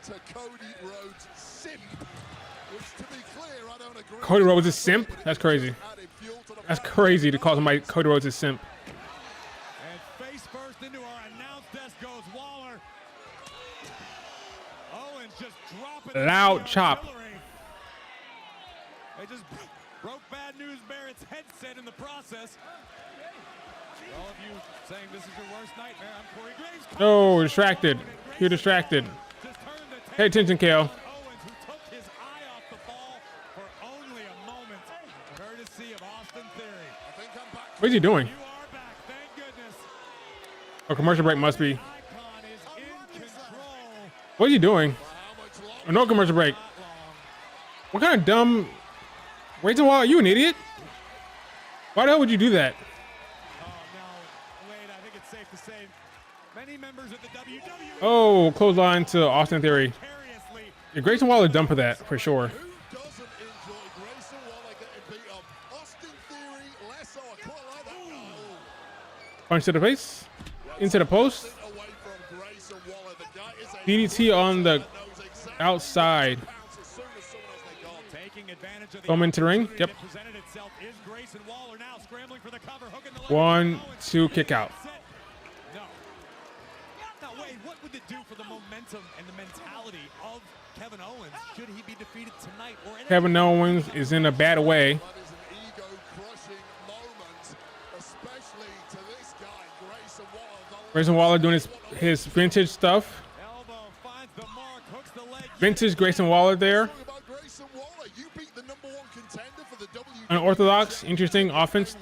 to Cody Rhodes simp. Which, to be clear, I don't agree. Cody Rhodes is simp? That's crazy. That's crazy to call somebody Cody Rhodes is simp. And face first into our announce desk goes Waller. Owens just dropping Loud chop. They just broke Bad News Barrett's headset in the process. For all of you saying this is your worst nightmare, I'm Corey Graves. Oh, distracted. You're distracted. Pay attention, Kale. Owens, who took his eye off the ball for only a moment, courtesy of Austin Theory. I think I'm back. What is he doing? You are back, thank goodness. A commercial break must be. What is he doing? Oh, no commercial break. What kind of dumb... Wait a while, are you an idiot? Why the hell would you do that? Wade, I think it's safe to say many members of the WWE Oh, clothesline to Austin Theory. Yeah, Grayson Waller dumb for that, for sure. Punch to the face. Into the post. DDT on the outside. Come into the ring. Yep. 1, 2, kick out. Now, Wade, what would it do for the momentum and the mentality of Kevin Owens should he be defeated tonight? Or Kevin Owens is in a bad way. Grayson Waller doing his vintage stuff. Vintage Grayson Waller there. Unorthodox, interesting offense.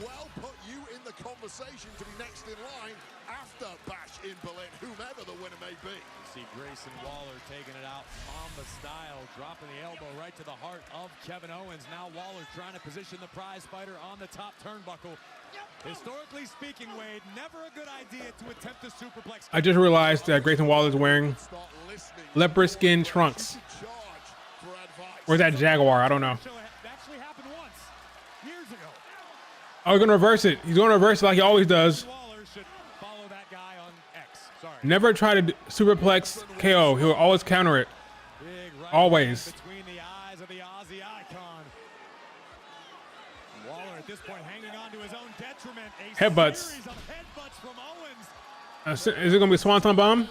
See Grayson Waller taking it out, Mamba style, dropping the elbow right to the heart of Kevin Owens. Now Waller trying to position the prize fighter on the top turnbuckle. Historically speaking, Wade, never a good idea to attempt a superplex. I just realized that Grayson Waller is wearing leopard skin trunks. Where's that Jaguar? I don't know. Actually happened once, years ago. Oh, he's gonna reverse it. He's gonna reverse it like he always does. Waller should follow that guy on X. Sorry. Never try to superplex KO. He'll always counter it. Always. Between the eyes of the Aussie icon. Waller at this point hanging on to his own detriment. A Headbutts. series of headbutts from Owens. Is it gonna be Swanton Bomb?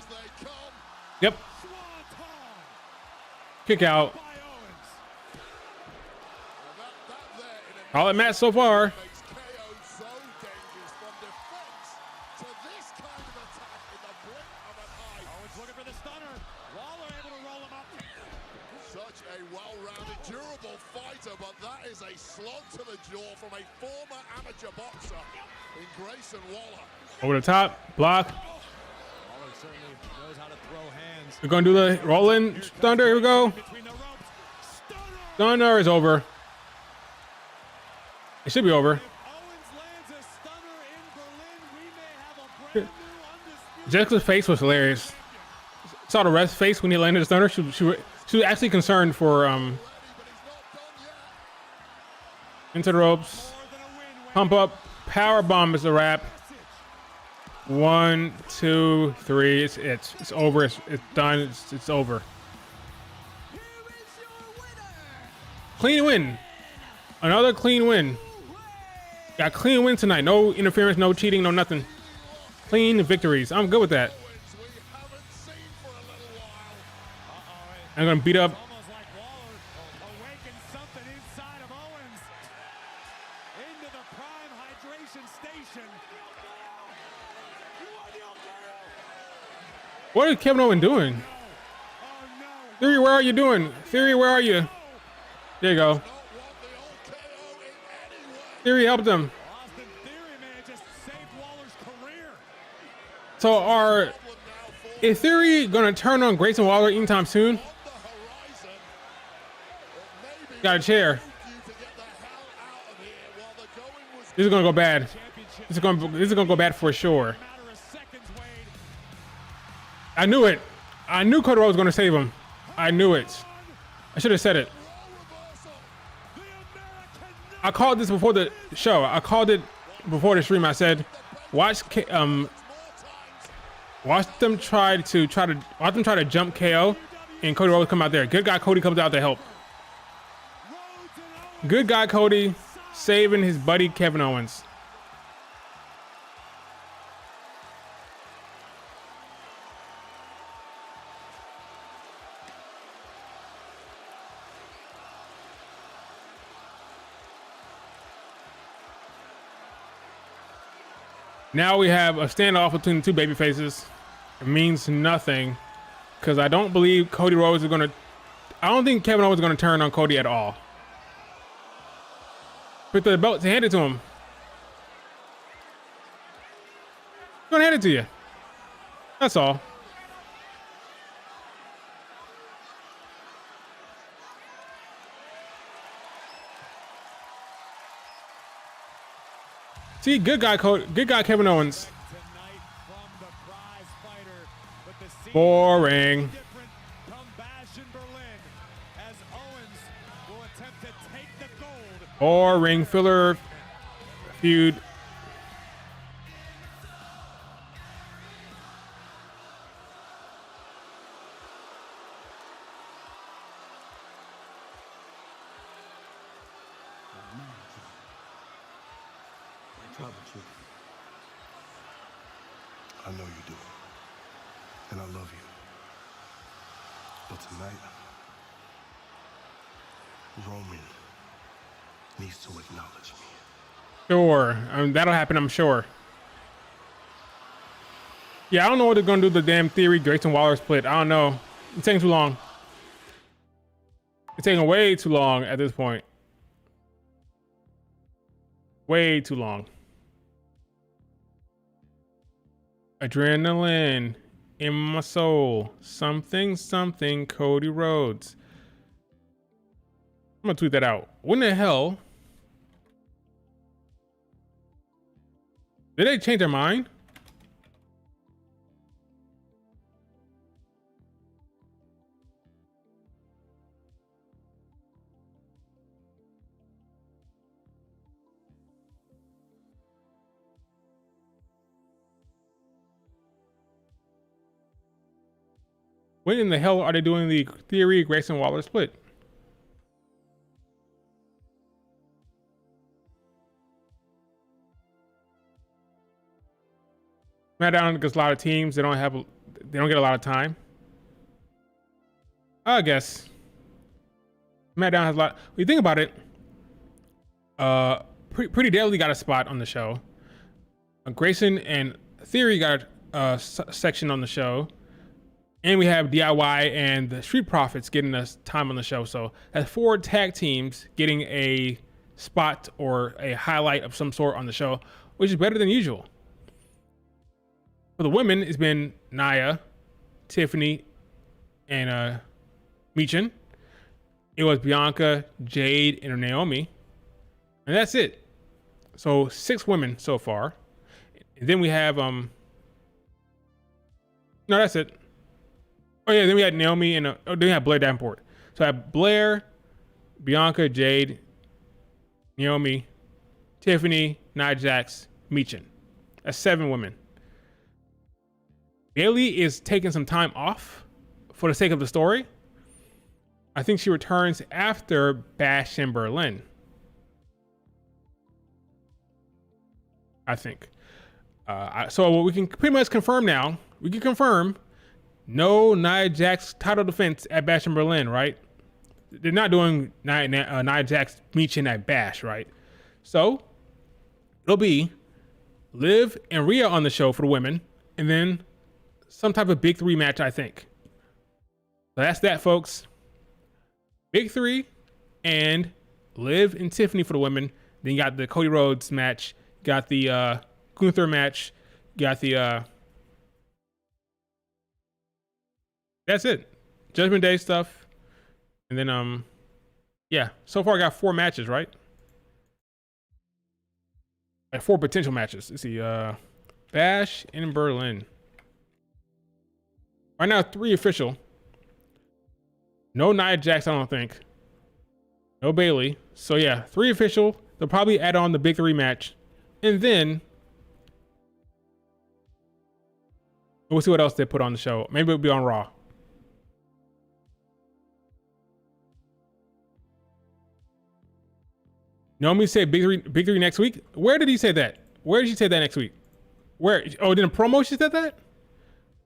Yep. Kick out. All it match so far. Such a well-rounded, durable fighter, but that is a slug to the jaw from a former amateur boxer in Grayson Waller. Over the top, block. Waller certainly knows how to throw hands. We're gonna do the rolling thunder. Here we go. Thunder is over. It should be over. Jessica's face was hilarious. Saw the ref's face when he landed the stunner. She was actually concerned for into the ropes. Pump up. Power bomb is the wrap. 1, 2, 3. It's over. It's done. It's over. Clean win. Another clean win. Got a clean win tonight. No interference, no cheating, no nothing. Clean victories. I'm good with that. I'm gonna beat up. What is Kevin Owens doing? Theory, where are you doing? Theory, where are you? There you go. Theory helped him. Austin Theory may have just saved Waller's career. So is Theory gonna turn on Grayson Waller anytime soon? Got a chair. This is gonna go bad. This is gonna go bad for sure. I knew it. I knew Cody Rhodes was gonna save him. I knew it. I should have said it. I called this before the show. I called it before the stream. I said, watch them try to jump KO, and Cody Rhodes come out there. Good guy Cody comes out to help. Good guy Cody saving his buddy Kevin Owens. Now we have a standoff between the two baby faces. It means nothing because I don't believe Cody Rhodes is gonna. I don't think Kevin Owens is gonna turn on Cody at all. Put the belt to hand it to him. I'm gonna hand it to you. That's all. See, good guy Kevin Owens. Boring. Boring filler feud. I know you do. And I love you. But tonight, Roman needs to acknowledge me. Sure. That'll happen, I'm sure. Yeah, I don't know what they're going to do with the damn Theory Grayson Waller split. I don't know. It's taking too long. It's taking way too long at this point. Way too long. Adrenaline in my soul. Something, something, Cody Rhodes. I'm gonna tweet that out. When the hell did they change their mind? When in the hell are they doing the Theory Grayson Waller split? SmackDown gets a lot of teams. They don't get a lot of time. I guess SmackDown has a lot. When you think about it, Pretty Deadly got a spot on the show. Grayson and Theory got a section on the show. And we have DIY and the Street Profits getting us time on the show. So that's 4 tag teams getting a spot or a highlight of some sort on the show, which is better than usual. For the women, it's been Nia, Tiffany, and Michin. It was Bianca, Jade, and Naomi. And that's it. So 6 women so far. And then we have no, that's it. Oh yeah, then we had Naomi and then we had Blair Davenport. So I have Blair, Bianca, Jade, Naomi, Tiffany, Nia Jax, Michin. That's 7 women. Bayley is taking some time off for the sake of the story. I think she returns after Bash in Berlin. I think. So what we can pretty much confirm now, we can confirm no Nia Jax title defense at Bash in Berlin, right? They're not doing Nia Jax Michin at Bash, right? So it'll be Liv and Rhea on the show for the women, and then some type of big 3 match, I think. So that's that, folks. Big 3 and Liv and Tiffany for the women, Then you got the Cody Rhodes match. Got the Gunther match. Got the that's it. Judgment Day stuff. And then yeah. So far I got 4 matches, right? Like 4 potential matches. Let's see. Bash in Berlin. Right now 3 official. No Nia Jax, I don't think. No Bailey. So yeah, 3 official. They'll probably add on the big 3 match. And then we'll see what else they put on the show. Maybe it'll be on Raw. Naomi said big three next week. Where did he say that? Where did she say that next week? Where? Oh, in a promo she said that?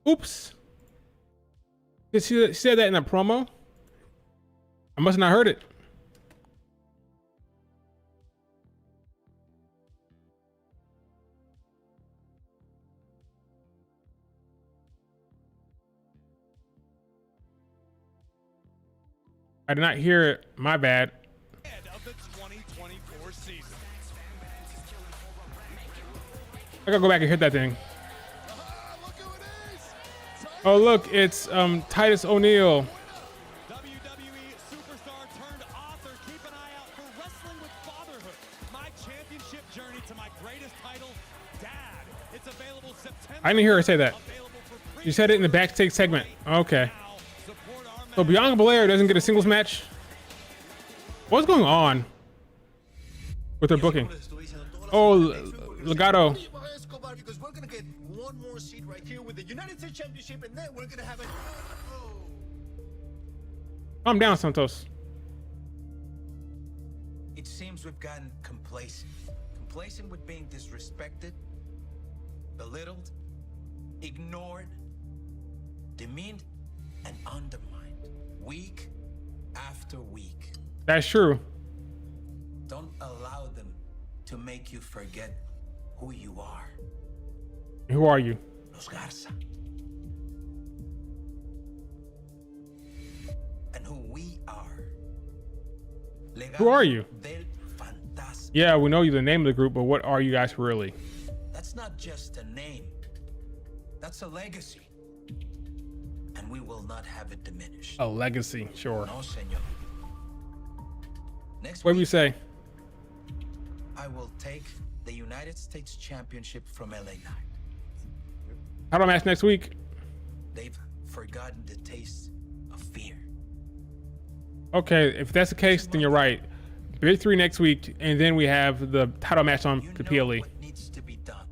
Oops. She said that in a promo? I must not heard it. I did not hear it. My bad. Of the 2024 season. I gotta go back and hit that thing. Oh look, it's Titus O'Neil. WWE superstar turned author. Keep an eye out for Wrestling with Fatherhood. My championship journey to my greatest title, Dad. It's available September. I didn't hear her say that. You said it in the backstage segment. Okay. So Bianca Belair doesn't get a singles match. What's going on with her booking? Oh, Legato. Because we're gonna get one more seat right here with the United States Championship, and then we're gonna have a. Calm down, Santos. It seems we've gotten complacent. Complacent with being disrespected, belittled, ignored, demeaned, and undermined. Week after week. That's true. Don't allow them to make you forget who you are. Who are you? Los Garza. And who we are. Who are you? Del Fantasma. Yeah, we know you the name of the group, but what are you guys really? That's not just a name. That's a legacy. And we will not have it diminished. A legacy, sure. No, senor. Next What do week, you say? I will take the United States Championship from LA Knight. Title match next week. They've forgotten the taste of fear. Okay, if that's the case, then you're right. Big 3 next week, and then we have the title match on the PLE. What needs to be done?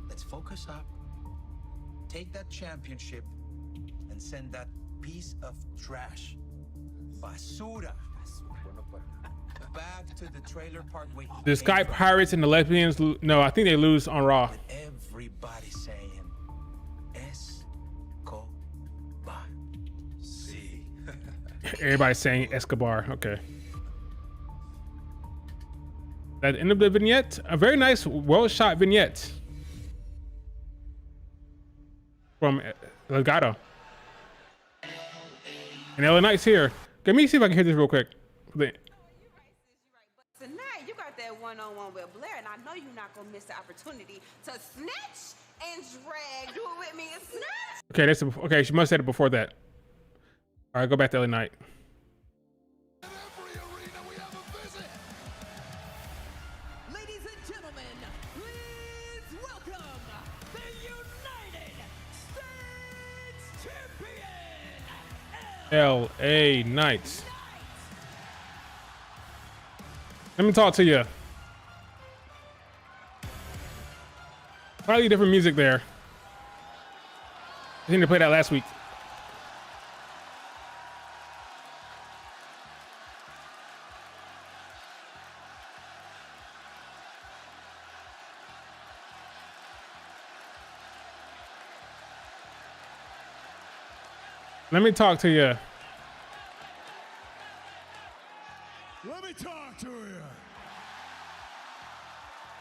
Let's focus up. Take that championship and send that piece of trash, basura, back to the trailer park where he The Sky Pirates and the Lesbians, no, I think they lose on Raw. with everybody saying, Escobar. See. Everybody's saying Escobar. Okay. At the end of the vignette, a very nice, well-shot vignette from Legato. And LA Knight's here. Let me see if I can hear this real quick. Tonight, you got that one-on-one with Blair, and I know you're not going to miss the opportunity to snatch and drag. Do it with me and snatch. Okay, that's okay. She must have said it before that. All right, go back to LA Knight. Ladies and gentlemen, please welcome the United States Champion, LA Knight. Let me talk to you. Probably different music there. I think they played that last week. Let me talk to you. Let me talk to you.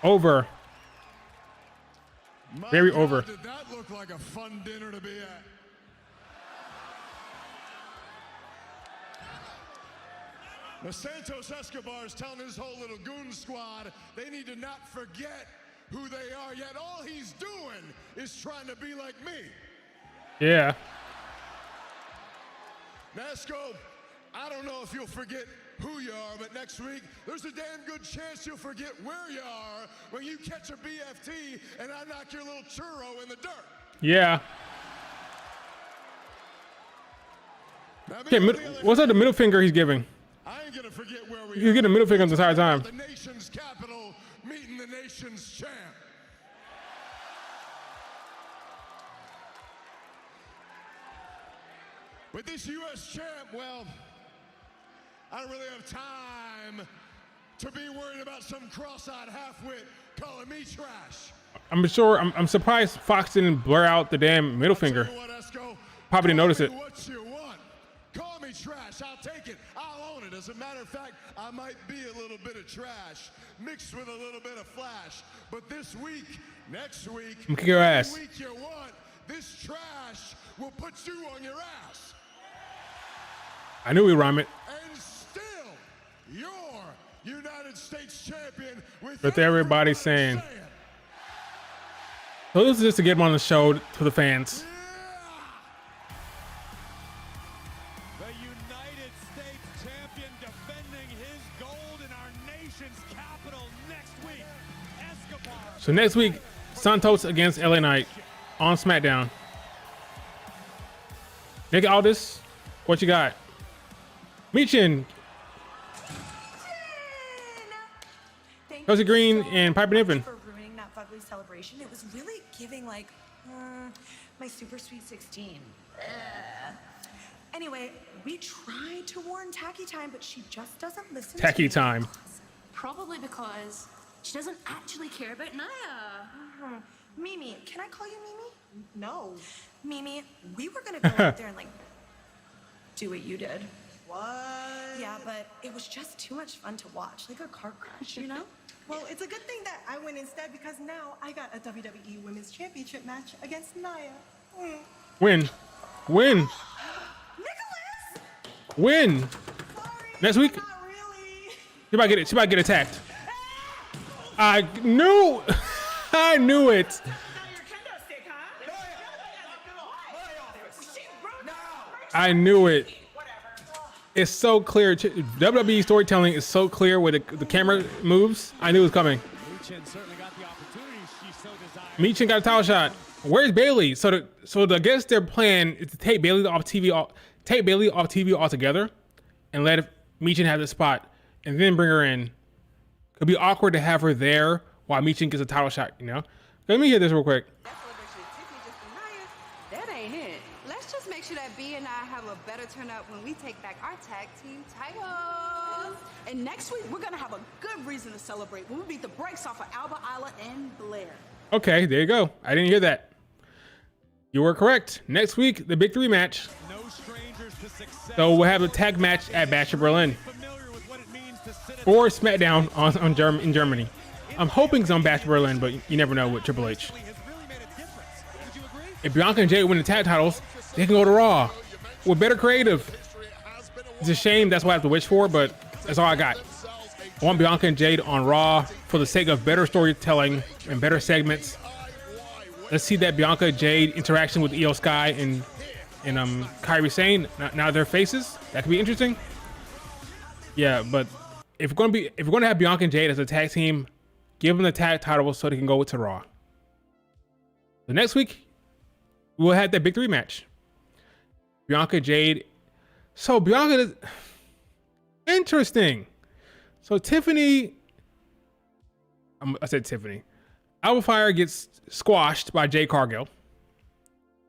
Over. My Very God, over. Did that look like a fun dinner to be at? The Santos Escobar is telling his whole little goon squad they need to not forget who they are, yet all he's doing is trying to be like me. Yeah. Nasco, I don't know if you'll forget who you are, but next week, there's a damn good chance you'll forget where you are when you catch a BFT and I knock your little churro in the dirt. Yeah. Okay, what's that? The middle finger he's giving? I ain't gonna forget where we He's getting a middle finger the entire time. The nation's capital, meeting the nation's champ. With this U.S. champ, well, I don't really have time to be worried about some cross-eyed half-wit calling me trash. I'm surprised Fox didn't blur out the damn middle finger. Probably didn't notice it. What you want. Call me trash. I'll take it. I'll own it. As a matter of fact, I might be a little bit of trash mixed with a little bit of flash. But this week, next week, I'm kick your ass. Every week you want, this trash will put you on your ass. I knew we'd rhyme it. And still, you're United States champion With everybody saying. So this is just to get him on the show to the fans. The United States champion defending his gold in our nation's capital next week. Escobar. So next week, Santos against LA Knight on SmackDown. Nick Aldis, what you got? Michin, Kelsey Green, and Piper Niven. For ruining that fugly celebration. It was really giving like my super sweet 16. Anyway, we tried to warn Tacky Time, but she just doesn't listen. Tacky Time. Probably because she doesn't actually care about Nia. Mimi, can I call you Mimi? No. Mimi, we were gonna go out there and like do what you did. What? Yeah, but it was just too much fun to watch, like a car crash, you know? Well, it's a good thing that I win instead because now I got a WWE Women's Championship match against Nia. Win. Win. Nicholas! Win. Next week. She might get it. She might get attacked. I knew. I knew it. I knew it. It's so clear. WWE storytelling is so clear where the camera moves. I knew it was coming. Michin got a title shot. Where's Bailey? So I guess their plan is to take Bailey off TV. Take Bailey off TV altogether, and let Michin have the spot, and then bring her in. Could be awkward to have her there while Michin gets a title shot. You know. Let me hear this real quick. That ain't it. Let's just make sure that B and I have a better turnout when we take back our tag team titles. And next week, we're going to have a good reason to celebrate when we beat the brakes off of Alba, Isla, and Blair. Okay, there you go. I didn't hear that. You were correct. Next week, the Big Three match. So we'll have a tag match at Bash of Berlin. Or SmackDown in Germany. I'm hoping it's on Bash of Berlin, but you never know with Triple H. If Bianca and Jade win the tag titles, they can go to Raw with better creative. It's a shame that's what I have to wish for, but that's all I got. I want Bianca and Jade on Raw for the sake of better storytelling and better segments. Let's see that Bianca Jade interaction with Io Sky and Kairi Sane. Now their faces. That could be interesting. Yeah, but if we're gonna have Bianca and Jade as a tag team, give them the tag title so they can go to Raw. The next week, we'll have that Big Three match. Bianca, Jade. So Bianca is interesting. So Tiffany, I said Tiffany. Alba Fire gets squashed by Jade Cargill.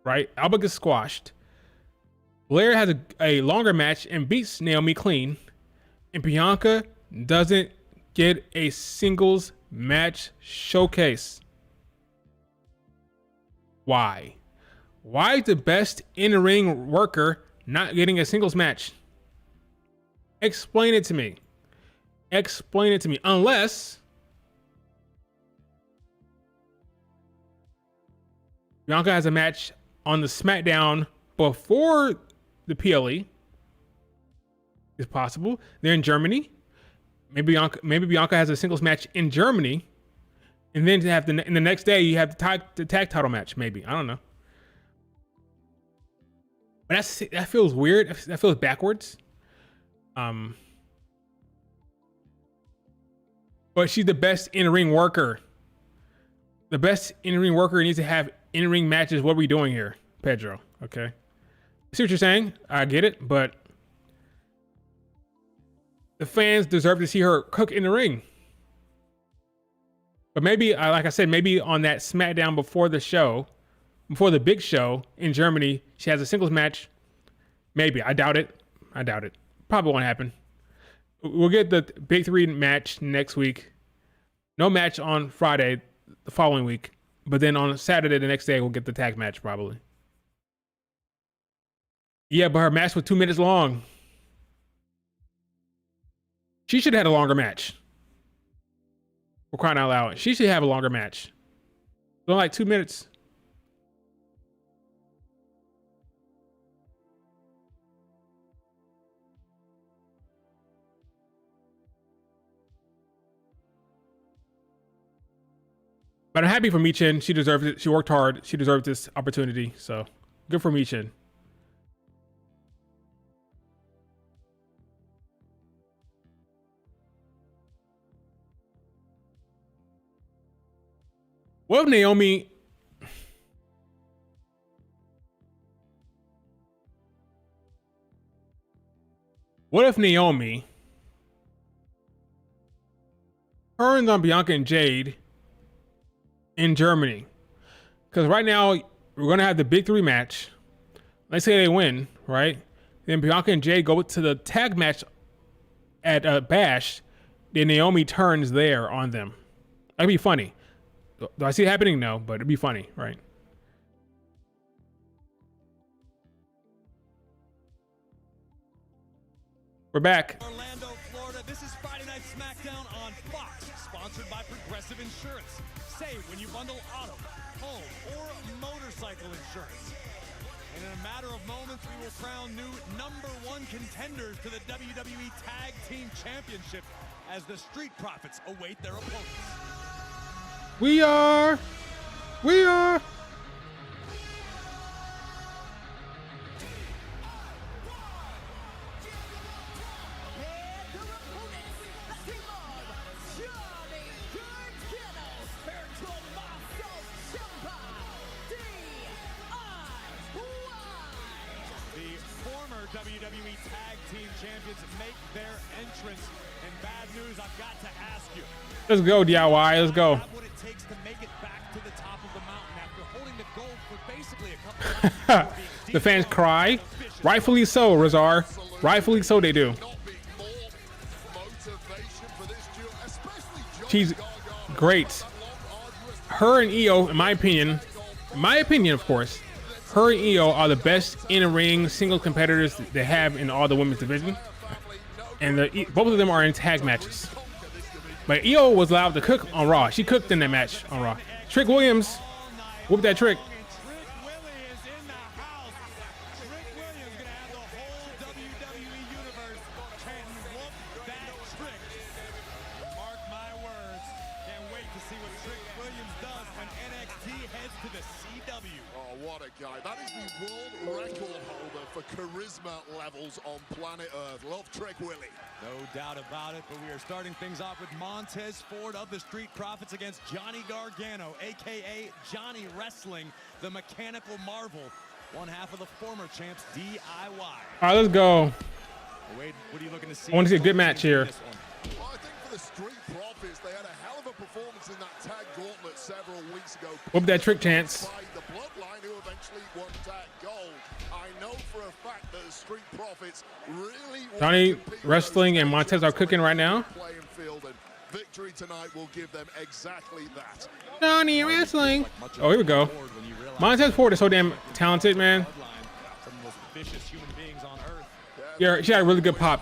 Right? Alba gets squashed. Blair has a longer match and beats Naomi clean. And Bianca doesn't get a singles match showcase. Why? Why is the best in-ring worker not getting a singles match? Explain it to me. Explain it to me. Unless Bianca has a match on the SmackDown before the PLE. It's possible. They're in Germany. Maybe Bianca has a singles match in Germany, and then to have the next day you have the tag title match. Maybe, I don't know. But that feels weird. That feels backwards. But she's the best in-ring worker. The best in-ring worker needs to have in-ring matches. What are we doing here, Pedro? Okay. I see what you're saying. I get it, but the fans deserve to see her cook in the ring. But maybe, like I said, maybe on that SmackDown before the show, before the big show in Germany, she has a singles match. Maybe. I doubt it. Probably won't happen. We'll get the big three match next week. No match on Friday the following week. But then on Saturday the next day, we'll get the tag match probably. Yeah, but her match was 2 minutes long. She should have had a longer match. We're crying out loud. She should have a longer match. Only like 2 minutes. But I'm happy for Michin. She deserves it. She worked hard. She deserves this opportunity. So good for Michin. What if Naomi... What if Naomi turns on Bianca and Jade in Germany? Because right now, we're going to have the big three match. Let's say they win, right? Then Bianca and Jade go to the tag match at Bash. Then Naomi turns there on them. That'd be funny. Do I see it happening? No, but it'd be funny, right? We're back. Orlando, Florida. This is Friday Night Smackdown on Fox, sponsored by Progressive Insurance. Save when you bundle auto, home, or motorcycle insurance. And in a matter of moments, we will crown new #1 contenders to the WWE Tag Team Championship as the Street Profits await their opponents. We are. WWE Tag Team Champions make their entrance. And bad news, I've got to ask you. Let's go, DIY. Let's go. What it takes to make it back to the top of the mountain after holding the gold for basically a couple of The fans cry. Rightfully so, Razar. Rightfully so, they do. She's great. Her and Io, in my opinion, of course, her and Io are the best in-ring single competitors they have in all the women's division. And both of them are in tag matches. But Io was allowed to cook on Raw. She cooked in that match on Raw. Trick Williams whooped that trick. Charisma levels on planet Earth. Love Trick Willie. No doubt about it, but we are starting things off with Montez Ford of the Street Profits against Johnny Gargano, a.k.a. Johnny Wrestling, the Mechanical Marvel, one half of the former champs, DIY. All right, let's go. Wade, what are you looking to see? I want to see a good match here. Well, I think for the Street Profits, they had a hell of a performance in that tag gauntlet several weeks ago. Whoop that trick chance. The Bloodline, who eventually won tag gold. I know for a fact that the Street Profits really Johnny Wrestling and Montez are cooking right now. Victory tonight will give them exactly that. Johnny Wrestling. Oh, here we go. Montez Ford is so damn talented, man. Yeah, she had a really good pop,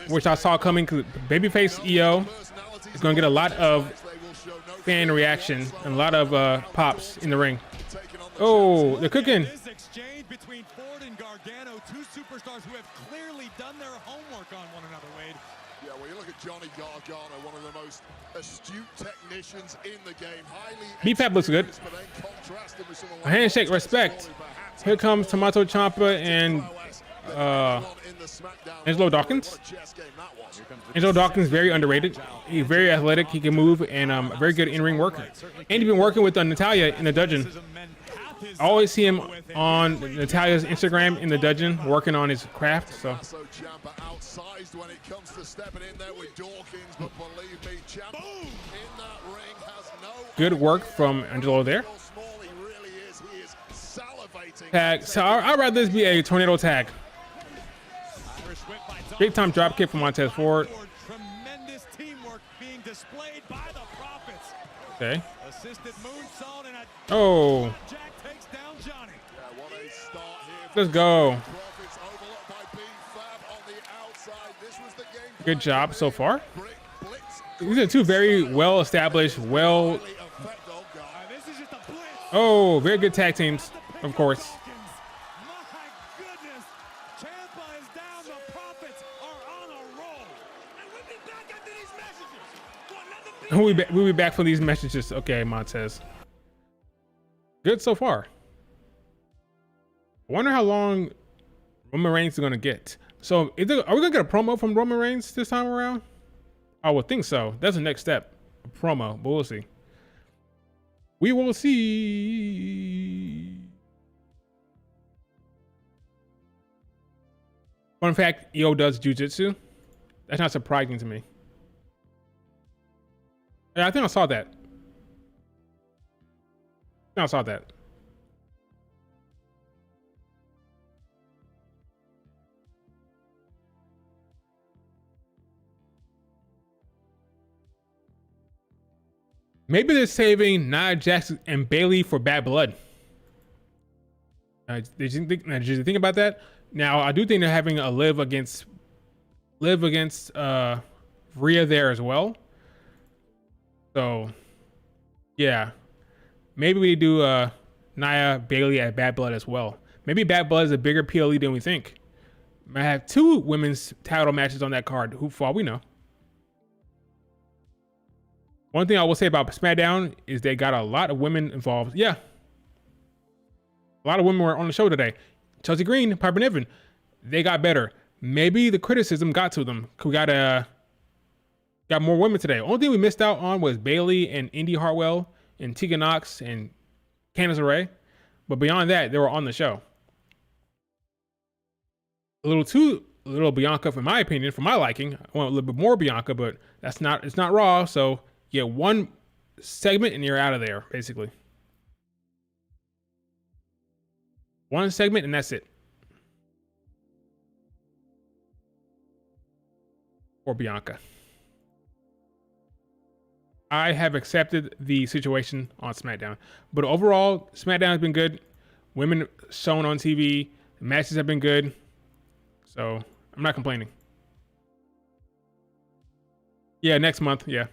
which I saw coming because babyface Io is going to get a lot of fan reaction and a lot of pops in the ring. Oh, they're cooking. This exchange between Ford and Gargano, two super superstars who have clearly done their homework on one another, Wade. Yeah, well, you look at Johnny Gargano, one of the most astute technicians in the game. B-Fab looks good. A handshake, respect. Here comes Tommaso Ciampa and Angelo Dawkins. Angelo Dawkins is very underrated. He's very athletic. He can move and very good in-ring worker. And he's been working with Natalia in the dungeon. I always see him on Natalia's Instagram in the dungeon working on his craft. So. When it comes to stepping in there with Dawkins, but believe me, Ciampa in that ring has no good work from Angelo there. Tag. So I'd rather this be a tornado tag. Big time drop kick from Montez Ford. Tremendous teamwork being displayed by the Profits. Okay. Assisted moonsault and a oh. Jack takes down Johnny. Let's go. Good job so far. These are two very well established, oh, very good tag teams, of course. We'll be back for these messages. Okay, Montez. Good so far. I wonder how long Roman Reigns is going to get. So, are we going to get a promo from Roman Reigns this time around? I would think so. That's the next step. A promo, but we'll see. We will see. Fun fact, EO does jiu-jitsu. That's not surprising to me. Yeah, I think I saw that. I saw that. Maybe they're saving Nia Jax and Bayley for Bad Blood. Did you think about that? Now, I do think they're having a live against Rhea there as well. So, yeah. Maybe we do Nia Bayley at Bad Blood as well. Maybe Bad Blood is a bigger PLE than we think. Might have 2 women's title matches on that card. Who for all we know. One thing I will say about SmackDown is they got a lot of women involved. Yeah. A lot of women were on the show today. Chelsea Green, Piper Niven, they got better. Maybe the criticism got to them. We got more women today. Only thing we missed out on was Bayley and Indy Hartwell and Tegan Knox and Candice LeRae. But beyond that, they were on the show. A little Bianca, for my opinion, for my liking. I want a little bit more Bianca, but it's not Raw, so you get 1 segment and you're out of there, basically. 1 segment and that's it. For Bianca. I have accepted the situation on SmackDown. But overall, SmackDown has been good. Women shown on TV. The matches have been good. So, I'm not complaining. Yeah, next month, yeah.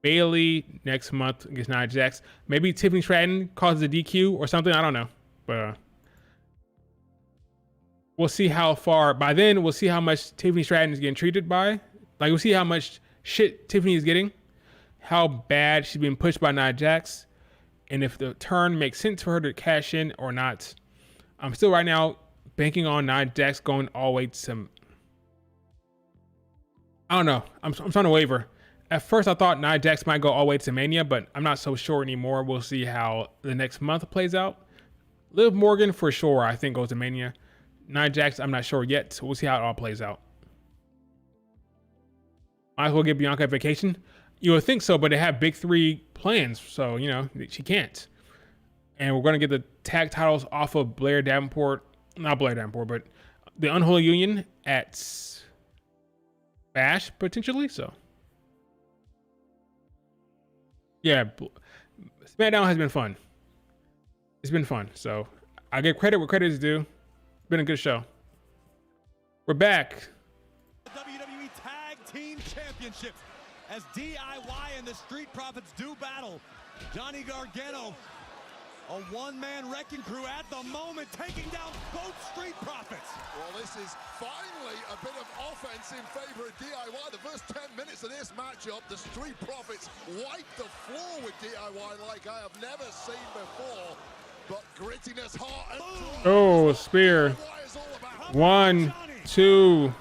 Bayley next month against Nia Jax. Maybe Tiffany Stratton causes a DQ or something. I don't know. But we'll see how far. By then, we'll see how much Tiffany Stratton is getting treated by. Like, we'll see how much shit Tiffany is getting. How bad she's being pushed by Nia Jax. And if the turn makes sense for her to cash in or not. I'm still right now banking on Nia Jax going all the way to some. I don't know. I'm trying to waver. At first, I thought Nia Jax might go all the way to Mania, but I'm not so sure anymore. We'll see how the next month plays out. Liv Morgan, for sure, I think goes to Mania. Nia Jax, I'm not sure yet, so we'll see how it all plays out. Might as well give Bianca a vacation. You would think so, but they have big 3 plans, so, she can't. And we're going to get the tag titles off of Blair Davenport. Not Blair Davenport, but the Unholy Union at Bash, potentially, so. Yeah, SmackDown has been fun. It's been fun. So I give credit where credit is due. It's been a good show. We're back. WWE Tag Team Championships as DIY and the Street Profits do battle. Johnny Gargano A one-man wrecking crew at the moment, taking down both Street Profits. Well, this is finally a bit of offense in favor of DIY. The first 10 minutes of this matchup, the Street Profits wiped the floor with DIY like I have never seen before. But grittiness, heart, and Oh, spear. 1, 2.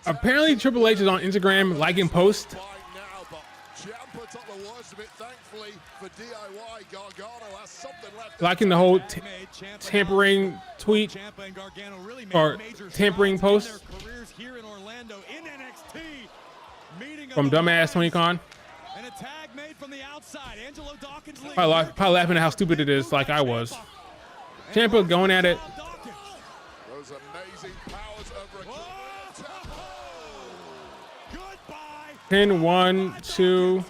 Apparently Triple H is on Instagram liking posts. Ciampa took the worst of it, thankfully for DIY. Gargano has something left. Liking the whole tampering tweet or tampering post from dumbass Tony Khan. And a tag made from the outside. Angelo Dawkins probably laughing at how stupid it is, like I was. Ciampa going at it. Those amazing powers of goodbye. 10, 1, 2.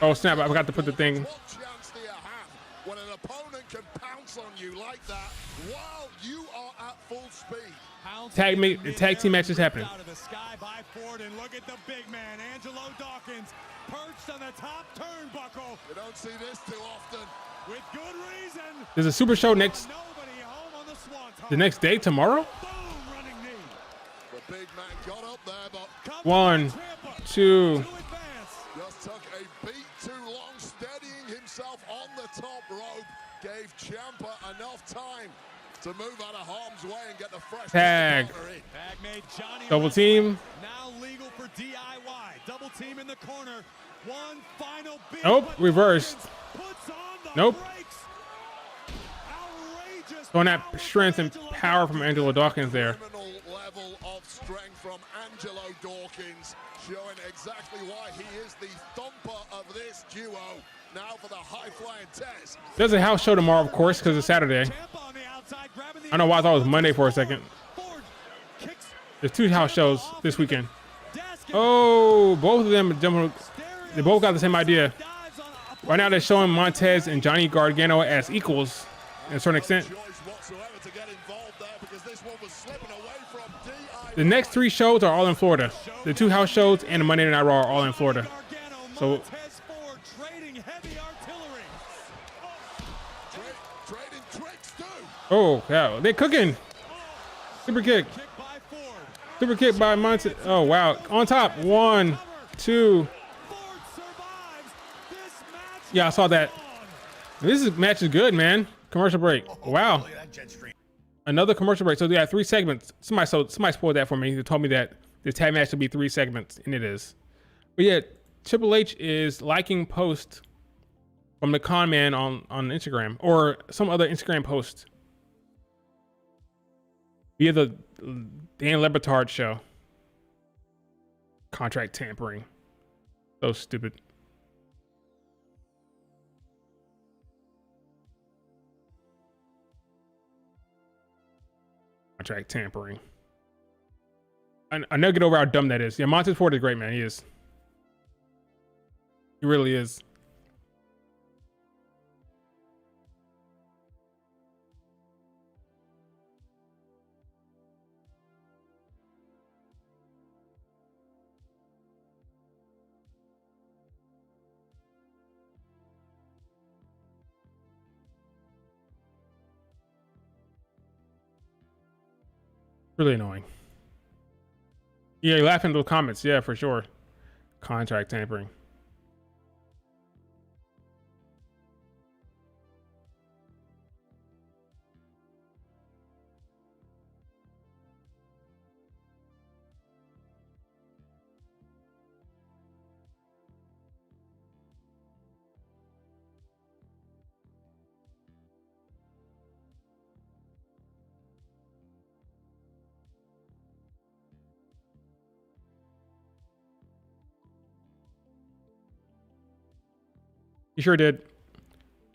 Oh snap! I forgot to put the thing. What chance do you have when an opponent can pounce on you like that while you are at full speed? Tag team match is happening. Out of the sky by Ford, and look at the big man, Angelo Dawkins, perched on the top turnbuckle. You don't see this too often. With good reason. There's a super show next. The next day, tomorrow. The big man got up there, but 1, 2. just took a beat too long, steadying himself on the top rope. Gave Ciampa enough time to move out of harm's way and get the fresh Tag. Double team. Now legal for DIY. Double team in the corner. One final beat. Nope, reversed. Nope. Showing that strength and power from Angelo Dawkins there. Level of strength from Angelo Dawkins, showing exactly why he is the thumper of this duo. Now for the high-flying Tez. There's a house show tomorrow, of course, because it's Saturday. I don't know why I thought it was Monday for a second. There's 2 house shows this weekend. Oh, both of them, they both got the same idea. Right now they're showing Montez and Johnny Gargano as equals to a certain extent. The next 3 shows are all in Florida. The 2 house shows and the Monday Night Raw are all in Florida. So oh, yeah, they're cooking. Super kick. Super kick by Montez. Oh, wow. On top. 1, 2. Yeah, I saw that. Match is good, man. Commercial break. Wow. Another commercial break. So they have 3 segments. Somebody spoiled that for me. They told me that the tag match will be 3 segments, and it is. But yeah, Triple H is liking posts from the con man on Instagram or some other Instagram post via the Dan Le Batard show. Contract tampering. So stupid. Contract tampering. I never get over how dumb that is. Yeah, Montez Ford is great, man. He is. He really is. Really annoying. Yeah, you're laughing at the comments. Yeah, for sure. Contract tampering. He sure did.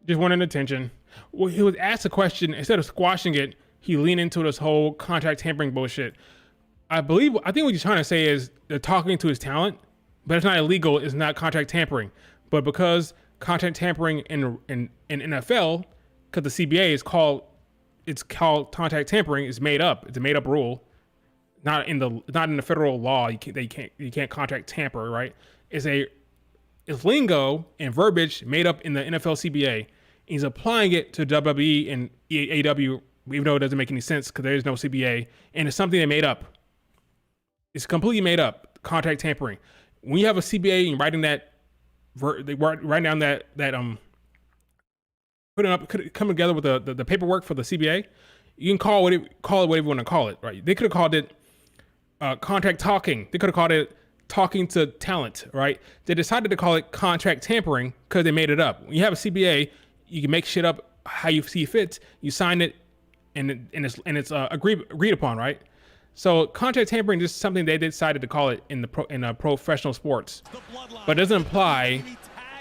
Just wanted attention. Well, he was asked a question. Instead of squashing it, he leaned into this whole contract tampering bullshit. I think what he's trying to say is they're talking to his talent, but it's not illegal. It's not contract tampering. But because contract tampering in NFL, because the CBA is called contract tampering, is made up. It's a made up rule. Not in the federal law. You can't contract tamper, right? It's a It's lingo and verbiage made up in the NFL CBA. He's applying it to WWE and AEW, even though it doesn't make any sense because there is no CBA, and it's something they made up. It's completely made up. Contract tampering. When you have a CBA and writing that, they write down that putting up, come together with the paperwork for the CBA. You can call it whatever you want to call it, right? They could have called it contract talking. They could have called it talking to talent, right? They decided to call it contract tampering because they made it up. When you have a CBA, you can make shit up how you see fit. You sign it, and it's agreed upon, right? So contract tampering is just something they decided to call it in professional sports, but it doesn't apply.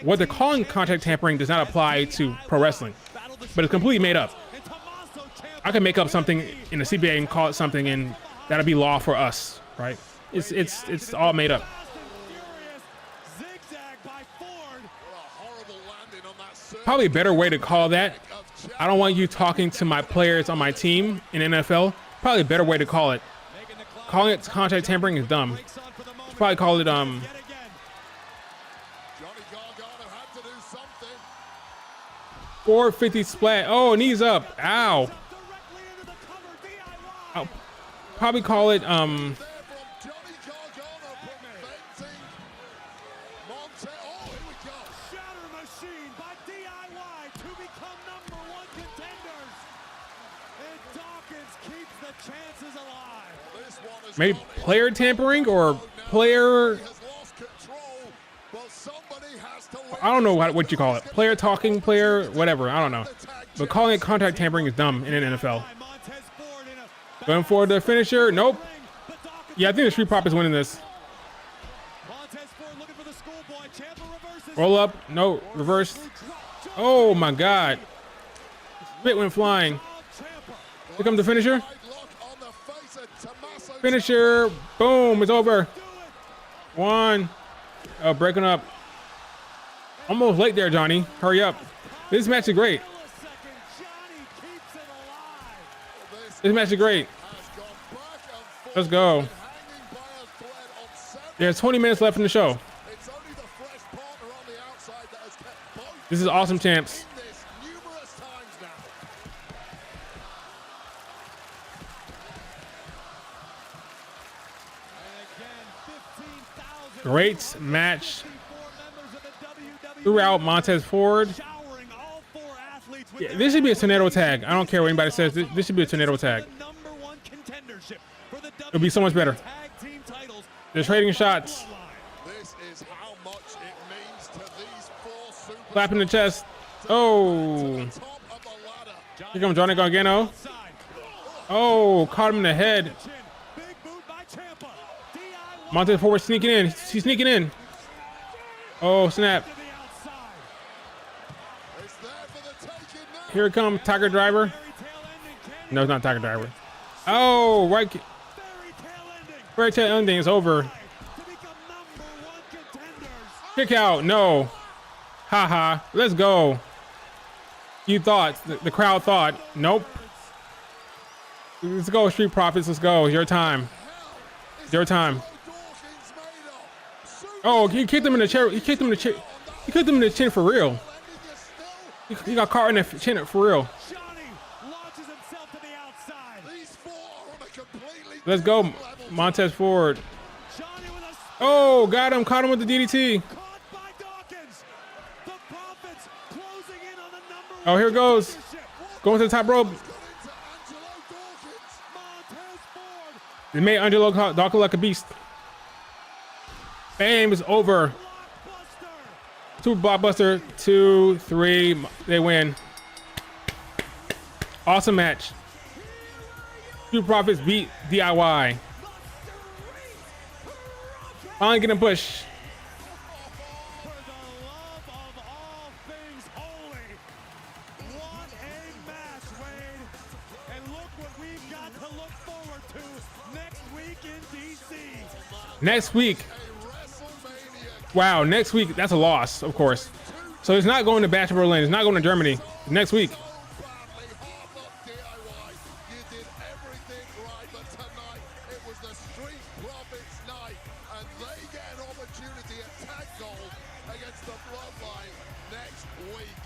What they're calling contract tampering does not apply to pro wrestling, but it's completely made up. I can make up something in the CBA and call it something, and that'll be law for us, right? It's all made up. Probably a better way to call that. I don't want you talking to my players on my team in NFL. Probably a better way to call it. Calling it contract tampering is dumb. Should probably call it 450 splat. Oh, knees up. Ow. I'll probably call it maybe player tampering or player. I don't know what you call it. Player talking, player whatever. I don't know. But calling it contract tampering is dumb in an NFL. Going for the finisher. Nope. Yeah, I think the Street Profits winning this. Roll up. No. Reverse. Oh my God. Spit went flying. Here comes the finisher. Finisher. Boom. It's over. One. Oh, breaking up. Almost late there, Johnny. Hurry up. This match is great. This match is great. Let's go. There's 20 minutes left in the show. This is awesome, champs. Great match throughout. Montez Ford. Yeah, this should be a tornado tag. I don't care what anybody says. This should be a tornado tag. It'll be so much better. They're trading shots. Slap in the chest. Oh. Here comes Johnny Gargano. Oh, caught him in the head. Montez Ford sneaking in. He's sneaking in. Oh, snap. Here it comes, Tiger Driver. No, it's not Tiger Driver. Oh, right. Fairy tale ending is over. Kick out. No. Haha. Let's go. You thought. The crowd thought. Nope. Let's go, Street Profits. Let's go. It's your time. It's your time. Oh, he kicked him in the chair. He kicked him in the chin. He kicked him in the chin for real. He got caught in the chin for real. Let's go, Montez Ford. Oh, got him. Caught him with the DDT. Oh, here it goes. Going to the top rope. They made Angelo Dawkins like a beast. Bam, it's over. Super blockbuster. 2, 3. They win. Awesome match. Street Profits beat DIY. Finally getting push. Next week. Wow, next week, that's a loss, of course. So it's not going to Bash of Berlin. It's not going to Germany. Next week. Street Profits night, and they get an opportunity at Tag Gold against the Bloodline next week.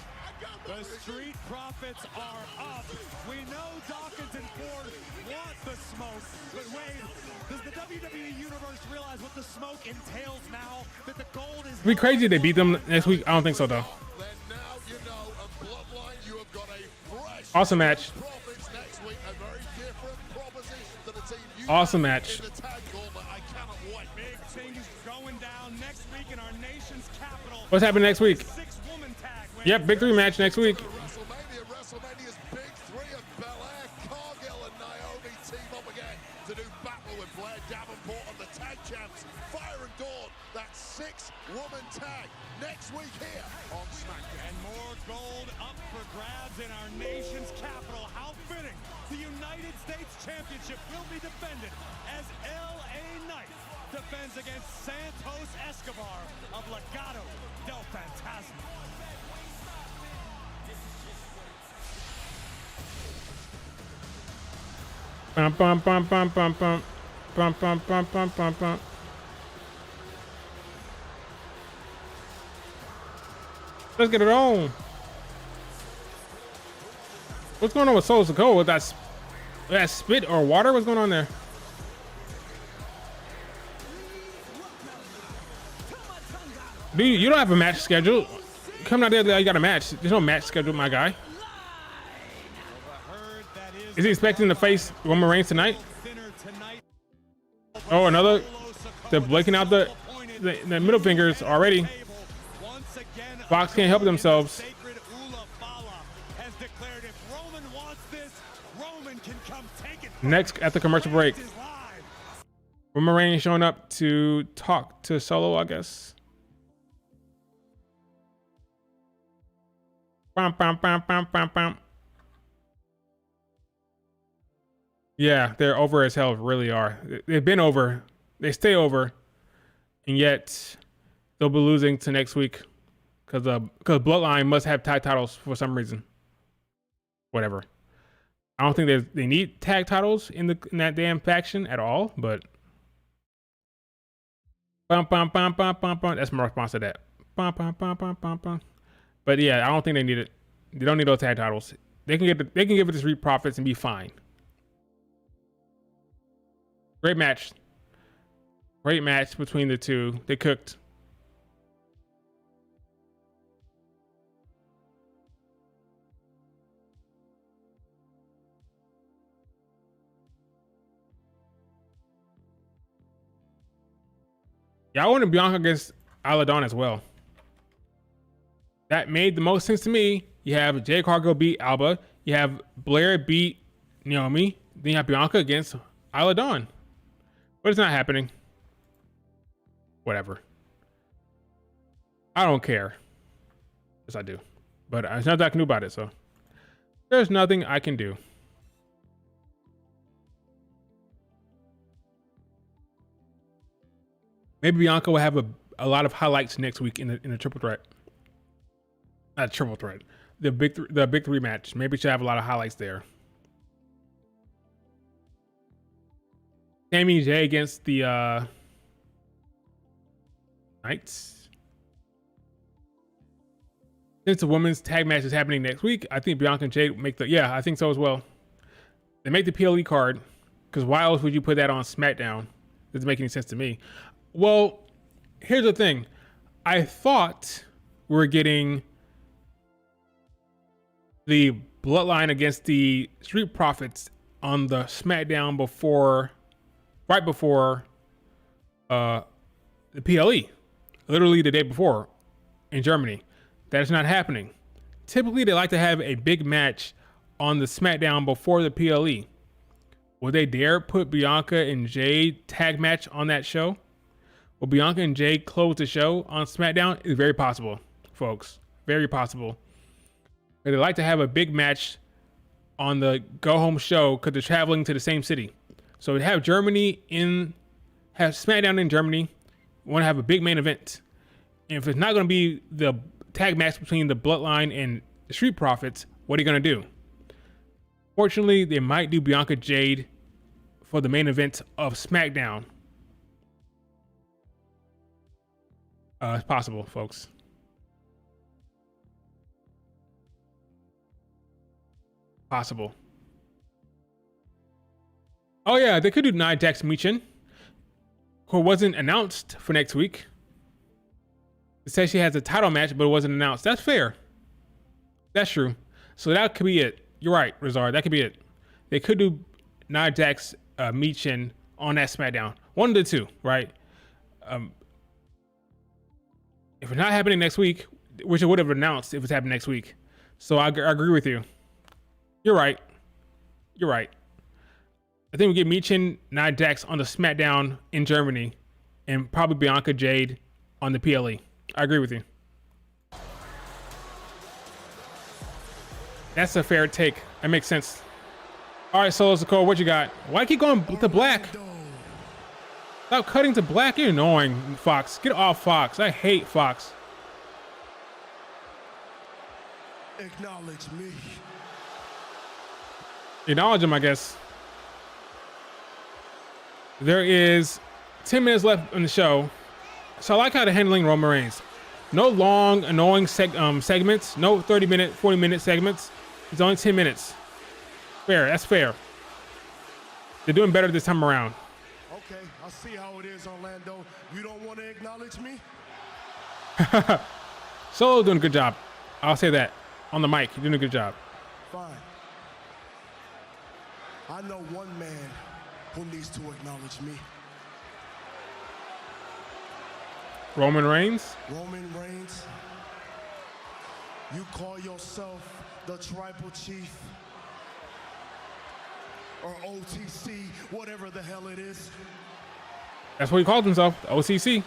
The Street Profits are up. We know Dawkins and Ford want the smoke, but Wade, does the WWE Universe realize what the smoke entails now that the gold is... It'd be crazy if they beat them next week. I don't think so, though. Then now you know, and Bloodline, you have got a fresh Awesome match. Profits next week, a very different proposition to the team you Awesome have match. in the Tag Gauntlet. I cannot wait. Big things going down next week in our nation's capital. What's happening next week? Six-woman tag. Yep, big 3 match next week. WrestleMania's Big Three of Belair, Cargill, and Naomi team up again to do battle with Blair Davenport and the tag champs, Fire and Dawn. That 6-woman tag next week here on SmackDown. And more gold up for grabs in our nation's capital. How fitting. The United States Championship will be defended as L.A. Knight defends against Santos Escobar of Legado del Fantasma. Bum, bum, bum, bum, bum, bum. Bum, bum, bum, bum, bum, bum. Let's get it on. What's going on with Soul Soul with that spit or water? What's going on there? Dude, you don't have a match scheduled. Coming out there, you got a match. There's no match scheduled, my guy. Is he expecting to face Roman Reigns tonight? Oh, another. They're blinking out the middle fingers already. Fox can't help themselves. Next, at the commercial break, Roman Reigns showing up to talk to Solo, I guess. Bum, bum, bum, bum, bum, bum. Yeah, they're over as hell, really are. They've been over. They stay over. And yet, they'll be losing to next week. Because Bloodline must have tag titles for some reason. Whatever. I don't think they need tag titles in that damn faction at all, but... Bum, bum, bum, bum, bum, bum. That's my response to that. Bum, bum, bum, bum, bum, bum. But yeah, I don't think they need it. They don't need those tag titles. They can give it to Street Profits and be fine. Great match. Great match between the two. They cooked. Yeah, I wanted Bianca against Isla Dawn as well. That made the most sense to me. You have Jade Cargill beat Alba. You have Blair beat Naomi. Then you have Bianca against Isla Dawn. But it's not happening. Whatever. I don't care. Yes, I do. But there's nothing I can do about it, so. There's nothing I can do. Maybe Bianca will have a lot of highlights next week in the triple threat. Not triple threat. The big three match. Maybe she'll have a lot of highlights there. Sami Zayn against the Knights. Since the women's tag match is happening next week, I think Bianca and Jade make the... Yeah, I think so as well. They make the PLE card, because why else would you put that on SmackDown? Doesn't make any sense to me. Well, here's the thing. I thought we were getting the Bloodline against the Street Profits on the SmackDown right before the PLE, literally the day before in Germany. That is not happening. Typically, they like to have a big match on the SmackDown before the PLE. Will they dare put Bianca and Jade tag match on that show? Will Bianca and Jade close the show on SmackDown? It's very possible, folks. Very possible. But they like to have a big match on the go-home show because they're traveling to the same city. So to have have SmackDown in Germany, want to have a big main event. And if it's not going to be the tag match between the Bloodline and the Street Profits, what are you going to do? Fortunately, they might do Bianca Jade for the main event of SmackDown. It's possible, folks. Possible. Oh yeah, they could do Nia Jax Michin, who wasn't announced for next week. It says she has a title match, but it wasn't announced. That's fair. That's true. So that could be it. You're right, Rizard. That could be it. They could do Nia Jax Michin on that SmackDown. One of the two, right? If it's not happening next week, which it would have announced if it's happening next week. So I agree with you. You're right. You're right. I think we get Michin, Nia Jax on the SmackDown in Germany, and probably Bianca Jade on the PLE. I agree with you. That's a fair take. That makes sense. All right, Solo Sikoa, what you got? Why keep going to black? Stop cutting to black. You're annoying, Fox. Get off Fox. I hate Fox. Acknowledge me. Acknowledge him, I guess. There is 10 minutes left in the show. So I like how they're handling Roman Reigns. No long, annoying segments. No 30-minute, 40-minute segments. It's only 10 minutes. Fair. That's fair. They're doing better this time around. Okay, I see how it is, Orlando. You don't want to acknowledge me? Solo doing a good job. I'll say that. On the mic, you're doing a good job. Fine. I know one man who needs to acknowledge me. Roman Reigns? Roman Reigns, you call yourself the Tribal Chief or OTC, whatever the hell it is. That's what he called himself, the OCC.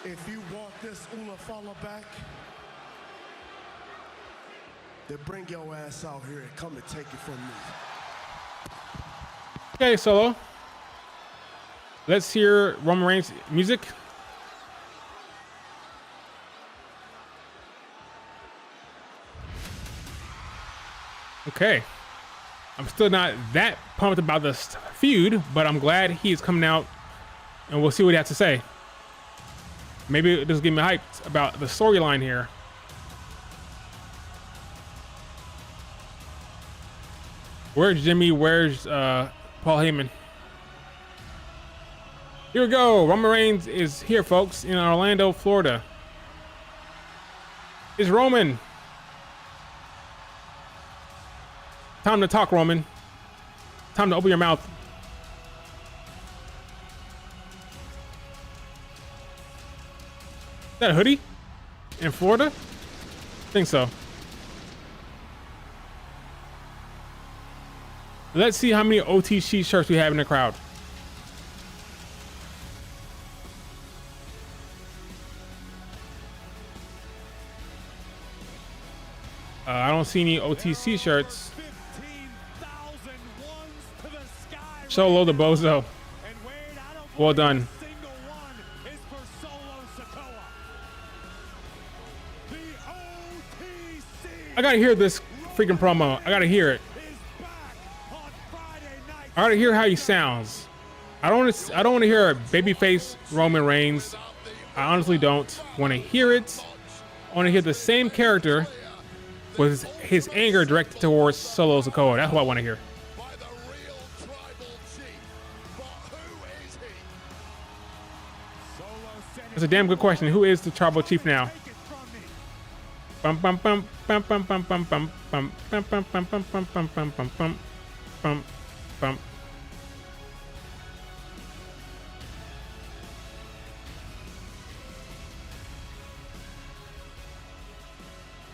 If you want this Ulafala back, then bring your ass out here and come and take it from me. Okay, Solo. Let's hear Roman Reigns music. Okay. I'm still not that pumped about this feud, but I'm glad he's coming out, and we'll see what he has to say. Maybe it'll just get me hyped about the storyline here. Where's Jimmy? Where's Paul Heyman? Here we go. Roman Reigns is here, folks, in Orlando, Florida. It's Roman. Time to talk, Roman. Time to open your mouth. Is that a hoodie? In Florida? I think so. Let's see how many OTC shirts we have in the crowd. I don't see any OTC shirts. Solo the bozo. Well done. I gotta hear this freaking promo. I gotta hear it. I gotta hear how he sounds. I don't want to hear a babyface Roman Reigns. I honestly don't want to hear it. I want to hear the same character with his anger directed towards Solo Sikoa. That's what I want to hear. That's a damn good question. Who is the tribal chief now? Bum bum bum bum bum bum bum bum bum bum bum bum bum bum bum bum bum bum bum bum.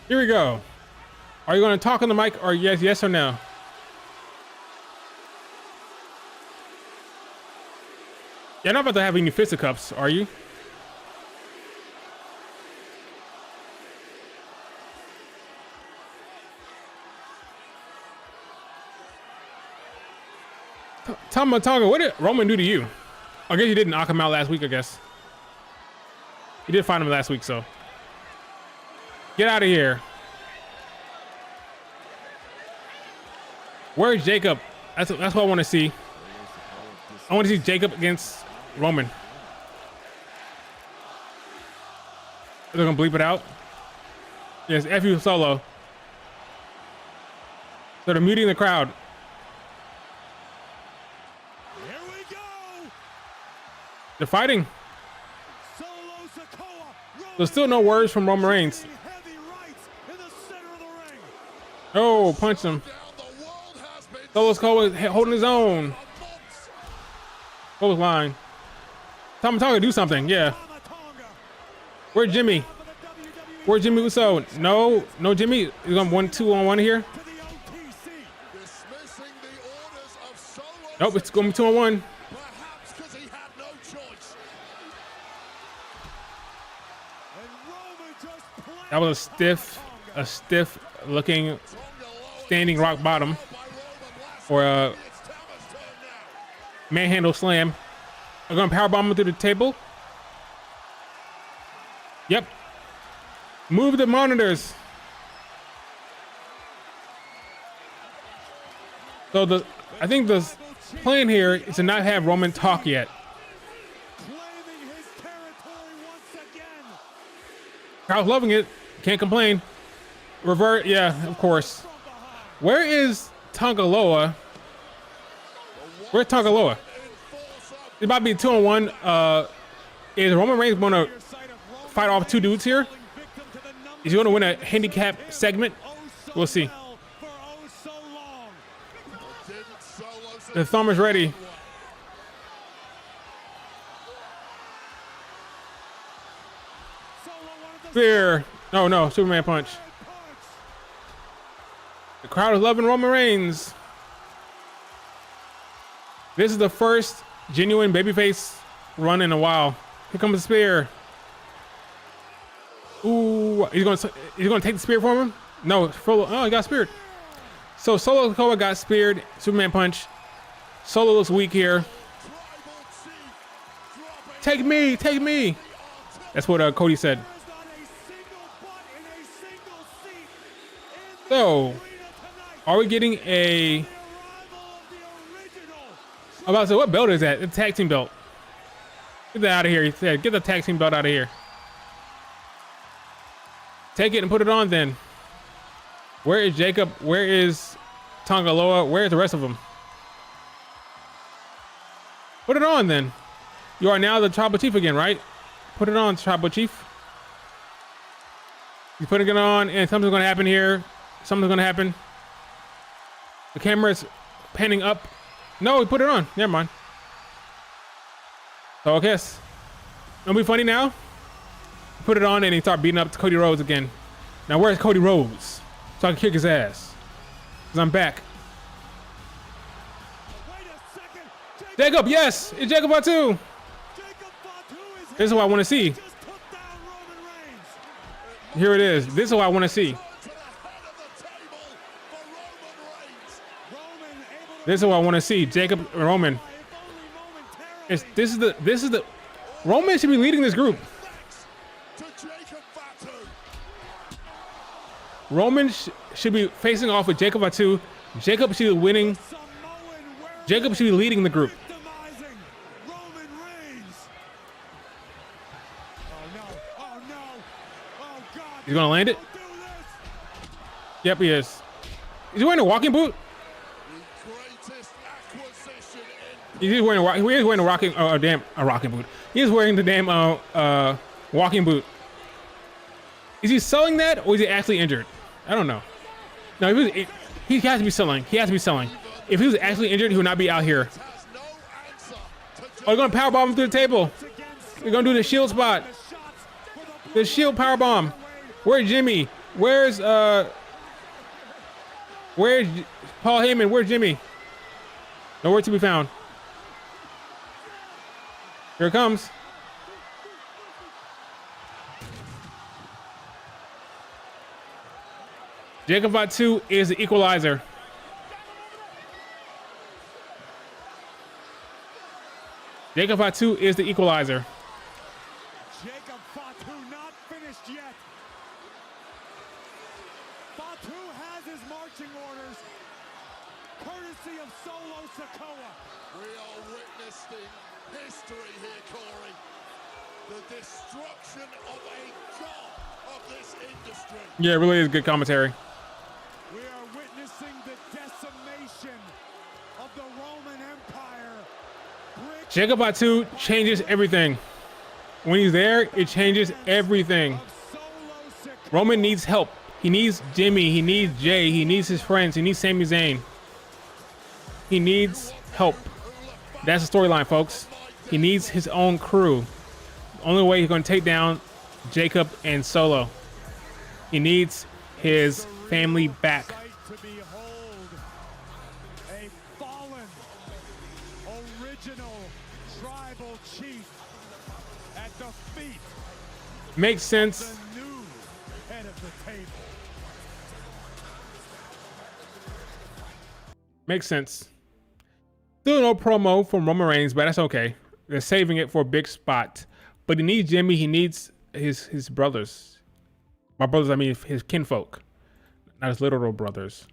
Here we go. Are you going to talk on the mic or yes or no? You're not about to have any fisticuffs, are you? Tama Tonga, what did Roman do to you? I guess you didn't knock him out last week, I guess. You did find him last week, so. Get out of here. Where's Jacob? That's what I want to see. I want to see Jacob against Roman. They're gonna bleep it out. Yes, F you Solo. So they're muting the crowd. Here we go. They're fighting. There's still no words from Roman Reigns. Oh, punch him. Solo Sikoa holding his own. What was line? Tama Tonga do something, yeah. Where's Jimmy? Where's Jimmy Uso? No Jimmy. He's going 1-2-on-1 here. Nope, it's going to be 2-on-1. That was a stiff looking standing rock bottom for a manhandle slam. I'm going to powerbomb him through the table. Yep. Move the monitors. So I think the plan here is to not have Roman talk yet. Crowd's loving it. Can't complain. Revert, yeah, of course. Where is Tongaloa? Where's Tongaloa? It might be 2-on-1. Is Roman Reigns going to fight off two dudes here? Is he going to win a handicap segment? We'll see. The thumb is ready. Spear. No, Superman punch. The crowd is loving Roman Reigns. This is the first genuine babyface run in a while. Here comes the spear. Ooh, he's gonna take the spear from him? No, he got speared. So Solo Sikoa got speared. Superman punch. Solo looks weak here. Take me. That's what Cody said. So, are we getting I'm about to say, what belt is that? It's a tag team belt. Get that out of here. He said, get the tag team belt out of here. Take it and put it on then. Where is Jacob? Where is Tongaloa? Where is the rest of them? Put it on then. You are now the Tribal Chief again, right? Put it on, Tribal Chief. He's putting it on and something's going to happen here. Something's going to happen. The camera's panning up. No, he put it on. Never mind. So I guess it'll be funny now. Put it on and he start beating up Cody Rhodes again. Now where's Cody Rhodes? So I can kick his ass. Cause I'm back. Jacob, yes, it's Jacob Fatu. This is what I want to see. Here it is. This is what I want to see. This is what I want to see. Jacob Roman. This is the Roman should be leading this group. Roman should be facing off with Jacob Fatu. Jacob should be winning. Jacob should be leading the group. He's gonna land it. Yep, he is. Is he wearing a walking boot? He's wearing a rocking boot. He is wearing the damn walking boot. Is he selling that or is he actually injured? I don't know. No, he has to be selling. He has to be selling. If he was actually injured, he would not be out here. Oh, they're gonna powerbomb him through the table. They're gonna do the shield spot. The shield powerbomb. Where's Jimmy? Where's Paul Heyman? Where's Jimmy? Nowhere to be found. Here it comes. Jacob Fatu is the equalizer. Jacob Fatu is the equalizer. Jacob Fatu not finished yet. Fatu has his marching orders. courtesy of Solo Sikoa. We are witnessing history here, Corey. The destruction of a god of this industry. Yeah, it really is good commentary. We are witnessing the decimation of the Roman Empire. Jacob Fatu changes everything. When he's there, it changes everything. Roman needs help. He needs Jimmy. He needs Jay. He needs his friends. He needs Sami Zayn. He needs help. That's the storyline, folks. He needs his own crew. The only way he's going to take down Jacob and Solo. He needs his family back. To behold a fallen, original tribal chief at the feet Makes sense. of the new head of the table. Makes sense. Still no promo from Roman Reigns, but that's okay. They're saving it for a big spot. But he needs Jimmy. He needs his brothers. By brothers, I mean his kinfolk, not his literal brothers.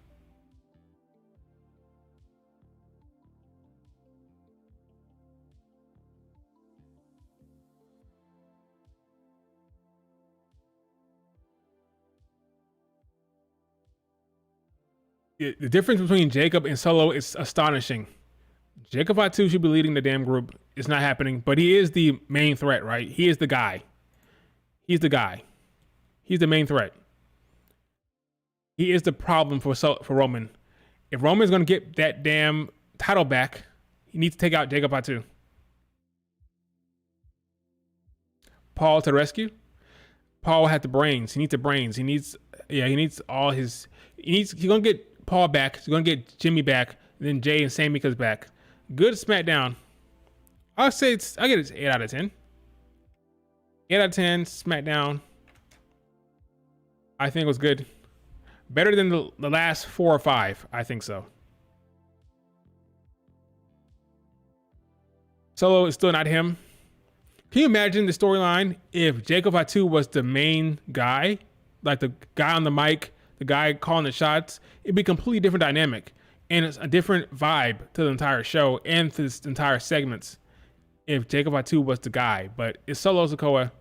The difference between Jacob and Solo is astonishing. Jacob Fatu should be leading the damn group. It's not happening, but he is the main threat, right? He is the guy. He's the guy. He's the main threat. He is the problem for Roman. If Roman's going to get that damn title back, he needs to take out Jacob Fatu. Paul to the rescue. Paul had the brains. He needs the brains. He needs all his. He's going to get Paul back. He's going to get Jimmy back. And then Jay and Sami comes back. Good SmackDown. I get it 8 out of 10. 8 out of 10 SmackDown. I think it was good. Better than the last 4 or 5. I think so. Solo is still not him. Can you imagine the storyline if Jacob Fatu was the main guy? Like the guy on the mic, the guy calling the shots? It'd be a completely different dynamic. And it's a different vibe to the entire show and to this entire segments if Jacob Fatu was the guy. But it's Solo Sikoa.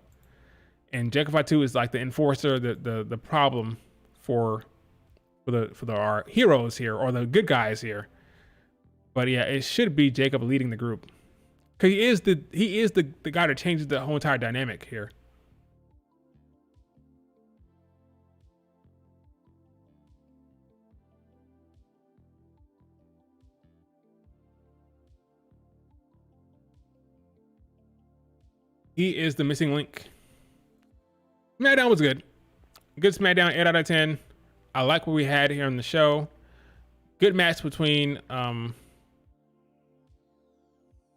And Jacob Fatu is like the enforcer, the problem for our heroes here, or the good guys here. But yeah, it should be Jacob leading the group, because he is the guy that changes the whole entire dynamic here. He is the missing link. SmackDown was good. Good SmackDown, 8 out of 10. I like what we had here on the show. Good match between I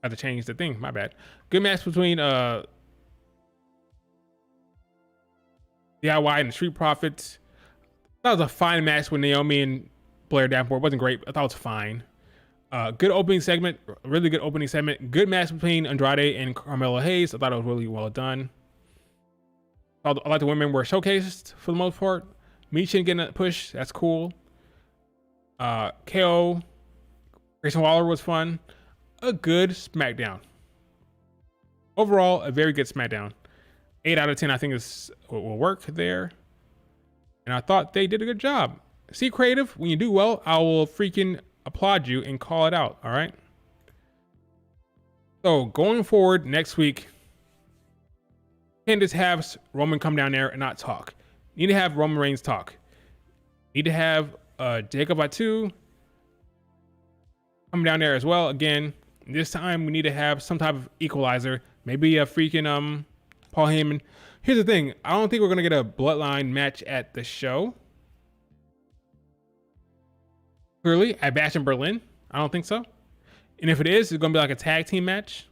had to change the thing, my bad. Good match between DIY and the Street Profits. That was a fine match with Naomi and Blair Davenport. It wasn't great. I thought it was fine. Good opening segment, really good opening segment. Good match between Andrade and Carmelo Hayes. I thought it was really well done. I like the women were showcased for the most part. Michin getting a push, that's cool. KO, Grayson Waller was fun. A good SmackDown. Overall, a very good SmackDown. 8 out of 10, I think will work there. And I thought they did a good job. See, creative, when you do well, I will freaking applaud you and call it out, all right? So going forward next week, can't just have Roman come down there and not talk. Need to have Roman Reigns talk. Need to have Jacob Fatu come down there as well. Again, this time we need to have some type of equalizer. Maybe a freaking Paul Heyman. Here's the thing. I don't think we're gonna get a bloodline match at the show. Clearly, at Bash in Berlin, I don't think so. And if it is, it's gonna be like a tag team match.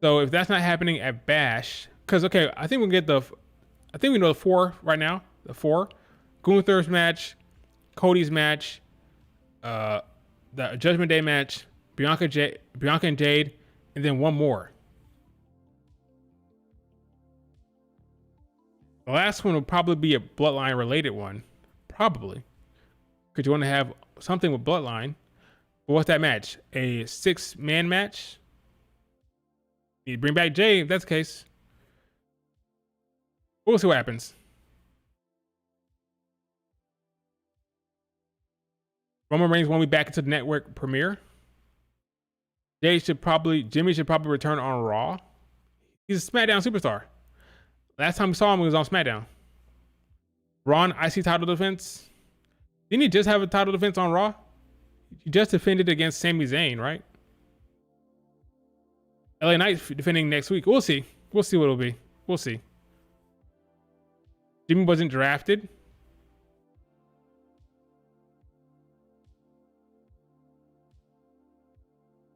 So if that's not happening at Bash, because okay, I think we know the 4 right now. The 4, Gunther's match, Cody's match, the Judgment Day match, Bianca and Jade, and then one more. The last one will probably be a Bloodline related one, probably, because you want to have something with Bloodline. What's that match? A 6-man match? You bring back Jay if that's the case. We'll see what happens. Roman Reigns won't be back into the network premiere. Jimmy should probably return on Raw. He's a SmackDown superstar. Last time we saw him, he was on SmackDown. Braun IC title defense. Didn't he just have a title defense on Raw? He just defended against Sami Zayn, right? LA Knight defending next week. We'll see. We'll see what it'll be. We'll see. Jimmy wasn't drafted.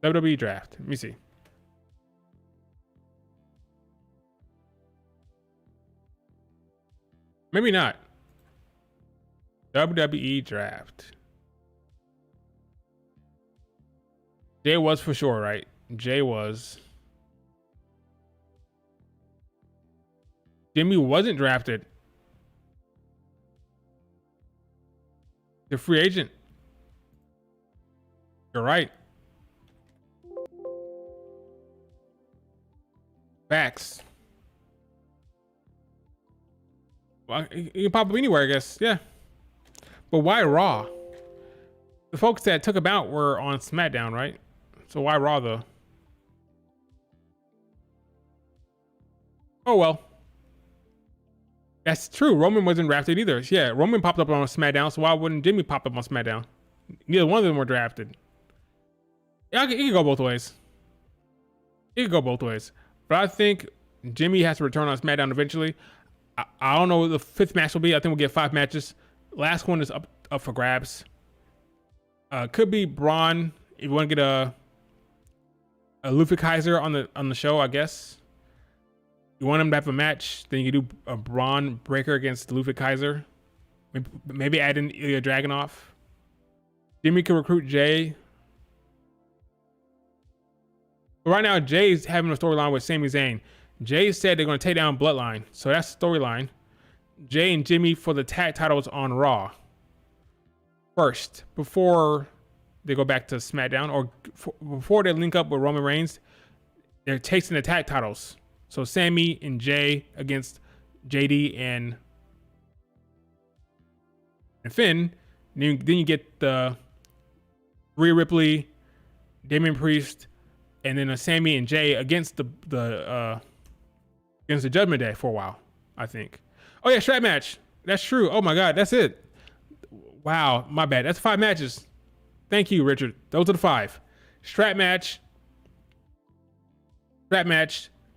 WWE draft. Let me see. Maybe not. WWE draft. Jay was for sure, right? Jay was. Jimmy wasn't drafted. The free agent. You're right. Facts. Well, you can pop up anywhere, I guess. Yeah. But why Raw? The folks that took him out were on SmackDown, right? So why Raw, though? Oh, well. That's true. Roman wasn't drafted either. Yeah, Roman popped up on SmackDown, so why wouldn't Jimmy pop up on SmackDown? Neither one of them were drafted. Yeah, it could go both ways. It could go both ways. But I think Jimmy has to return on SmackDown eventually. I don't know what the 5th match will be. I think we'll get 5 matches. Last one is up for grabs. Could be Braun if you want to get a Luffy Kaiser on the show, I guess. You want him to have a match, then you can do a Braun breaker against Luffy Kaiser. Maybe add in Ilya Dragunov. Jimmy can recruit Jay. But right now, Jay's having a storyline with Sami Zayn. Jay said they're going to take down Bloodline. So that's the storyline. Jay and Jimmy for the tag titles on Raw. First, before they go back to SmackDown, or before they link up with Roman Reigns, they're chasing the tag titles. So Sami and Jay against JD and Finn. Then you get the Rhea Ripley, Damian Priest, and then a Sami and Jay against the Judgment Day for a while, I think. Oh yeah, strap match. That's true. Oh my God, that's it. Wow, my bad. That's 5 matches. Thank you, Richard. Those are the 5. Strap match.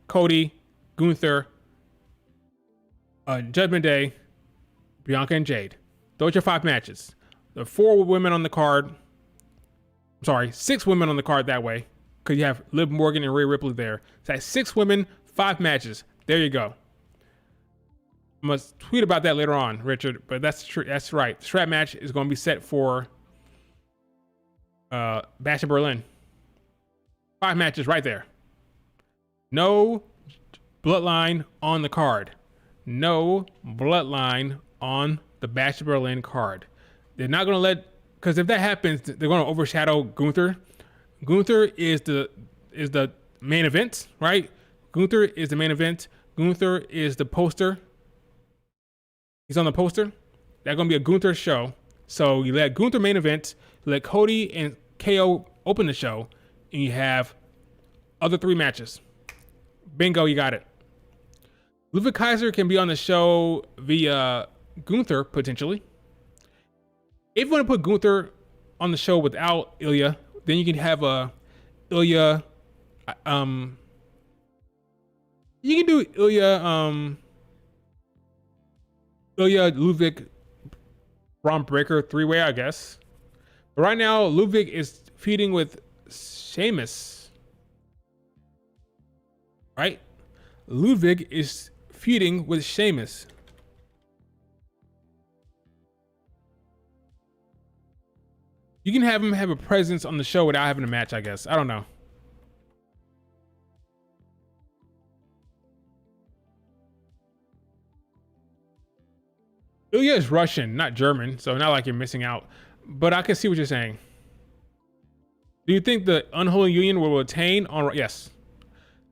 Cody, Gunther, Judgment Day, Bianca and Jade. Those are 5 matches. There are 4 women on the card. I'm sorry, 6 women on the card that way. Because you have Liv Morgan and Rhea Ripley there. So that's 6 women, 5 matches. There you go. I must tweet about that later on, Richard. But that's true. That's right. The strap match is going to be set for Bash in Berlin. 5 matches right there. No Bloodline on the card. No Bloodline on the Bash in Berlin card. They're not going to let, because if that happens, they're going to overshadow Gunther. Gunther is the main event, right? Gunther is the main event. Gunther is the poster. He's on the poster. That's going to be a Gunther show. So you let Gunther main event, you let Cody and KO open the show, and you have other 3 matches. Bingo, you got it. Luffy Kaiser can be on the show via Gunther, potentially. If you want to put Gunther on the show without Ilya, then you can have Ilya. You can do Ilya Ludwig Braun Breaker 3-way, I guess. But right now, Ludwig is feuding with Sheamus. Right? Ludwig is feuding with Sheamus. You can have him have a presence on the show without having a match, I guess. I don't know. Ilya is Russian, not German, so not like you're missing out. But I can see what you're saying. Do you think the Unholy Union will retain on? Yes,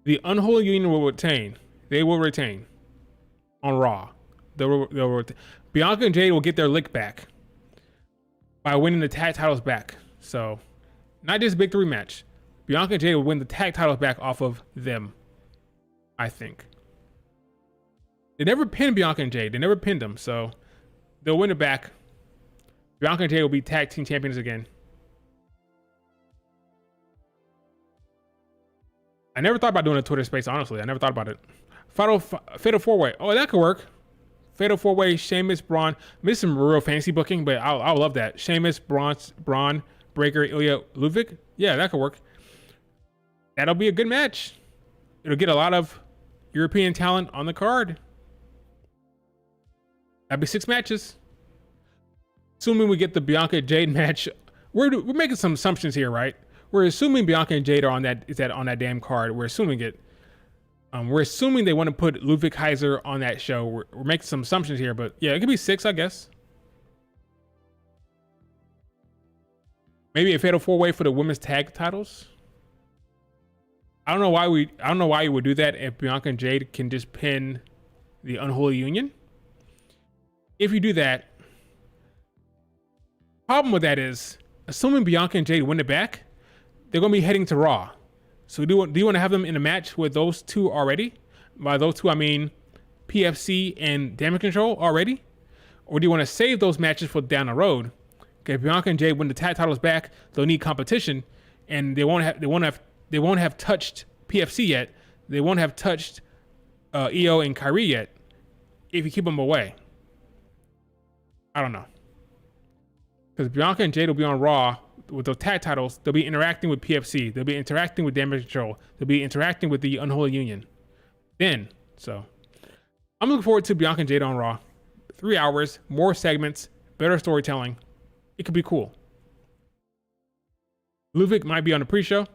the Unholy Union will retain. They will retain on Raw. They'll Bianca and Jade will get their lick back by winning the tag titles back. So, not just a big 3 match. Bianca and Jade will win the tag titles back off of them, I think. They never pinned Bianca and Jade. They never pinned them, so they'll win it back. Bianca and Jade will be tag team champions again. I never thought about doing a Twitter space, honestly. I never thought about it. Fatal 4-way. Oh, that could work. Fatal 4-way, Sheamus, Braun. Missed some real fancy booking, but I'll love that. Sheamus, Braun, Breaker, Ilya, Ludwig. Yeah, that could work. That'll be a good match. It'll get a lot of European talent on the card. That'd be 6 matches. Assuming we get the Bianca Jade match. We're making some assumptions here, right? We're assuming Bianca and Jade are on that damn card. We're assuming it. We're assuming they want to put Ludwig Kaiser on that show. We're making some assumptions here, but yeah, it could be 6, I guess. Maybe a fatal 4-way for the women's tag titles. I don't know why you would do that if Bianca and Jade can just pin the Unholy Union. If you do that, problem with that is, assuming Bianca and Jade win it back, they're going to be heading to Raw. So do you want to have them in a match with those two already? By those two, I mean PFC and Damage Control already? Or do you want to save those matches for down the road? Okay, if Bianca and Jade win the tag titles back, they'll need competition, and they won't have touched PFC yet. They won't have touched Io and Kyrie yet. If you keep them away, I don't know. Because Bianca and Jade will be on Raw with those tag titles. They'll be interacting with PFC. They'll be interacting with Damage Control. They'll be interacting with the Unholy Union. So I'm looking forward to Bianca and Jade on Raw. 3 hours, more segments, better storytelling. It could be cool. Ludwig might be on the pre-show.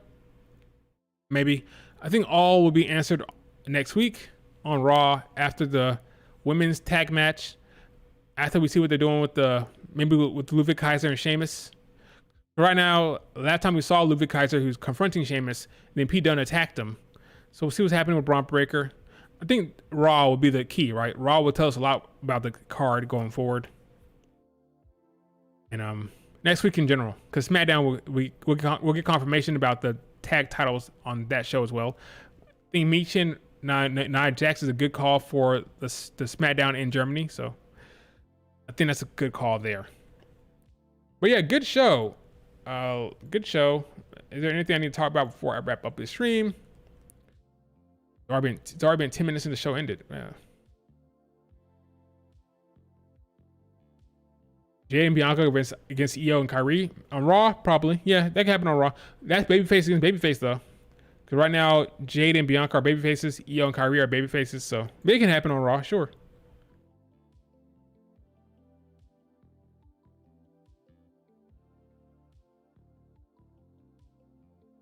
Maybe. I think all will be answered next week on Raw after the women's tag match. After we see what they're doing with maybe with Ludwig Kaiser and Sheamus. Right now, last time we saw Ludwig Kaiser, who's confronting Sheamus, then Pete Dunne attacked him. So we'll see what's happening with Braun Breaker. I think Raw will be the key, right? Raw will tell us a lot about the card going forward. And next week in general, because SmackDown we'll get confirmation about the tag titles on that show as well. I think Michin Nia Jax is a good call for the SmackDown in Germany, so I think that's a good call there. But yeah, good show. Good show. Is there anything I need to talk about before I wrap up the stream? It's already been 10 minutes since the show ended. Yeah. Jay and Bianca against Io and Kyrie on Raw, probably. Yeah, that can happen on Raw. That's babyface against babyface though, because right now Jade and Bianca are babyfaces, Io and Kyrie are babyfaces, so it can happen on Raw, sure.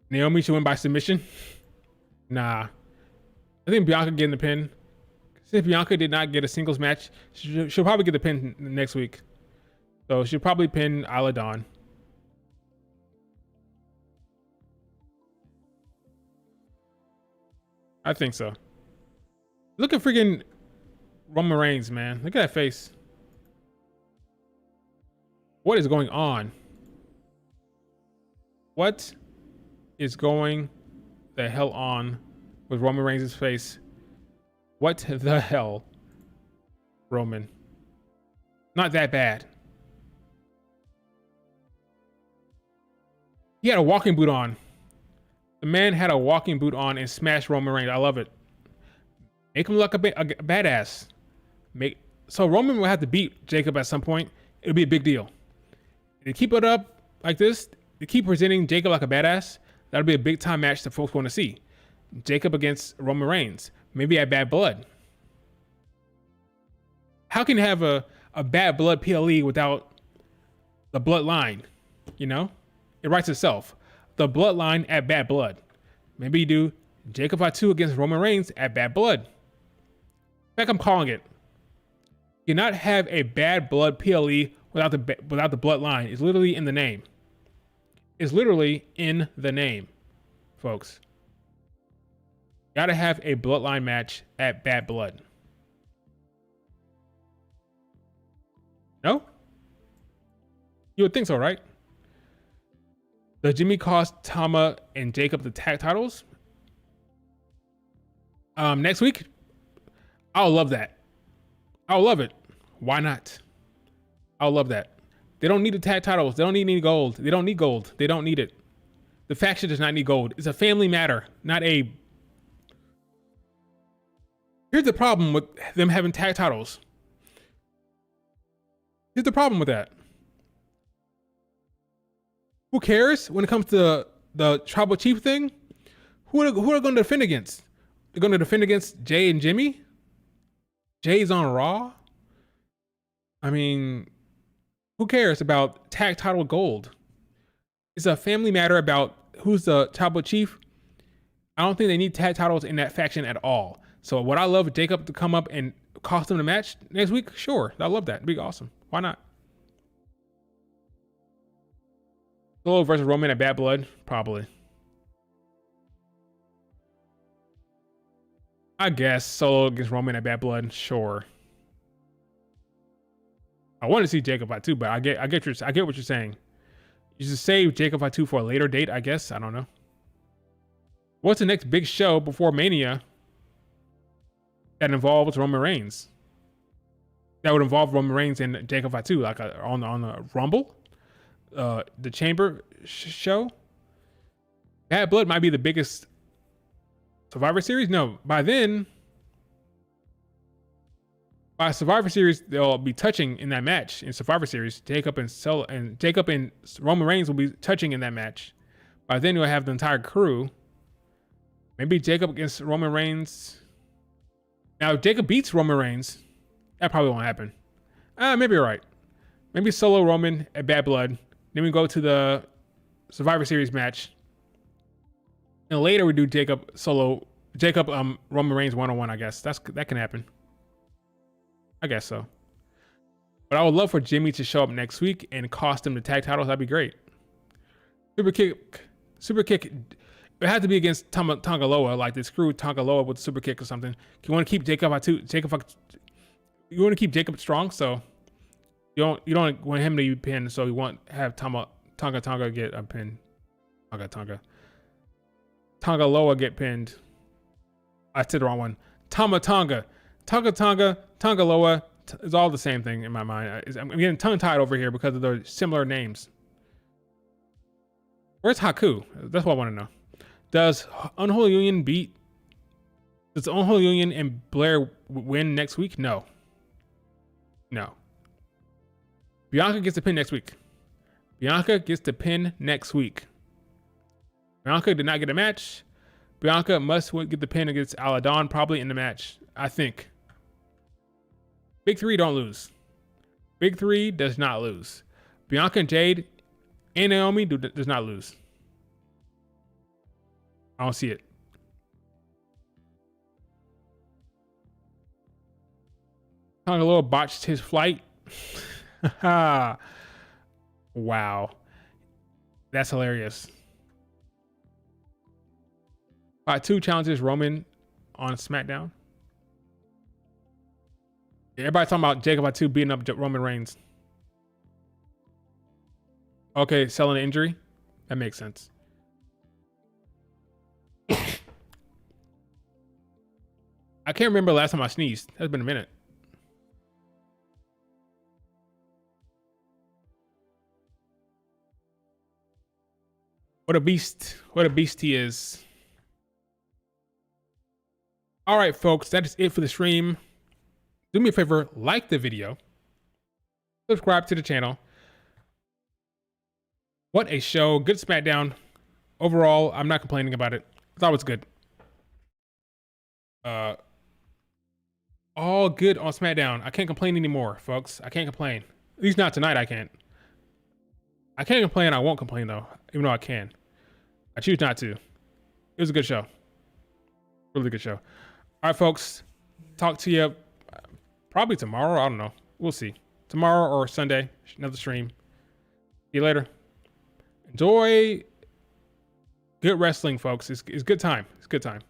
Naomi should win by submission. Nah, I think Bianca getting the pin. Since Bianca did not get a singles match, she'll probably get the pin next week. So she'll probably pin Isla Dawn. I think so. Look at freaking Roman Reigns, man. Look at that face. What is going on? What is going the hell on with Roman Reigns' face? What the hell, Roman? Not that bad. He had a walking boot on. The man had a walking boot on and smashed Roman Reigns. I love it. Make him look a badass. So Roman will have to beat Jacob at some point. It'll be a big deal. If they keep it up like this, they keep presenting Jacob like a badass, that'll be a big time match that folks want to see. Jacob against Roman Reigns. Maybe at Bad Blood. How can you have a Bad Blood PLE without the bloodline? You know? It writes itself. The bloodline at Bad Blood. Maybe you do Jacob Fatu against Roman Reigns at Bad Blood. In fact, I'm calling it. You cannot have a Bad Blood PLE without the bloodline. It's literally in the name. It's literally in the name, folks. Gotta have a bloodline match at Bad Blood. No? You would think so, right? Does Jimmy cost Tama and Jacob the tag titles? Next week? I'll love that. I'll love it. Why not? I'll love that. They don't need the tag titles. They don't need any gold. They don't need gold. They don't need it. The faction does not need gold. It's a family matter, not a... Here's the problem with them having tag titles. Here's the problem with that. Who cares when it comes to the tribal chief thing? Who are going to defend against? They're going to defend against Jay and Jimmy? Jay's on Raw? I mean, who cares about tag title gold? It's a family matter about who's the tribal chief. I don't think they need tag titles in that faction at all. So would I love Jacob to come up and cost him the match next week? Sure, I love that. It'd be awesome. Why not? Solo versus Roman at Bad Blood? Probably. I guess Solo against Roman at Bad Blood? Sure. I want to see Jacob fight too, but I get what you're saying. You should save Jacob fight 2 for a later date, I guess. I don't know. What's the next big show before Mania that involves Roman Reigns? That would involve Roman Reigns and Jacob fight 2, like on the Rumble, the Chamber show. Bad Blood might be the biggest Survivor Series. No, by Survivor Series, they'll be touching in that match in Survivor Series. Jacob and Roman Reigns will be touching in that match. By then, you'll have the entire crew. Maybe Jacob against Roman Reigns. Now, if Jacob beats Roman Reigns, that probably won't happen. Maybe you're right. Maybe Solo Roman at Bad Blood. Then we go to the Survivor Series match. And later we do Jacob Roman Reigns 1-on-1, I guess. That can happen. I guess so. But I would love for Jimmy to show up next week and cost him the tag titles. That'd be great. Super kick. It had to be against Tonga Loa, like they screwed Tonga Loa with super kick or something. You want to keep Jacob you want to keep Jacob strong, so you don't want him to be pinned, so you want to have Tonga get a pin. Tonga Loa get pinned. I said the wrong one. Tonga Loa. It's all the same thing in my mind. I'm getting tongue-tied over here because of the similar names. Where's Haku? That's what I want to know. Does Unholy Union and Blair win next week? No. Bianca gets the pin next week. Bianca did not get a match. Bianca must get the pin against Aladon, probably in the match, I think. Big Three don't lose. Big Three does not lose. Bianca and Jade and Naomi does not lose. I don't see it. Tonga Loa botched his flight. Wow. That's hilarious. Part 2 challenges Roman on SmackDown. Everybody talking about Jacob Part 2 beating up Roman Reigns. Okay, selling an injury. That makes sense. I can't remember the last time I sneezed. That's been a minute. What a beast. What a beast he is. All right, folks, that is it for the stream. Do me a favor, like the video. Subscribe to the channel. What a show. Good SmackDown. Overall, I'm not complaining about it. I thought it was good. All good on SmackDown. I can't complain anymore, folks. I can't complain. At least not tonight, I can't. I can't complain. I won't complain, though, even though I can. I choose not to. It was a good show. Really good show. All right, folks. Talk to you probably tomorrow. I don't know. We'll see. Tomorrow or Sunday. Another stream. See you later. Enjoy good wrestling, folks. It's good time. It's good time.